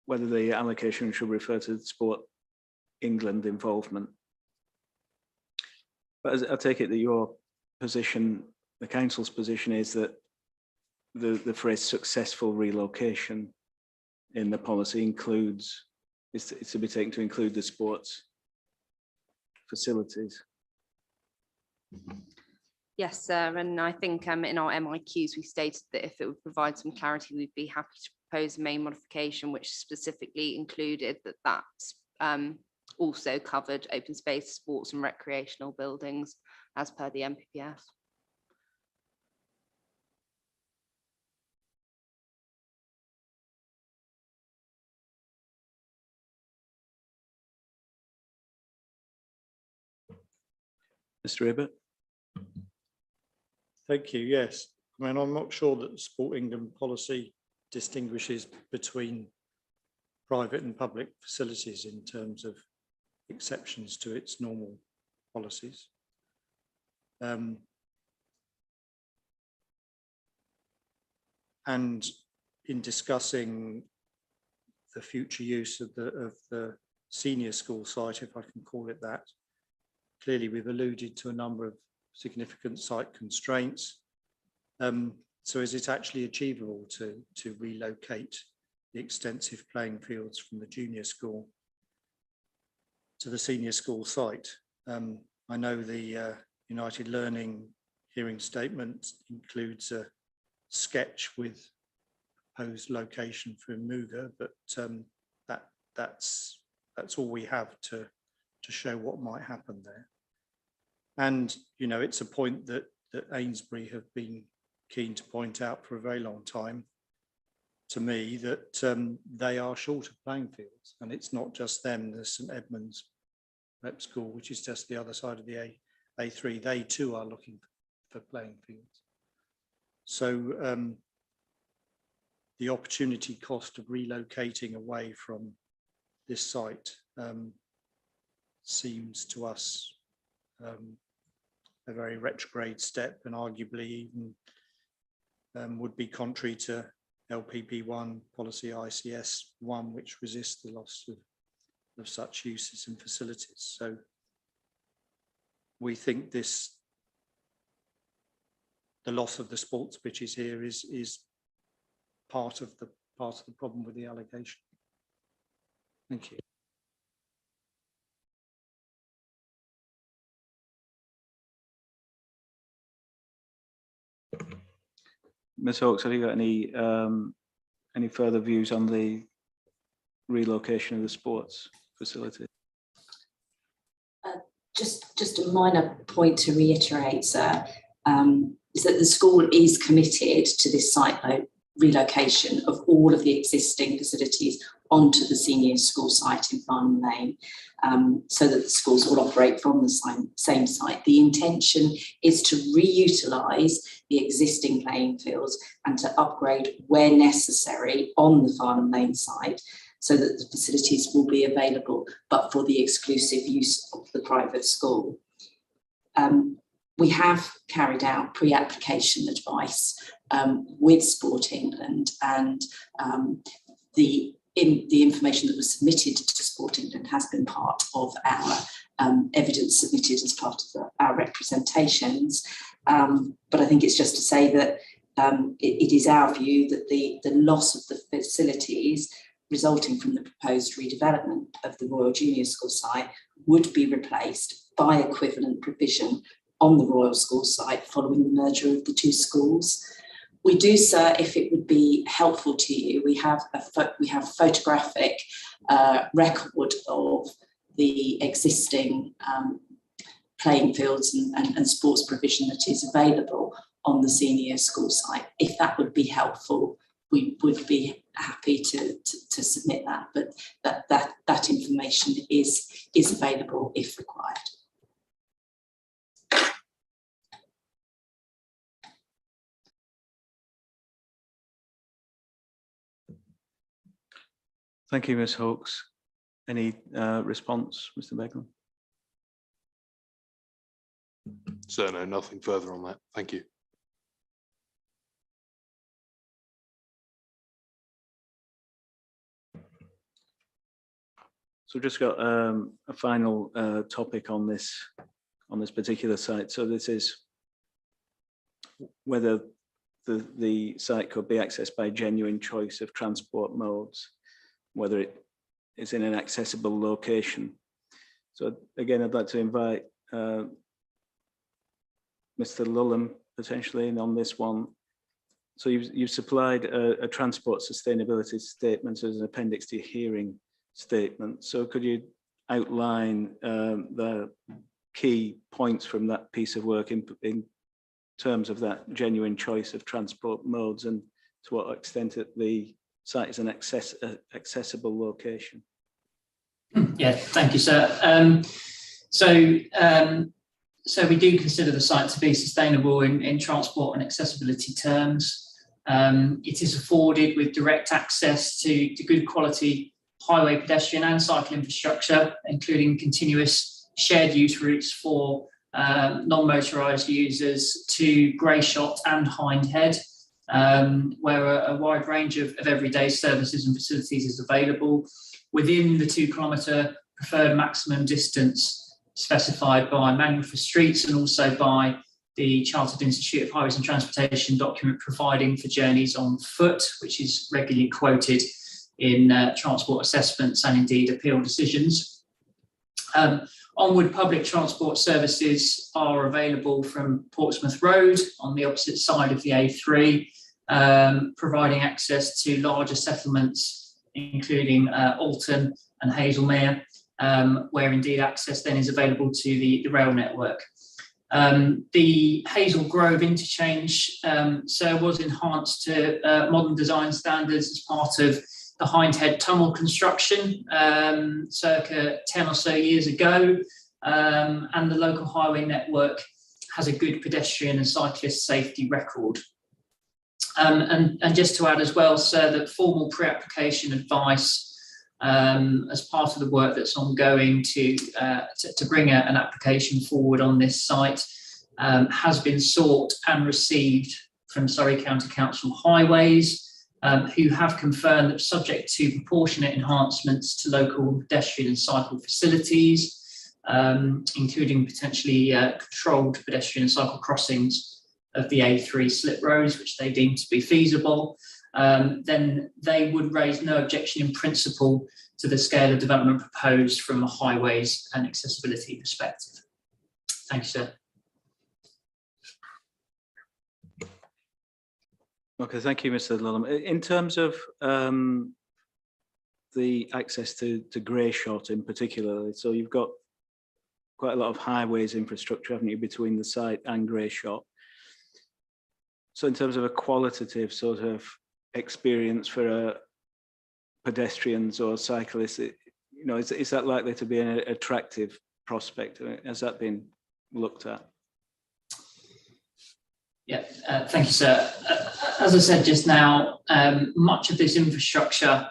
whether the allocation should refer to Sport England involvement. But I take it that your position, the council's position, is that the phrase successful relocation in the policy includes, it's to be taken to include the sports facilities. Yes, sir. And I think in our MIQs, we stated that if it would provide some clarity, we'd be happy to propose a main modification, which specifically included that also covered open space, sports and recreational buildings as per the MPPF. Mr. Hibbert. Thank you. Yes. I mean, I'm not sure that the Sport England policy distinguishes between private and public facilities in terms of exceptions to its normal policies. And in discussing the future use of the senior school site, if I can call it that, clearly we've alluded to a number of significant site constraints. So is it actually achievable to relocate the extensive playing fields from the junior school to the senior school site? I know the United Learning hearing statement includes a sketch with proposed location for Muga, but that's all we have to show what might happen there. And it's a point that Amesbury have been keen to point out for a very long time to me, that they are short of playing fields, and it's not just them. There's St Edmunds Prep School, which is just the other side of the A3. They too are looking for playing fields. So the opportunity cost of relocating away from this site seems to us a very retrograde step, and arguably even would be contrary to LPP1 policy ICS 1, which resists the loss of such uses and facilities. So we think the loss of the sports pitches here is part of the problem with the allocation. Thank you. Ms. Hawkes, have you got any any further views on the relocation of the sports facility? Just a minor point to reiterate, sir, is that the school is committed to this site relocation of all of the existing facilities onto the senior school site in Farnham Lane, so that the schools will operate from the same site. The intention is to reutilise the existing playing fields and to upgrade where necessary on the Farnham Lane site, so that the facilities will be available, but for the exclusive use of the private school. We have carried out pre-application advice with Sport England, and the information that was submitted to Sport England has been part of our evidence submitted as part of our representations. But I think it's just to say that it is our view that the loss of the facilities resulting from the proposed redevelopment of the Royal Junior School site would be replaced by equivalent provision on the Royal School site following the merger of the two schools. We do, sir, if it would be helpful to you, we have photographic record of the existing playing fields and sports provision that is available on the senior school site. If that would be helpful, we would be happy to submit that, but that information is available if required. Thank you, Ms. Hawkes. Any response, Mr. Beglin? So no, nothing further on that. Thank you. So we've just got a final topic on this particular site. So this is whether the site could be accessed by genuine choice of transport modes, whether it is in an accessible location. So again, I'd like to invite Mr. Lulham potentially in on this one. So you've supplied a transport sustainability statement as an appendix to your hearing statement. So could you outline the key points from that piece of work in terms of that genuine choice of transport modes, and to what extent the site is an accessible location? Yeah, thank you, sir. So we do consider the site to be sustainable in transport and accessibility terms. It is afforded with direct access to good quality highway, pedestrian and cycle infrastructure, including continuous shared use routes for non-motorised users to Greyshot and Hindhead, where a wide range of everyday services and facilities is available within the 2 kilometre preferred maximum distance specified by Manual for Streets and also by the Chartered Institute of Highways and Transportation document providing for journeys on foot, which is regularly quoted in transport assessments and indeed appeal decisions. Onward public transport services are available from Portsmouth Road on the opposite side of the A3, providing access to larger settlements, including Alton and Hazelmere, where indeed access then is available to the rail network. The Hazel Grove interchange was enhanced to modern design standards as part of the Hindhead tunnel construction circa 10 or so years ago, and the local highway network has a good pedestrian and cyclist safety record. And just to add as well, sir, that formal pre-application advice as part of the work that's ongoing to bring an application forward on this site has been sought and received from Surrey County Council Highways, who have confirmed that subject to proportionate enhancements to local pedestrian and cycle facilities, including potentially controlled pedestrian and cycle crossings of the A3 slip roads, which they deem to be feasible, then they would raise no objection in principle to the scale of development proposed from a highways and accessibility perspective. Thank you, sir. Okay, thank you, Mr. Lulham. In terms of the access to Greyshot in particular, so you've got quite a lot of highways infrastructure, haven't you, between the site and Greyshot. So in terms of a qualitative sort of experience for pedestrians or cyclists, is that likely to be an attractive prospect? Has that been looked at? Yeah, thank you, sir. As I said just now, much of this infrastructure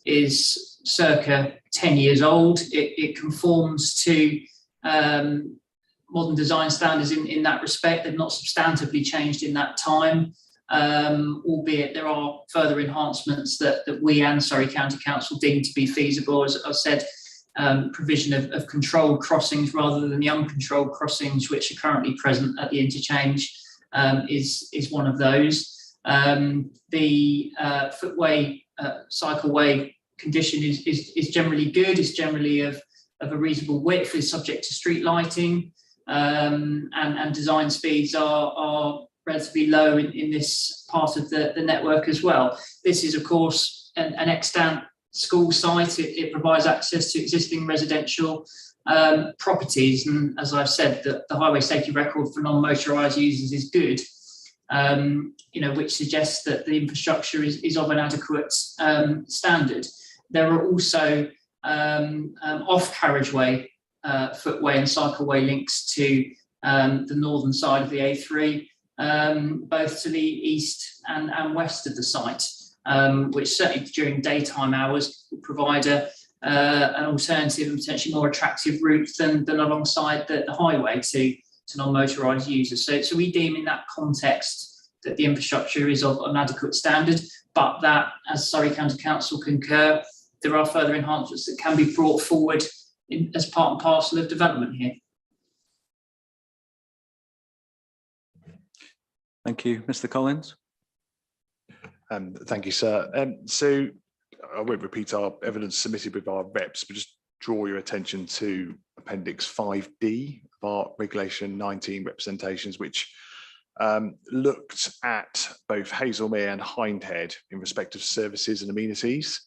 is circa 10 years old. It conforms to modern design standards in that respect. They've not substantively changed in that time, albeit there are further enhancements that we and Surrey County Council deem to be feasible. As I said, provision of controlled crossings rather than the uncontrolled crossings which are currently present at the interchange is one of those. The footway, cycleway condition is generally good, is generally of a reasonable width, is subject to street lighting, and design speeds are relatively low in this part of the network as well. This is, of course, an extant school site. It provides access to existing residential properties, and as I've said, the highway safety record for non-motorised users is good, which suggests that the infrastructure is of an adequate standard. There are also off-carriageway footway and cycleway links to the northern side of the A3, both to the east and west of the site, which certainly during daytime hours will provide an alternative and potentially more attractive route than alongside the highway to non-motorised users. So we deem in that context that the infrastructure is of an adequate standard, but that, as Surrey County Council concur, there are further enhancements that can be brought forward as part and parcel of development here. Thank you. Mr. Collins. Thank you, sir. So I won't repeat our evidence submitted with our reps, but just draw your attention to Appendix 5D of our Regulation 19 representations, which looked at both Hazelmere and Hindhead in respect of services and amenities,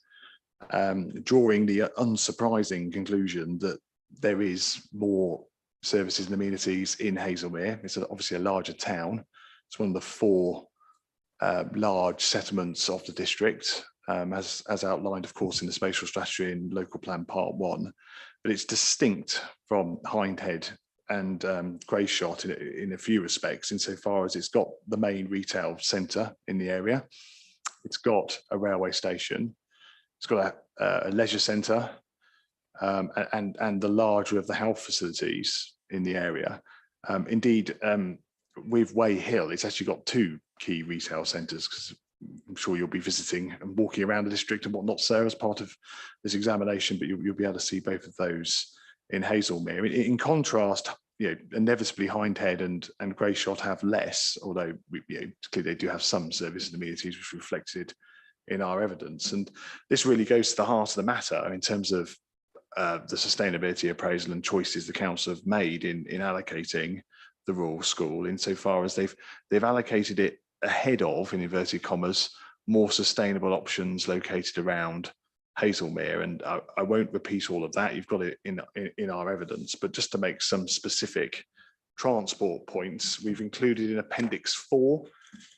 drawing the unsurprising conclusion that there is more services and amenities in Hazelmere. It's obviously a larger town. It's one of the 4 large settlements of the district, as outlined, of course, in the spatial strategy in local plan part 1, but it's distinct from Hindhead and Greyshot in a few respects, insofar as it's got the main retail centre in the area, it's got a railway station, it's got a leisure centre, and the larger of the health facilities in the area. Indeed, with Way Hill, it's actually got 2 key retail centres, because I'm sure you'll be visiting and walking around the district and whatnot, sir, as part of this examination, but you'll be able to see both of those in Hazelmere. In contrast, inevitably Hindhead and Greyshot have less, although clearly they do have some services and amenities which are reflected in our evidence. And this really goes to the heart of the matter in terms of the sustainability appraisal and choices the council have made in allocating the rural school, insofar as they've allocated it ahead of, in inverted commas, more sustainable options located around Hazelmere. And I won't repeat all of that, you've got it in our evidence, but just to make some specific transport points, we've included in Appendix 4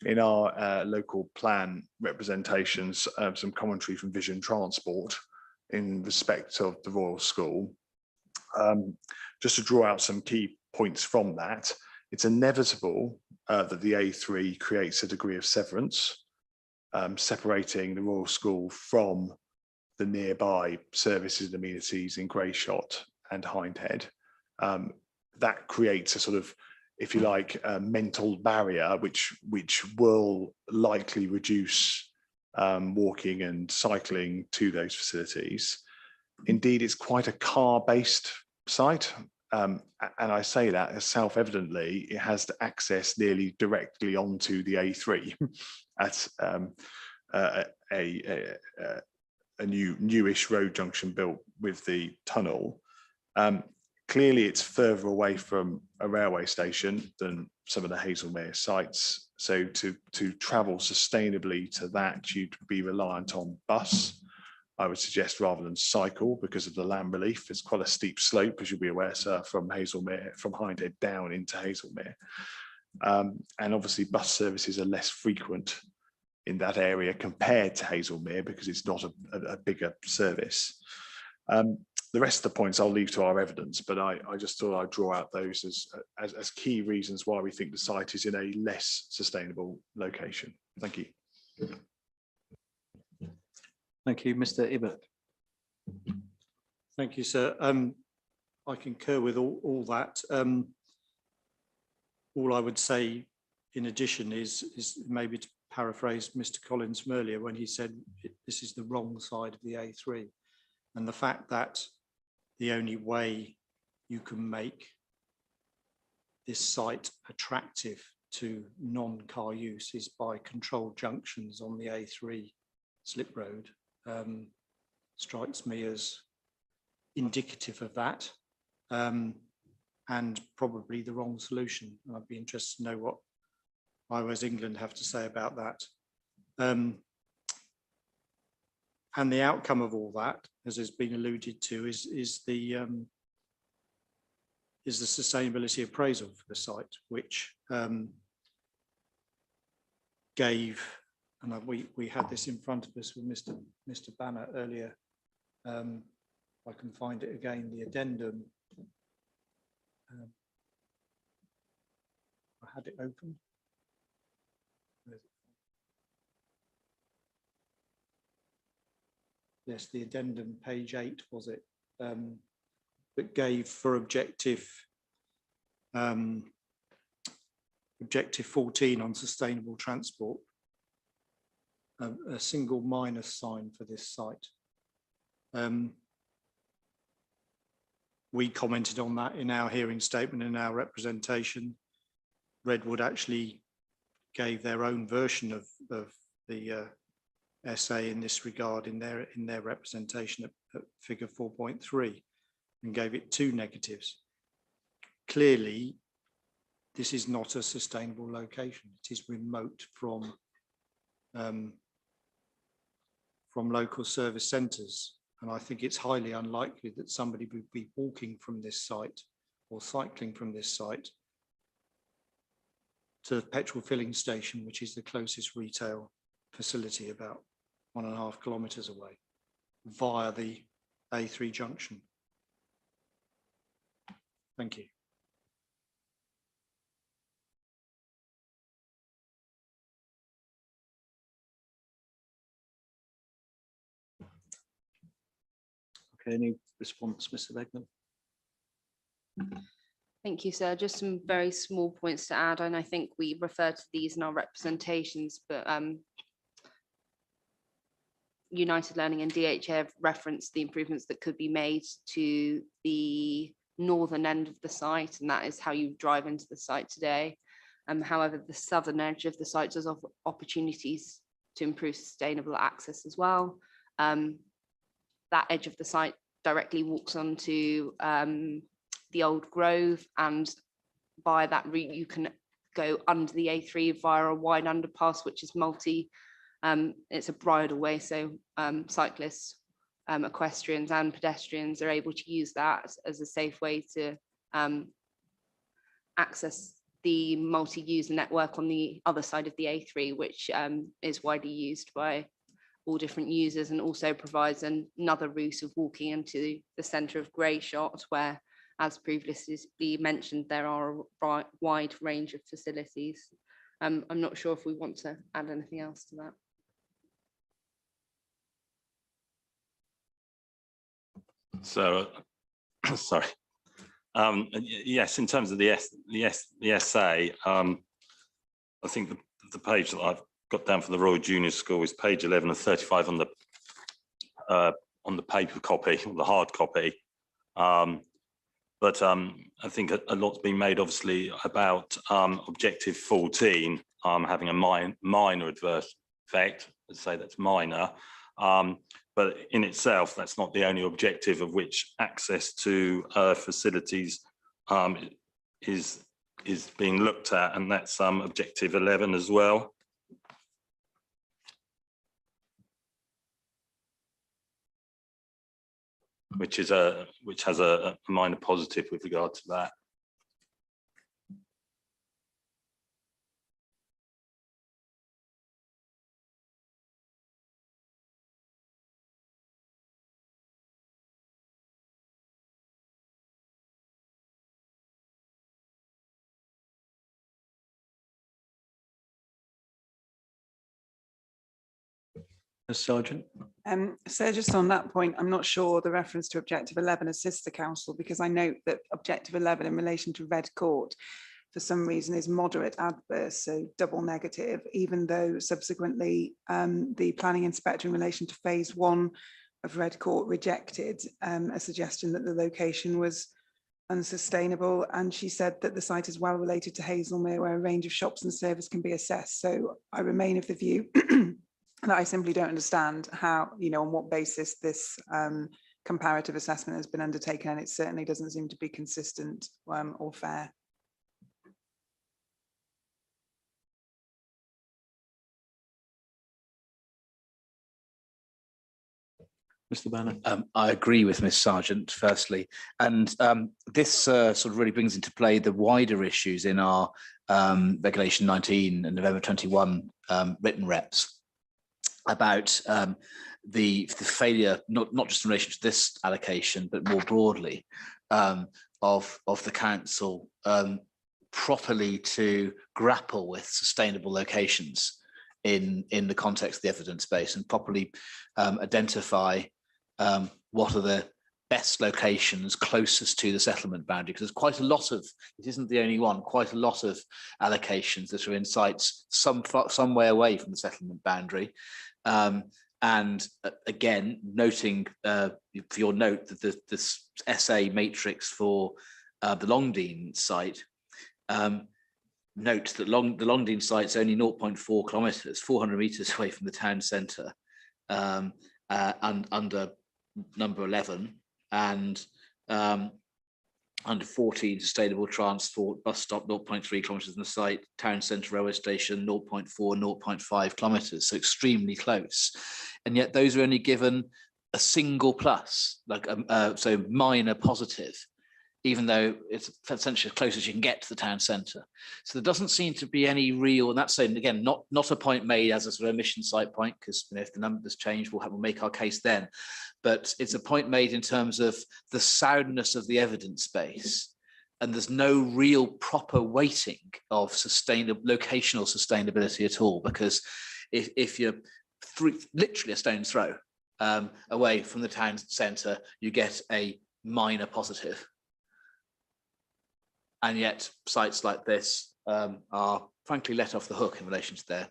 in our local plan representations some commentary from Vision Transport in respect of the Royal School. Just to draw out some key points from that, it's inevitable that the A3 creates a degree of severance, separating the Royal School from the nearby services and amenities in Greyshot and Hindhead. That creates a sort of, if you like, a mental barrier, which will likely reduce walking and cycling to those facilities. Indeed, it's quite a car-based site. And I say that as self-evidently, it has to access nearly directly onto the A3 at a newish road junction built with the tunnel. Clearly, it's further away from a railway station than some of the Hazelmere sites So to travel sustainably to that, you'd be reliant on bus. I would suggest rather than cycle because of the land relief. It's quite a steep slope, as you'll be aware, sir, from Hazelmere, from Hindhead down into Hazelmere. And obviously bus services are less frequent in that area compared to Hazelmere because it's not a bigger service. The rest of the points I'll leave to our evidence, but I just thought I'd draw out those as key reasons why we think the site is in a less sustainable location. Thank you. Thank you, Mr. Ibbott. Thank you, sir. I concur with all that. All I would say in addition is maybe to paraphrase Mr. Collins from earlier when he said this is the wrong side of the A3, and the fact that the only way you can make this site attractive to non-car use is by controlled junctions on the A3 slip road. Strikes me as indicative of that, and probably the wrong solution. I'd be interested to know what Highways England have to say about that. And the outcome of all that, as has been alluded to, is the sustainability appraisal for the site, which gave, and we had this in front of us with Mr. Banner earlier. I can find it again, the addendum. I had it open. Yes, the addendum, page 8, was it? That gave for objective 14 on sustainable transport, a single minus sign for this site. We commented on that in our hearing statement, in our representation. Redwood actually gave their own version of the essay in this regard in their representation at figure 4.3 and gave it 2 negatives. Clearly, this is not a sustainable location. It is remote from local service centres. And I think it's highly unlikely that somebody would be walking from this site or cycling from this site to the petrol filling station, which is the closest retail facility about 1.5 kilometres away, via the A3 junction. Thank you. Okay, any response, Mr. Legman? Thank you, sir. Just some very small points to add, and I think we refer to these in our representations, but United Learning and DHA have referenced the improvements that could be made to the northern end of the site, and that is how you drive into the site today. However, the southern edge of the site does offer opportunities to improve sustainable access as well. That edge of the site directly walks onto the old Grove, and by that route you can go under the A3 via a wide underpass, which is it's a bridleway, so cyclists, equestrians and pedestrians are able to use that as a safe way to access the multi-user network on the other side of the A3, which is widely used by all different users, and also provides another route of walking into the centre of Greyshot, where, as previously mentioned, there are a wide range of facilities. I'm not sure if we want to add anything else to that. So, sorry. Yes, in terms of the essay, I think the page that I've got down for the Royal Junior School is page 11 of 35 on the paper copy, or the hard copy. But I think a lot's been made, obviously, about objective 14 having a minor adverse effect. Let's say that's minor. But in itself, that's not the only objective of which access to facilities is is being looked at, and that's objective 11 as well. Which has a minor positive with regard to that. Sergeant. So just on that point, I'm not sure the reference to objective 11 assists the council, because I note that objective 11 in relation to Red Court for some reason is moderate adverse, so double negative, even though subsequently the planning inspector in relation to phase 1 of Red Court rejected a suggestion that the location was unsustainable, and she said that the site is well related to Hazelmere, where a range of shops and service can be assessed. So I remain of the view that I simply don't understand how, on what basis this comparative assessment has been undertaken, and it certainly doesn't seem to be consistent or fair. Mr. Banner. I agree with Ms Sargent, firstly, and this sort of really brings into play the wider issues in our Regulation 19 and November 21 written reps about the failure, not just in relation to this allocation, but more broadly, of the council properly to grapple with sustainable locations in the context of the evidence base, and properly identify what are the best locations closest to the settlement boundary, because there's quite a lot of, it isn't the only one, quite a lot of allocations that are in sites some way away from the settlement boundary. And again, noting for your note that this SA matrix for the Longdean site, note that the Longdean site is only 0.4 kilometres, 400 metres away from the town centre, and under number 11, and under 14, sustainable transport, bus stop 0.3 kilometres in the site, town centre railway station 0.4, 0.5 kilometres, so extremely close. And yet those are only given a single plus, like so minor positive, even though it's essentially as close as you can get to the town centre. So there doesn't seem to be any real, and that's saying, again, not a point made as a sort of omission site point, because if the numbers change, we'll make our case then. But it's a point made in terms of the soundness of the evidence base, and there's no real proper weighting of locational sustainability at all, because if you're literally a stone's throw away from the town centre, you get a minor positive. And yet sites like this are frankly let off the hook in relation to their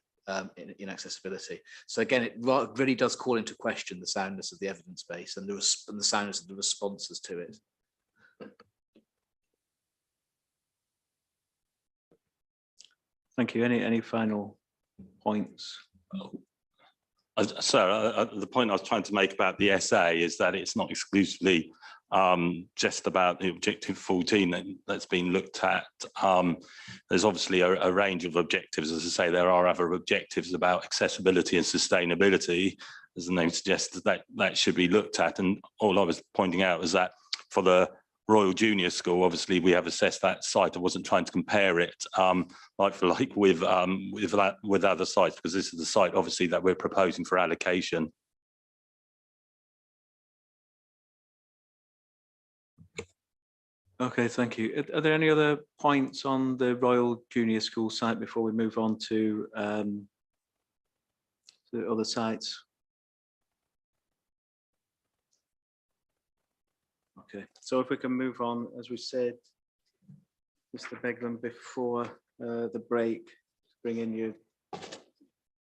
inaccessibility. So again, it really does call into question the soundness of the evidence base and the soundness of the responses to it. Thank you. Any final points? So the point I was trying to make about the SA is that it's not exclusively just about the objective 14 that's been looked at. There's obviously a range of objectives. As I say, there are other objectives about accessibility and sustainability, as the name suggests, that should be looked at. And all I was pointing out is that for the Royal Junior School, obviously we have assessed that site. I wasn't trying to compare it like for like with other sites, because this is the site obviously that we're proposing for allocation. Okay, thank you. Are there any other points on the Royal Junior School site before we move on to the other sites? Okay, so if we can move on, as we said, Mr. Beglan, before the break, bring in your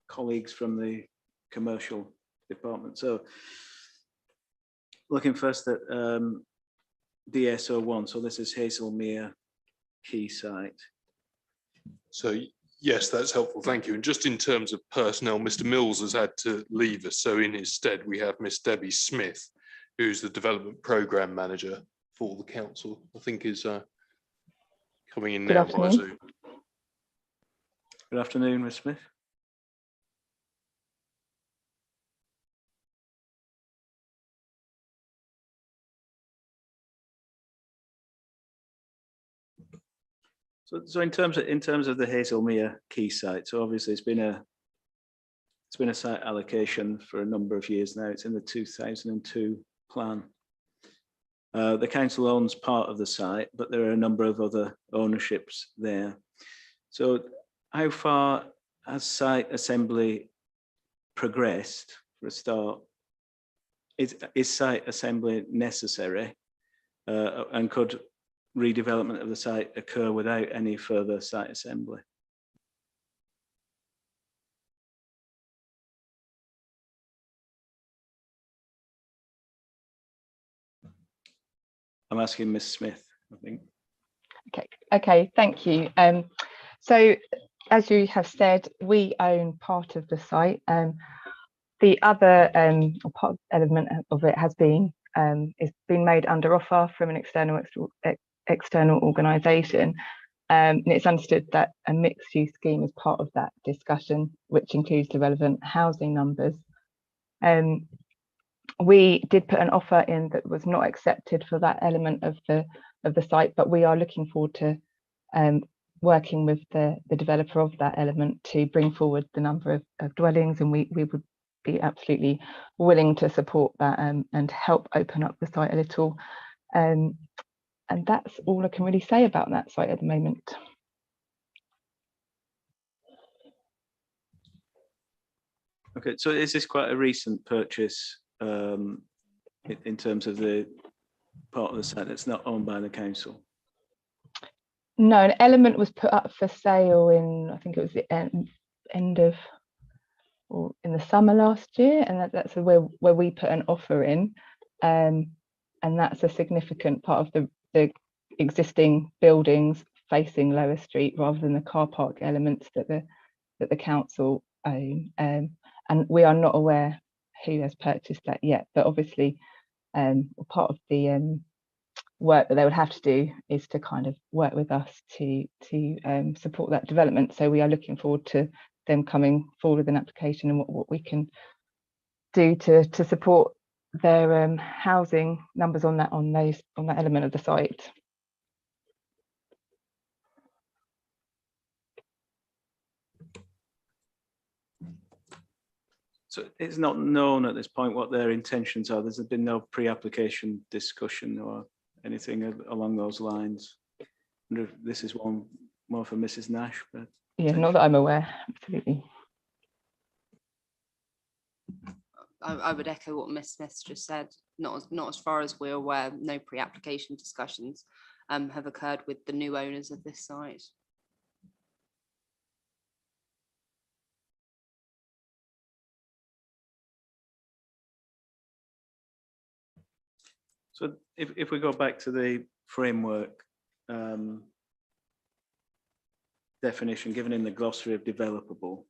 colleagues from the commercial department. So looking first at DSO1, so this is Hazelmere Quayside. So yes, that's helpful, thank you. And just in terms of personnel, Mr. Mills has had to leave us, so in his stead we have Miss Debbie Smith, who's the development programme manager for the council. I think is Coming in Good now by afternoon. Zoom. Good afternoon, Ms Smith. So in terms of the Hazelmere key site, so obviously it's been a site allocation for a number of years now. It's in the 2002 plan. The council owns part of the site, but there are a number of other ownerships there. So how far has site assembly progressed for a start? Is site assembly necessary? And could redevelopment of the site occur without any further site assembly? I'm asking Ms Smith, I think. Okay, thank you. So as you have said, we own part of the site. The other part element of it has been it's been made under offer from an external organisation, and it's understood that a mixed use scheme is part of that discussion, which includes the relevant housing numbers. We did put an offer in that was not accepted for that element of the site, but we are looking forward to working with the developer of that element to bring forward the number of dwellings, and we would be absolutely willing to support that and help open up the site a little. And that's all I can really say about that site at the moment. Okay, so is this quite a recent purchase in terms of the part of the site that's not owned by the council? No, an element was put up for sale in, I think it was the end of, or in the summer last year, and that's where we put an offer in, and that's a significant part of the existing buildings facing Lower Street rather than the car park elements that the council own, and we are not aware who has purchased that yet, but obviously part of the work that they would have to do is to kind of work with us to support that development. So we are looking forward to them coming forward with an application and what we can do to support their housing numbers on that element of the site. So it's not known at this point what their intentions are. There's been no pre-application discussion or anything along those lines. I wonder if this is one more for Mrs. Nash. But yeah, not that I'm aware, absolutely. I would echo what Ms Smith just said. Not as far as we're aware, no pre-application discussions have occurred with the new owners of this site. So if we go back to the framework definition given in the glossary of developable,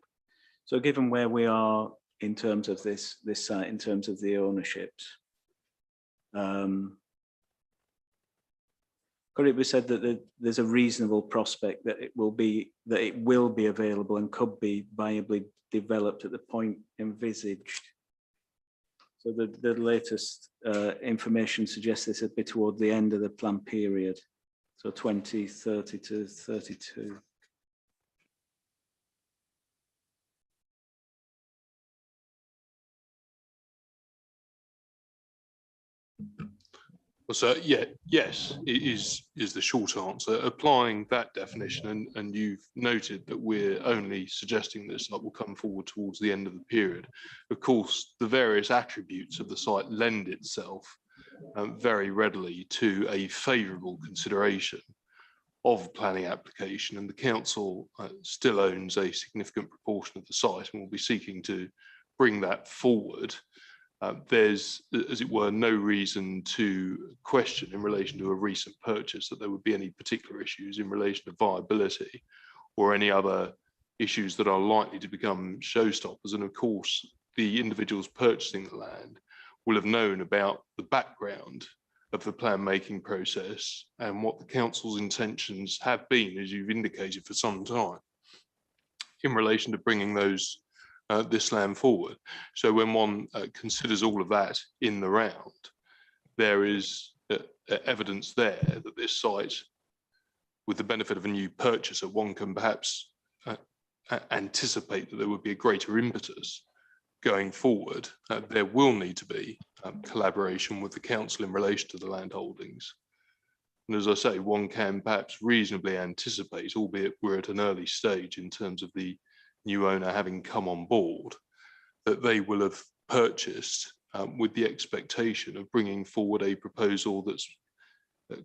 so given where we are in terms of this site, in terms of the ownerships, could it be said that there's a reasonable prospect that it will be available and could be viably developed at the point envisaged? So the latest information suggests this would be toward the end of the plan period, so 2030 to 32. Well, so yeah, yes, it is the short answer. Applying that definition, and you've noted that we're only suggesting this site will come forward towards the end of the period. Of course, the various attributes of the site lend itself very readily to a favourable consideration of a planning application, and the council still owns a significant proportion of the site and will be seeking to bring that forward. There's, as it were, no reason to question in relation to a recent purchase that there would be any particular issues in relation to viability or any other issues that are likely to become showstoppers. And of course, the individuals purchasing the land will have known about the background of the plan making process and what the council's intentions have been, as you've indicated for some time, in relation to bringing those this land forward. So when one considers all of that in the round, there is evidence there that this site, with the benefit of a new purchaser, one can perhaps anticipate that there would be a greater impetus going forward. There will need to be collaboration with the council in relation to the land holdings. And as I say, one can perhaps reasonably anticipate, albeit we're at an early stage in terms of the new owner having come on board, that they will have purchased with the expectation of bringing forward a proposal that's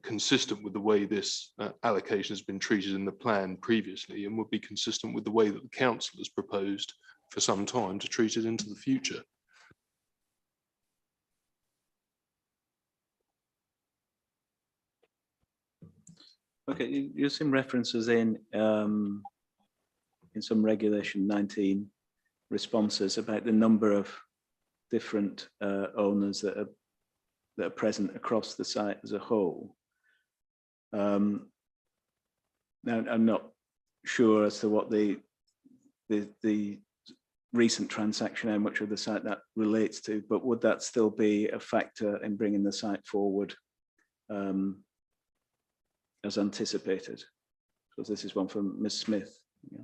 consistent with the way this allocation has been treated in the plan previously, and would be consistent with the way that the council has proposed for some time to treat it into the future. Okay, you've seen references in some regulation 19 responses about the number of different owners that are present across the site as a whole. Now, I'm not sure as to what the recent transaction, how much of the site that relates to, but would that still be a factor in bringing the site forward as anticipated? Because this is one from Ms. Smith. Yeah.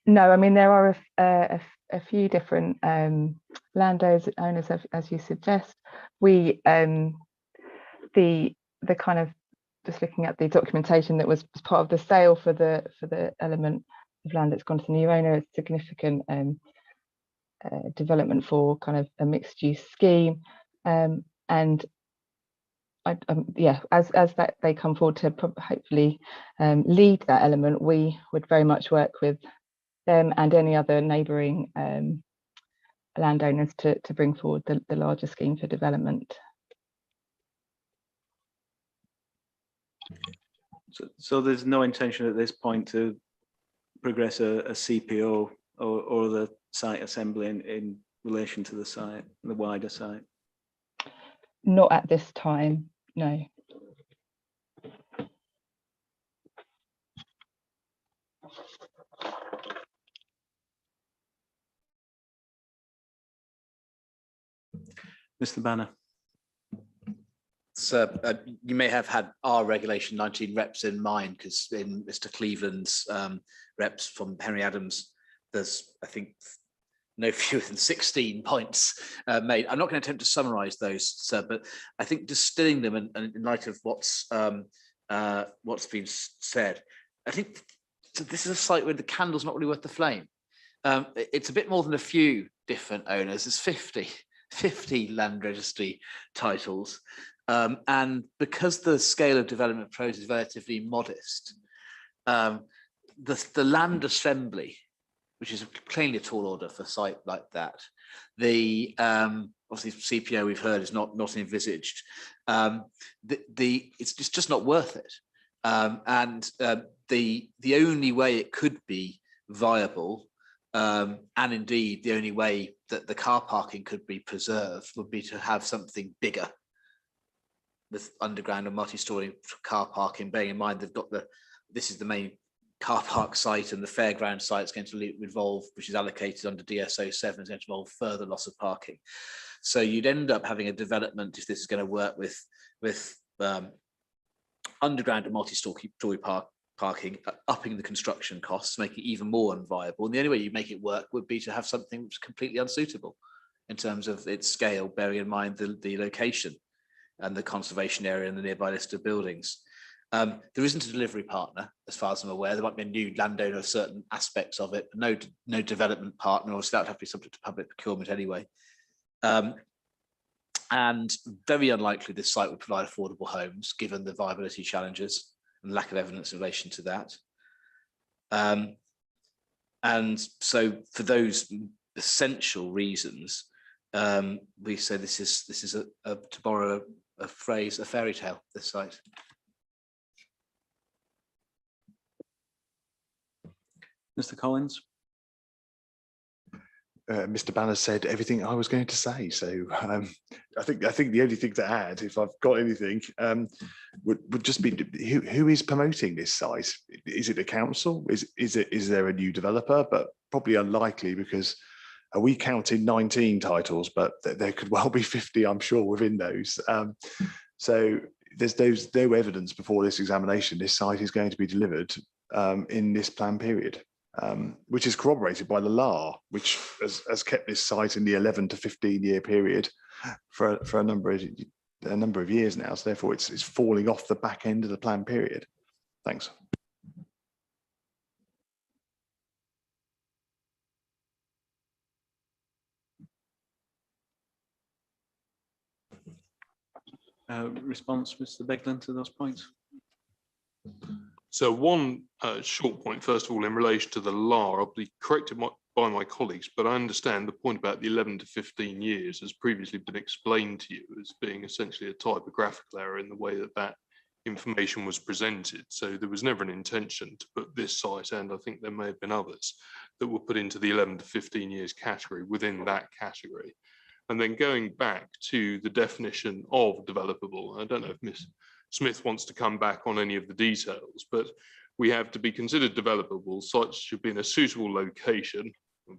No, I mean, there are a few different landowners, as you suggest. We the kind of, just looking at the documentation that was part of the sale for the element of land that's gone to the new owner, a significant development for kind of a mixed use scheme, and yeah, as that they come forward to hopefully lead that element, we would very much work with them and any other neighbouring landowners to bring forward the larger scheme for development. So there's no intention at this point to progress a CPO or the site assembly in relation to the site, the wider site? Not at this time, no. Mr. Banner. So you may have had our regulation 19 reps in mind, because in Mr. Cleveland's reps from Henry Adams, there's, I think, no fewer than 16 points made. I'm not going to attempt to summarize those, sir, but I think distilling them and in light of what's been said, I think this is a site where the candle's not really worth the flame. It's a bit more than a few different owners. There's 50 land registry titles. And because the scale of development process is relatively modest, the land assembly, which is plainly a tall order for a site like that, the obviously CPO we've heard is not envisaged. It's just not worth it. And the only way it could be viable, and indeed the only way that the car parking could be preserved, would be to have something bigger with underground and multi-story car parking, bearing in mind they've got this is the main car park site, and the fairground site is going to involve, which is allocated under DSO 7, is going to involve further loss of parking. So you'd end up having a development, if this is going to work with underground and multi-story parking, upping the construction costs, making it even more unviable. And the only way you make it work would be to have something which is completely unsuitable in terms of its scale, bearing in mind the location and the conservation area and the nearby list of buildings. There isn't a delivery partner, as far as I'm aware. There might be a new landowner of certain aspects of it, but no development partner, or that would have to be subject to public procurement anyway. And very unlikely this site would provide affordable homes, given the viability challenges and lack of evidence in relation to that. And so for those essential reasons, we say this is to borrow a phrase, a fairy tale, this site. Mr. Collins. Mr. Banner said everything I was going to say. So I think the only thing to add, if I've got anything, would just be who is promoting this site? Is it the council? Is there a new developer? But probably unlikely, because we counted 19 titles, but there could well be 50, I'm sure, within those. So there's no evidence before this examination this site is going to be delivered in this plan period. Which is corroborated by the LAR, which has kept this site in the 11 to 15 year period for a number of years now. So therefore, it's falling off the back end of the plan period. Thanks. Response, Mr. Beglan, to those points? So one short point, first of all, in relation to the LAR, I'll be corrected by my colleagues, but I understand the point about the 11 to 15 years has previously been explained to you as being essentially a typographical error in the way that that information was presented. So there was never an intention to put this site, and I think there may have been others, that were put into the 11 to 15 years category within that category. And then going back to the definition of developable, I don't know if Ms. Smith wants to come back on any of the details, but we have to be considered developable. Sites should be in a suitable location,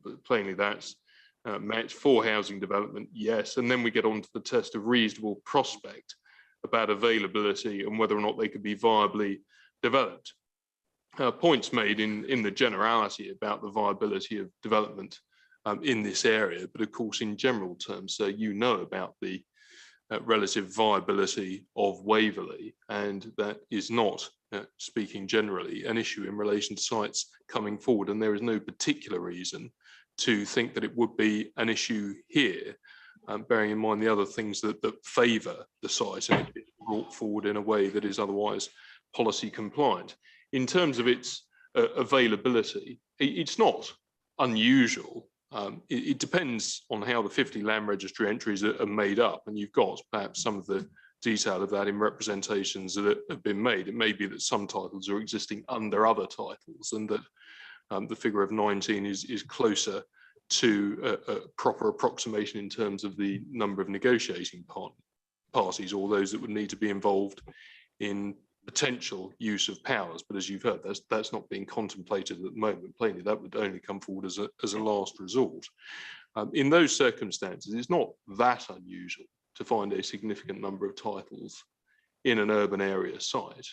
but plainly that's met for housing development, yes. And then we get on to the test of reasonable prospect about availability and whether or not they could be viably developed. Points made in the generality about the viability of development in this area, but of course in general terms, you know about the relative viability of Waverley, and that is not, speaking generally, an issue in relation to sites coming forward, and there is no particular reason to think that it would be an issue here, bearing in mind the other things that favour the site and it's brought forward in a way that is otherwise policy compliant. In terms of its availability, it's not unusual. It depends on how the 50 land registry entries are made up, and you've got perhaps some of the detail of that in representations that have been made. It may be that some titles are existing under other titles, and that the figure of 19 is closer to a proper approximation in terms of the number of negotiating parties or those that would need to be involved in potential use of powers. But as you've heard, that's not being contemplated at the moment. Plainly, that would only come forward as a last resort. In those circumstances, it's not that unusual to find a significant number of titles in an urban area site.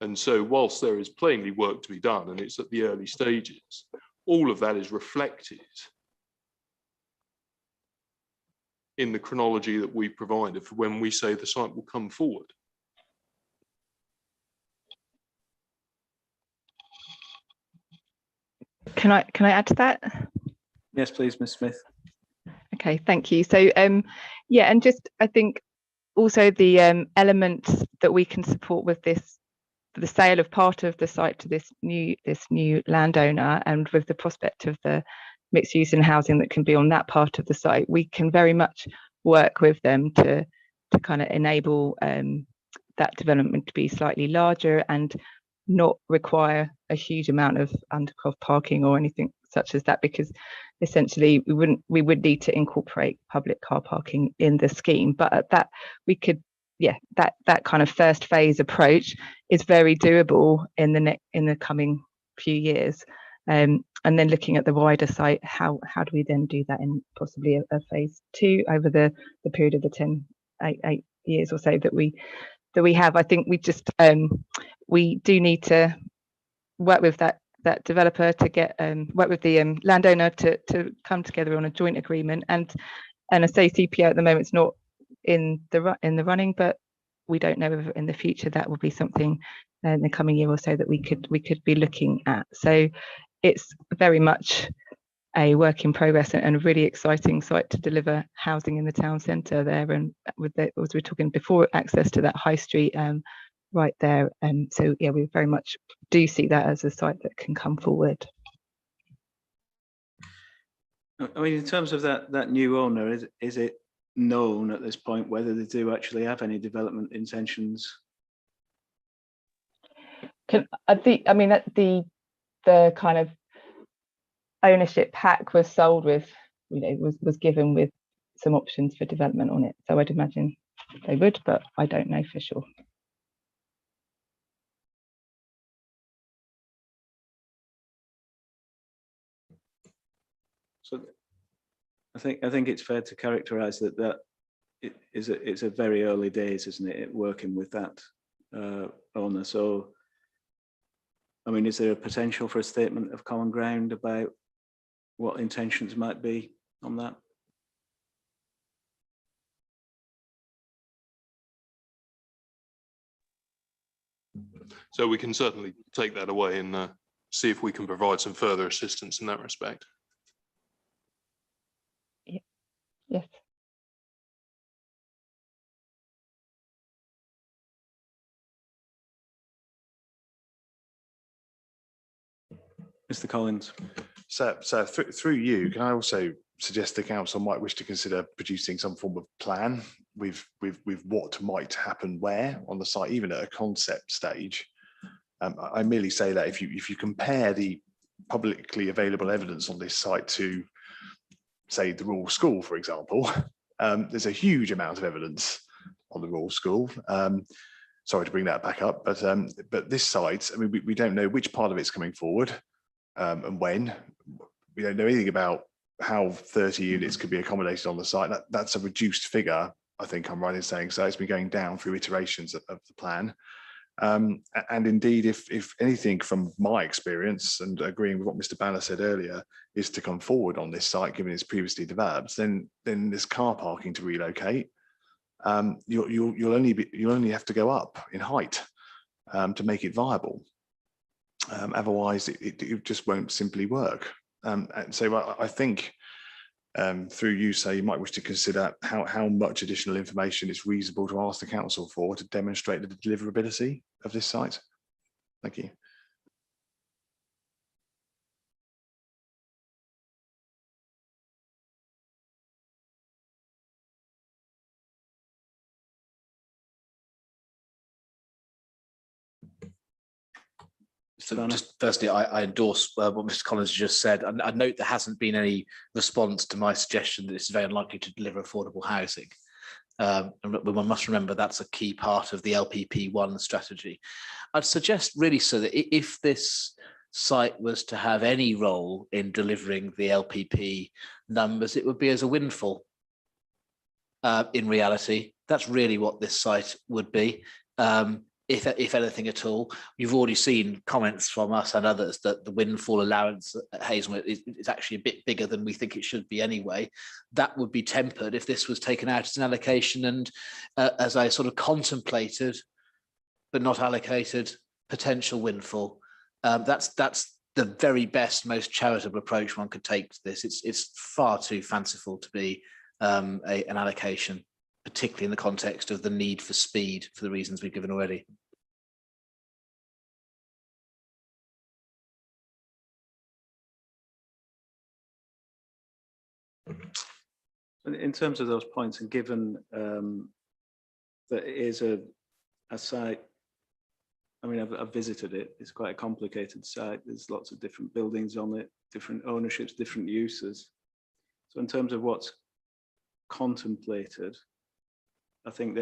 And so whilst there is plainly work to be done and it's at the early stages, all of that is reflected in the chronology that we provided for when we say the site will come forward. Can I add to that? Yes, please, Ms. Smith. Okay, thank you. So yeah, and just I think also the elements that we can support with this, the sale of part of the site to this new landowner, and with the prospect of the mixed use and housing that can be on that part of the site, we can very much work with them to kind of enable that development to be slightly larger and not require a huge amount of undercroft parking or anything such as that, because essentially we would need to incorporate public car parking in the scheme. But at that we could, yeah, that kind of first phase approach is very doable in the coming few years. And then looking at the wider site, how do we then do that in possibly a phase 2 over the period of the 8 years or so that we have. I think we just we do need to work with that developer to get work with the landowner to come together on a joint agreement. And I say CPO at the moment is not in the running, but we don't know if in the future that will be something in the coming year or so that we could be looking at. So it's very much a work in progress and a really exciting site to deliver housing in the town centre there, and with the, as we were talking before, access to that high street right there. And so yeah, we very much do see that as a site that can come forward. I mean, in terms of that new owner, is it known at this point whether they do actually have any development intentions? I mean, the kind of ownership pack was sold with was given with some options for development on it. So I'd imagine they would, but I don't know for sure. So I think it's fair to characterise that it's a very early days, isn't it, working with that owner. So, I mean, is there a potential for a statement of common ground about what intentions might be on that? So we can certainly take that away and see if we can provide some further assistance in that respect. Yes. Mr. Collins. So through you, can I also suggest the council might wish to consider producing some form of plan with what might happen where on the site, even at a concept stage. I merely say that if you compare the publicly available evidence on this site to, say, the Royal School, for example, there's a huge amount of evidence on the Royal School. Sorry to bring that back up, but this site, I mean, we don't know which part of it's coming forward and when. We don't know anything about how 30 units could be accommodated on the site. That's a reduced figure, I think I'm right in saying so. It's been going down through iterations of the plan. And indeed, if anything from my experience and agreeing with what Mr. Banner said earlier is to come forward on this site, given it's previously developed, then there's car parking to relocate. You'll only have to go up in height to make it viable. Otherwise, it just won't simply work. And so I think through you, say, you might wish to consider how much additional information it's reasonable to ask the council for to demonstrate the deliverability of this site. Thank you. So just firstly, I endorse what Mr. Collins just said. I note there hasn't been any response to my suggestion that it's very unlikely to deliver affordable housing. And one must remember that's a key part of the LPP1 strategy. I'd suggest really so that if this site was to have any role in delivering the LPP numbers, it would be as a windfall. In reality, that's really what this site would be. If anything at all. You've already seen comments from us and others that the windfall allowance at Hazel is actually a bit bigger than we think it should be anyway. That would be tempered if this was taken out as an allocation and as I sort of contemplated, but not allocated, potential windfall. That's the very best, most charitable approach one could take to this. It's far too fanciful to be an allocation, particularly in the context of the need for speed for the reasons we've given already. In terms of those points, and given that it is a site, I mean, I've visited it, it's quite a complicated site. There's lots of different buildings on it, different ownerships, different uses. So in terms of what's contemplated, I think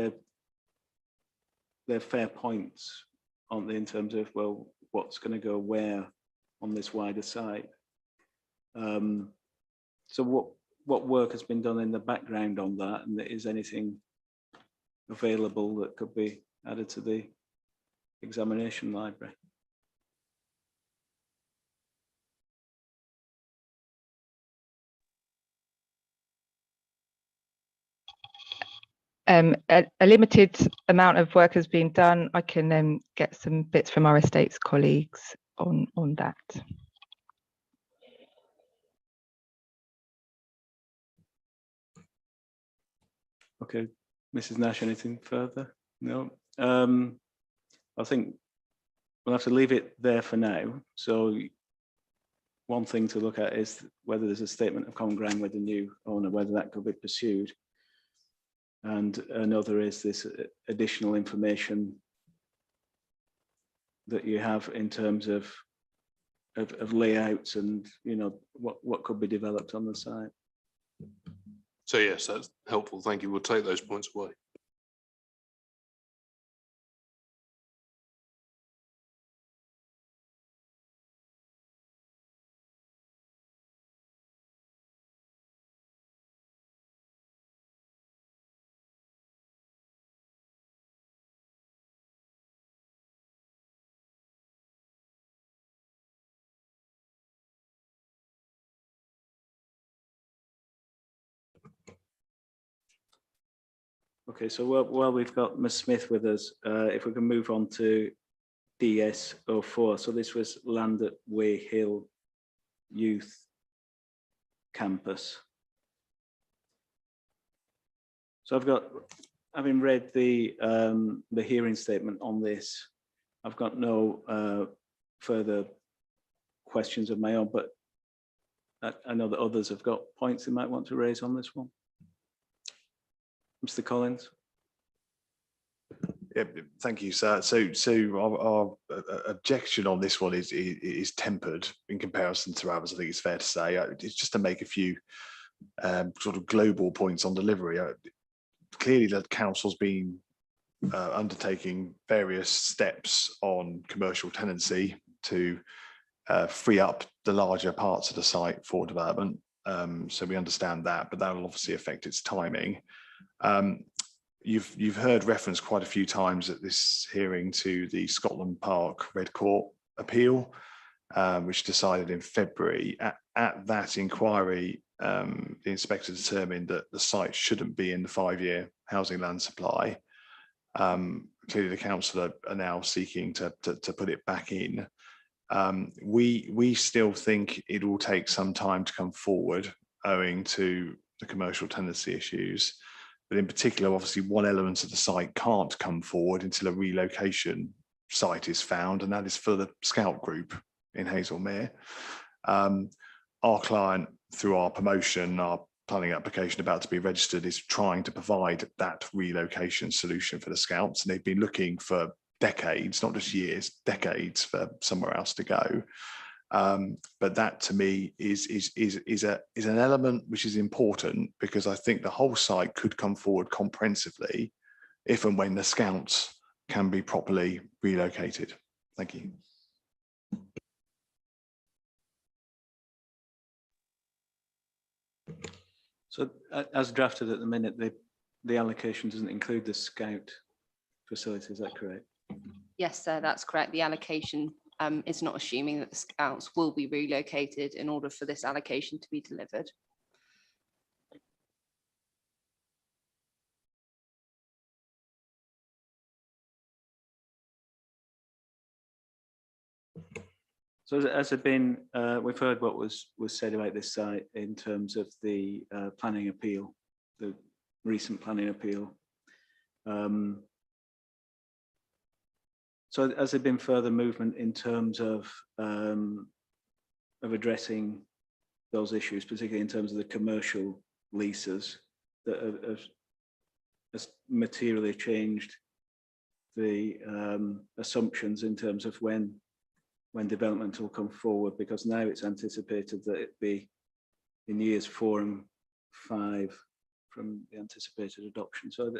they're fair points, aren't they, in terms of, well, what's going to go where on this wider site. So what work has been done in the background on that, and is anything available that could be added to the examination library? A limited amount of work has been done. I can get some bits from our estates colleagues on that. Okay, Mrs. Nash, anything further? No. I think we'll have to leave it there for now. So one thing to look at is whether there's a statement of common ground with the new owner, whether that could be pursued. And another is this additional information that you have in terms of layouts and, you know, what could be developed on the site. So yes, that's helpful. Thank you. We'll take those points away. Okay, so while we've got Ms Smith with us, if we can move on to DS04. So this was land at Way Hill Youth Campus. So having read the hearing statement on this, I've got no further questions of my own, but I know that others have got points they might want to raise on this one. Mr. Collins. Yeah, thank you, sir. So our objection on this one is tempered in comparison to others. I think it's fair to say. It's just to make a few sort of global points on delivery. Clearly, the council's been undertaking various steps on commercial tenancy to free up the larger parts of the site for development. So we understand that, but that will obviously affect its timing. You've heard reference quite a few times at this hearing to the Scotland Park Red Court appeal, which decided in February. At that inquiry, the inspector determined that the site shouldn't be in the 5-year housing land supply. Clearly, the council are now seeking to put it back in. We still think it will take some time to come forward owing to the commercial tenancy issues. But in particular, obviously, one element of the site can't come forward until a relocation site is found, and that is for the Scout group in Hazelmere. Our client, through our promotion, our planning application about to be registered, is trying to provide that relocation solution for the Scouts, and they've been looking for decades, not just years, decades, for somewhere else to go. But that to me is an element which is important, because I think the whole site could come forward comprehensively if and when the Scouts can be properly relocated. Thank you. So as drafted at the minute, the allocation doesn't include the Scout facility, is that correct? Yes, sir, that's correct. The allocation is not assuming that the Scouts will be relocated in order for this allocation to be delivered. So has it been, we've heard what was said about this site in terms of the planning appeal, the recent planning appeal. So has there been further movement in terms of addressing those issues, particularly in terms of the commercial leases that has materially changed the assumptions in terms of when development will come forward, because now it's anticipated that it be in years 4 and 5 from the anticipated adoption. So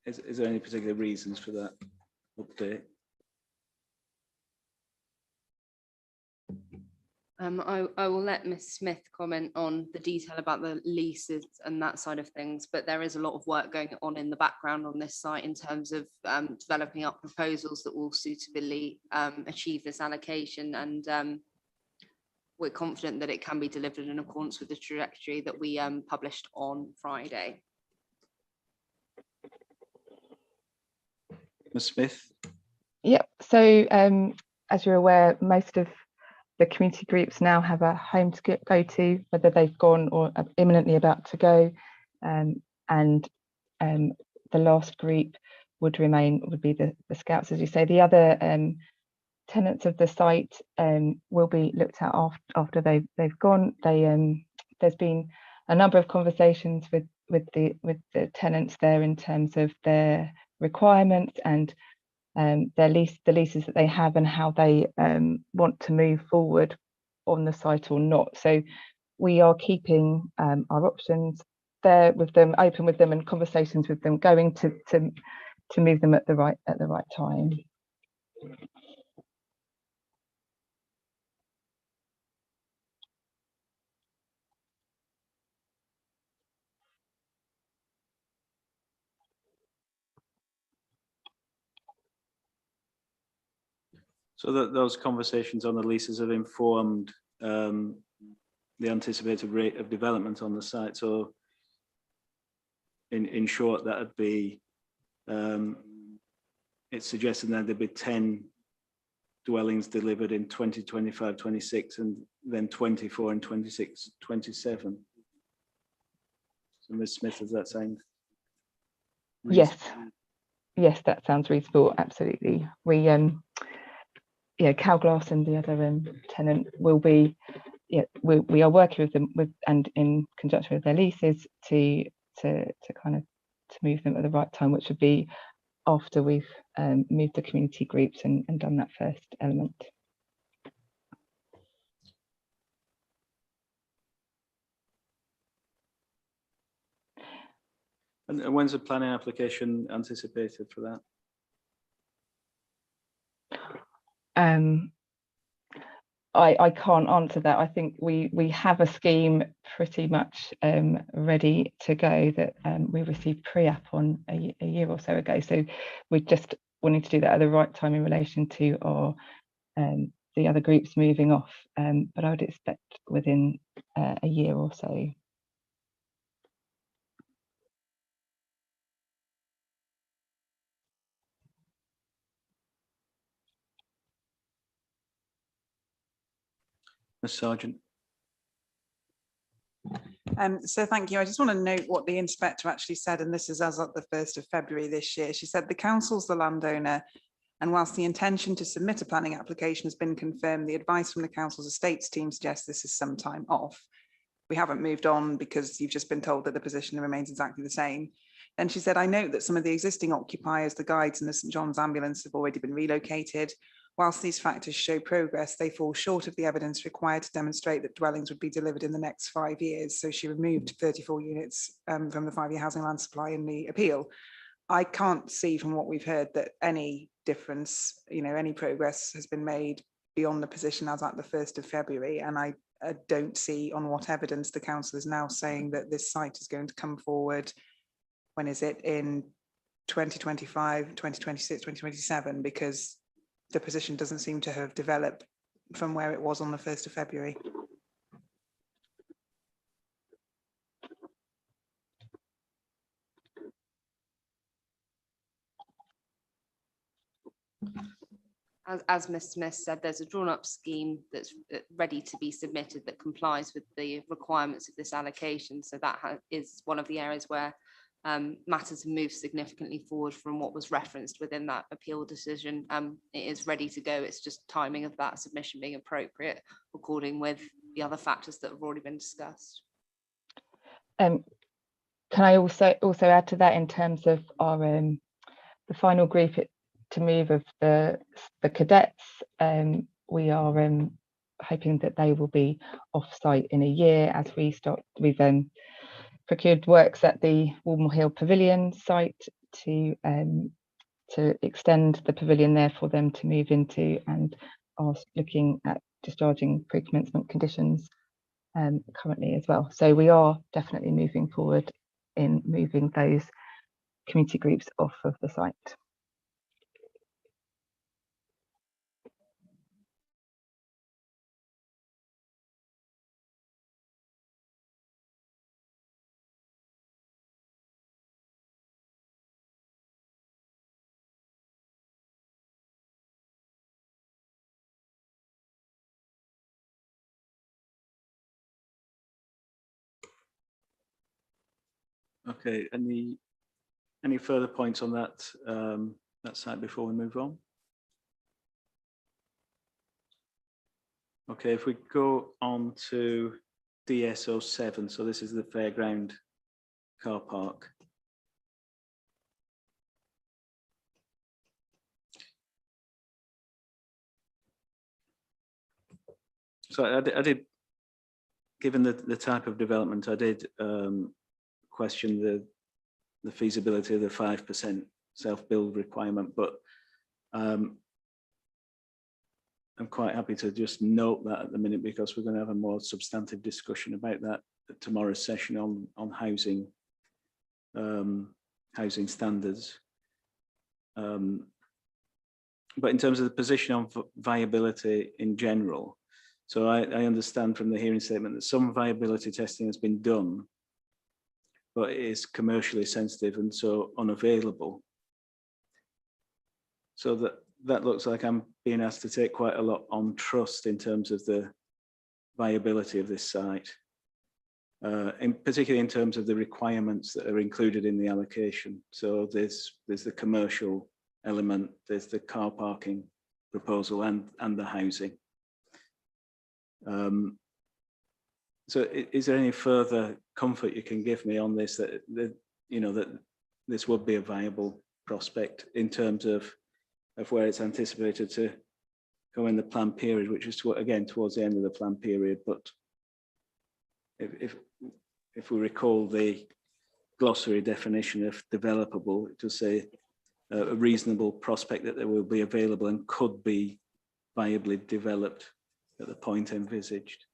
is there any particular reasons for that update? I will let Ms Smith comment on the detail about the leases and that side of things, but there is a lot of work going on in the background on this site in terms of developing up proposals that will suitably achieve this allocation, and we're confident that it can be delivered in accordance with the trajectory that we published on Friday. Ms Smith? Yep, so as you're aware, most of the community groups now have a home to go to, whether they've gone or are imminently about to go, and the last group would be the Scouts, as you say. The other tenants of the site will be looked at after they've gone. There's been a number of conversations with the tenants there in terms of their requirements and the leases that they have and how they want to move forward on the site or not. So we are keeping our options there with them, open with them, and conversations with them, going to move them at the right time. So that those conversations on the leases have informed the anticipated rate of development on the site. So in short, that would be, it's suggesting that there'd be 10 dwellings delivered in 2025-26 and then 24 in 26-27. So Ms. Smith, does that sound reasonable? Yes, that sounds reasonable. Absolutely. We yeah, Calglass and the other tenant will be, yeah, we are working with them and in conjunction with their leases to kind of move them at the right time, which would be after we've moved the community groups and done that first element. And when's the planning application anticipated for that? I can't answer that. I think we have a scheme pretty much ready to go that we received pre-app on a year or so ago. So we're just wanting to do that at the right time in relation to our the other groups moving off. But I would expect within a year or so. Ms. Sargent. So thank you. I just want to note what the inspector actually said, and this is as of the 1st of February this year. She said the council's the landowner, and whilst the intention to submit a planning application has been confirmed, the advice from the council's estates team suggests this is some time off. We haven't moved on because you've just been told that the position remains exactly the same. Then she said, I note that some of the existing occupiers, the guides and the St John's ambulance have already been relocated. Whilst these factors show progress, they fall short of the evidence required to demonstrate that dwellings would be delivered in the next 5 years. So she removed 34 units from the 5-year housing land supply in the appeal. I can't see from what we've heard that any difference, any progress has been made beyond the position as at the 1st of February. And I don't see on what evidence the council is now saying that this site is going to come forward. When is it? In 2025, 2026, 2027, because the position doesn't seem to have developed from where it was on the 1st of February. As Ms. Smith said, there's a drawn up scheme that's ready to be submitted that complies with the requirements of this allocation. So that is one of the areas where matters have moved significantly forward from what was referenced within that appeal decision. It is ready to go. It's just timing of that submission being appropriate according with the other factors that have already been discussed. Can I also add to that in terms of our the final group to move of the cadets? We are hoping that they will be off site in a year as we start. We've procured works at the Walmore Hill Pavilion site to extend the pavilion there for them to move into, and are looking at discharging pre-commencement conditions currently as well. So we are definitely moving forward in moving those community groups off of the site. Okay, any further points on that that site before we move on? Okay, if we go on to DS07, so this is the fairground car park. So I did, given the type of development, I did question the feasibility of the 5% self-build requirement, but I'm quite happy to just note that at the minute, because we're going to have a more substantive discussion about that at tomorrow's session on housing, housing standards. But in terms of the position on viability in general, so I understand from the hearing statement that some viability testing has been done, but it is commercially sensitive and so unavailable. So that looks like I'm being asked to take quite a lot on trust in terms of the viability of this site, particularly in terms of the requirements that are included in the allocation. So there's the commercial element, there's the car parking proposal and the housing. So is there any further comfort you can give me on this, that you know that this would be a viable prospect in terms of where it's anticipated to go in the plan period, which is again towards the end of the plan period? But if we recall the glossary definition of developable, it does say a reasonable prospect that they will be available and could be viably developed at the point envisaged.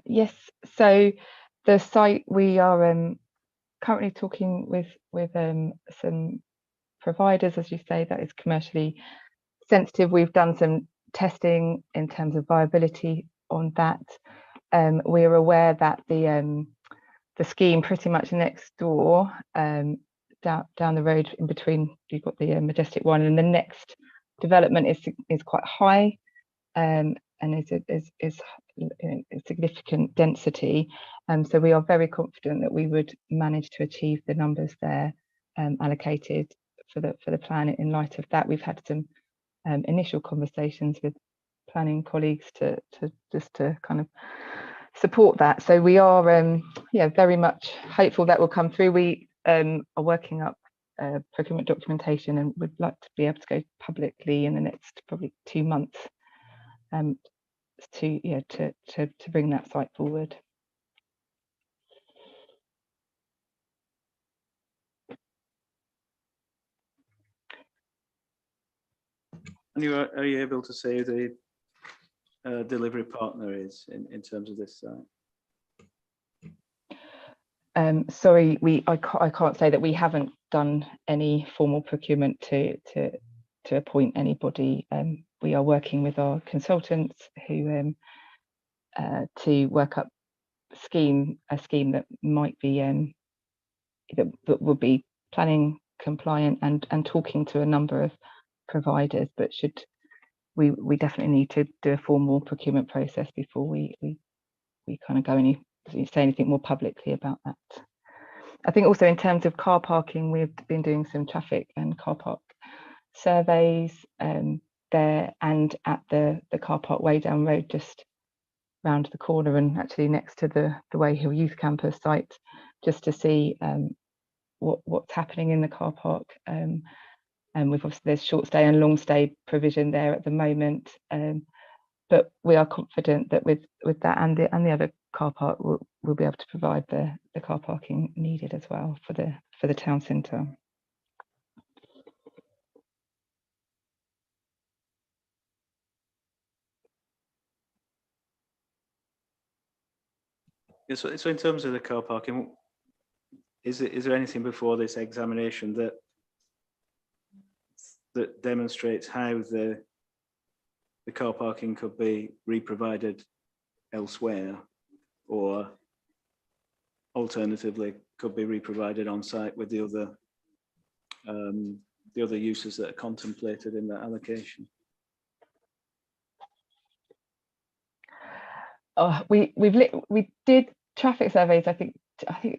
Yes, so the site, we are currently talking with some providers, as you say, that is commercially sensitive. We've done some testing in terms of viability on that. We are aware that the scheme pretty much next door, down the road in between, you've got the Majestic one, and the next development is quite high, and is significant density. So we are very confident that we would manage to achieve the numbers there allocated for the plan. In light of that, we've had some initial conversations with planning colleagues to kind of support that. So we are very much hopeful that will come through. We are working up procurement documentation and would like to be able to go publicly in the next probably 2 months to bring that site forward. And are you able to say who the delivery partner is in terms of this site? Sorry, I can't say that. We haven't done any formal procurement to appoint anybody. We are working with our consultants who to work up a scheme that might be that would be planning compliant and talking to a number of providers, but we definitely need to do a formal procurement process before we kind of say anything more publicly about that. I think also in terms of car parking, we've been doing some traffic and car park surveys there and at the car park way down road, just round the corner and actually next to the Way Hill Youth Campus site, just to see what's happening in the car park. And we've obviously, there's short stay and long stay provision there at the moment, but we are confident that with that and the other car park, we'll be able to provide the car parking needed as well for the town centre. Yeah, so in terms of the car parking, is there anything before this examination that demonstrates how the car parking could be reprovided elsewhere, or alternatively could be reprovided on site with the other uses that are contemplated in that allocation? We did traffic surveys, I think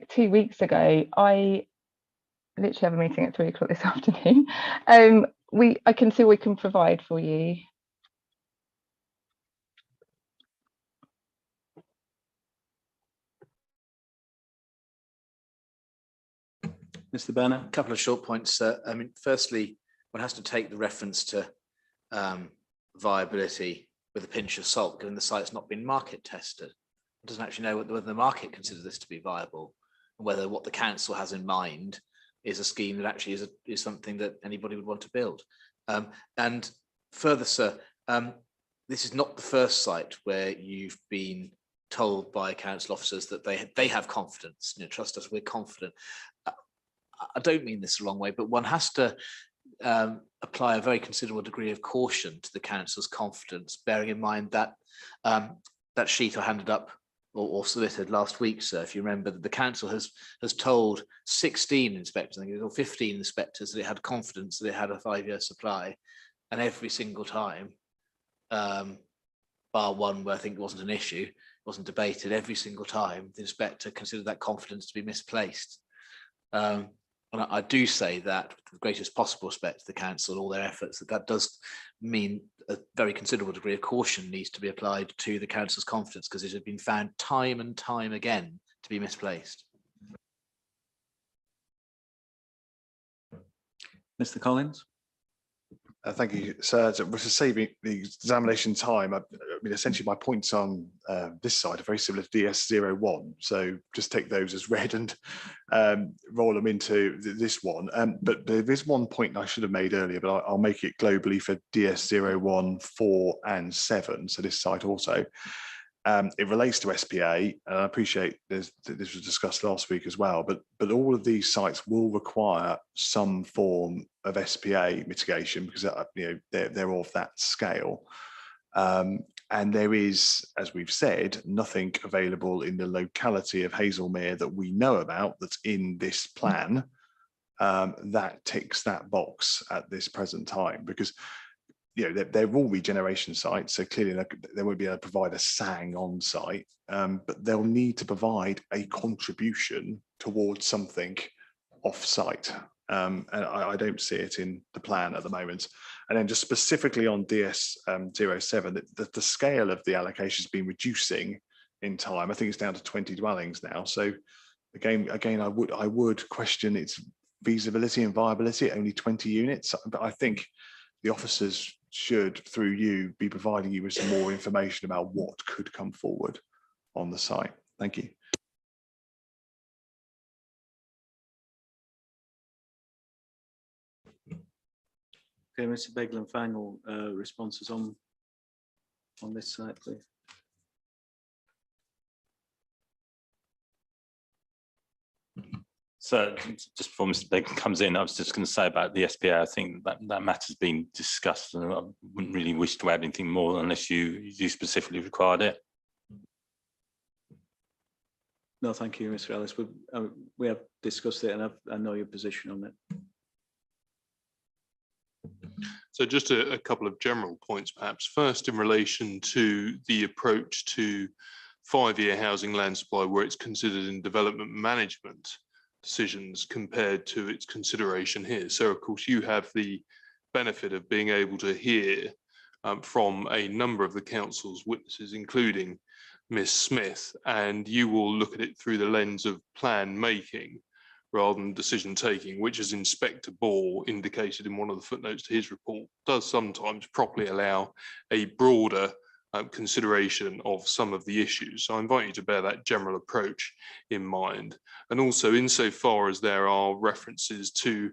2 weeks ago. I literally have a meeting at 3 o'clock this afternoon. I can see what we can provide for you. Mr. Banner? A couple of short points. I mean, firstly, one has to take the reference to viability with a pinch of salt, given the site's not been market tested. doesn't actually know whether the market considers this to be viable, and whether what the council has in mind is a scheme that actually is something that anybody would want to build. And further, sir, this is not the first site where you've been told by council officers that they have confidence. You know, trust us, we're confident. I don't mean this the wrong way, but one has to apply a very considerable degree of caution to the council's confidence, bearing in mind that that sheet I handed up or submitted last week, sir, if you remember, that the council has told 16 inspectors, I think it was, or 15 inspectors, that it had confidence that it had a 5-year supply, and every single time, bar one where I think it wasn't an issue, wasn't debated, every single time the inspector considered that confidence to be misplaced. And I do say that with the greatest possible respect to the council and all their efforts, that does mean a very considerable degree of caution needs to be applied to the council's confidence, because it has been found time and time again to be misplaced. Mr. Collins. Thank you, sir. So we're saving the examination time. I mean, essentially, my points on this side are very similar to DS01. So just take those as read and roll them into this one. But there is one point I should have made earlier, but I'll make it globally for DS01, 4, and 7. So this site also. It relates to SPA, and I appreciate this was discussed last week as well, but all of these sites will require some form of SPA mitigation, because they're of that scale. And there is, as we've said, nothing available in the locality of Hazelmere that we know about that's in this plan that ticks that box at this present time, because they're all regeneration sites, so clearly they won't be able to provide a SANG on site, but they'll need to provide a contribution towards something off site. And I don't see it in the plan at the moment. And then just specifically on DS07, the scale of the allocation has been reducing in time. I think it's down to 20 dwellings now. So again, I would question its feasibility and viability at only 20 units, but I think the officers should, through you, be providing you with some more information about what could come forward on the site. Thank you. Okay, Mr. Beglan, final responses on this site, please. So just before Mr. Beglan comes in, I was just going to say about the SPA, I think that matter's been discussed, and I wouldn't really wish to add anything more unless you specifically required it. No, thank you, Mr. Ellis. We have discussed it, and I know your position on it. So just a couple of general points, perhaps. First, in relation to the approach to 5-year housing land supply, where it's considered in development management decisions compared to its consideration here. So, of course, you have the benefit of being able to hear from a number of the council's witnesses, including Ms. Smith, and you will look at it through the lens of plan making rather than decision taking, which, as Inspector Ball indicated in one of the footnotes to his report, does sometimes properly allow a broader consideration of some of the issues. So I invite you to bear that general approach in mind. And also, insofar as there are references to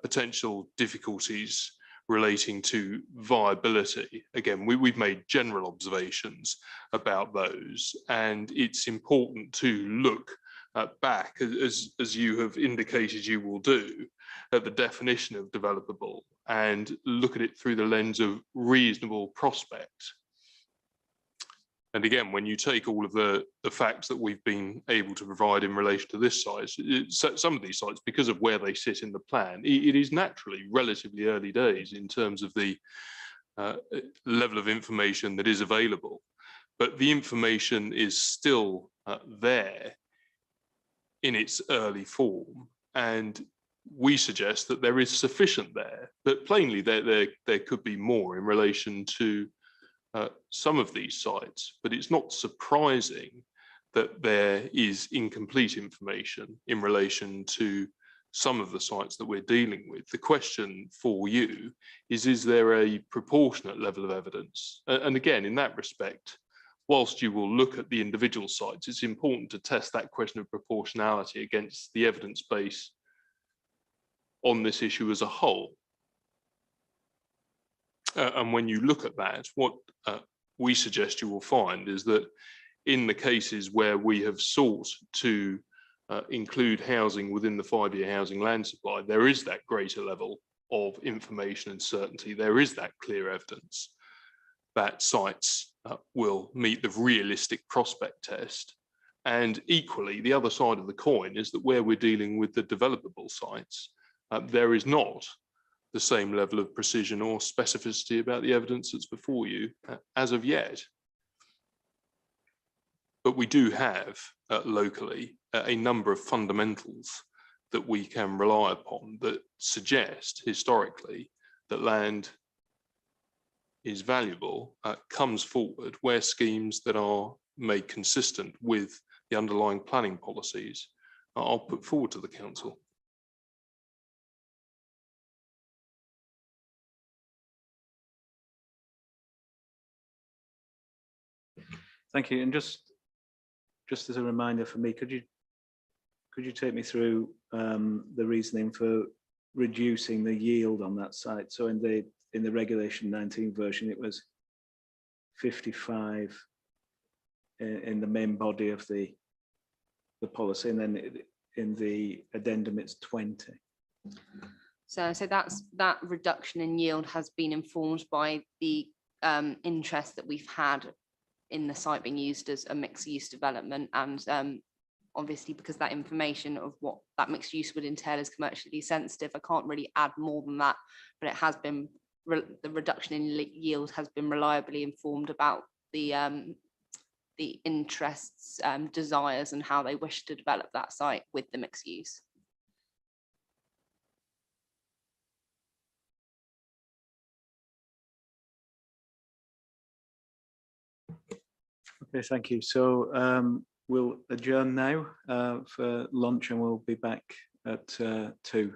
potential difficulties relating to viability, again, we've made general observations about those, and it's important to look back, as you have indicated you will do, at the definition of developable and look at it through the lens of reasonable prospect. And again, when you take all of the facts that we've been able to provide in relation to this site, some of these sites, because of where they sit in the plan, it is naturally relatively early days in terms of the level of information that is available. But the information is still there in its early form, and we suggest that there is sufficient there, but plainly there could be more in relation to some of these sites. But it's not surprising that there is incomplete information in relation to some of the sites that we're dealing with. The question for you is there a proportionate level of evidence? And again, in that respect, whilst you will look at the individual sites, it's important to test that question of proportionality against the evidence base on this issue as a whole. And when you look at that, what we suggest you will find is that in the cases where we have sought to include housing within the 5-year housing land supply, there is that greater level of information and certainty. There is that clear evidence that sites will meet the realistic prospect test. And equally, the other side of the coin is that where we're dealing with the developable sites, there is not the same level of precision or specificity about the evidence that's before you as of yet. But we do have locally a number of fundamentals that we can rely upon that suggest historically that land is valuable, comes forward where schemes that are made consistent with the underlying planning policies are put forward to the council. Thank you. And just as a reminder for me, could you take me through the reasoning for reducing the yield on that site? So in the regulation 19 version, it was 55 in the main body of the policy, and then in the addendum it's 20. So that reduction in yield has been informed by the interest that we've had in the site being used as a mixed use development, and obviously because that information of what that mixed use would entail is commercially sensitive, I can't really add more than that, but it has been the reduction in yield has been reliably informed about the interests, desires, and how they wish to develop that site with the mixed use. Okay, thank you. So we'll adjourn now for lunch, and we'll be back at 2.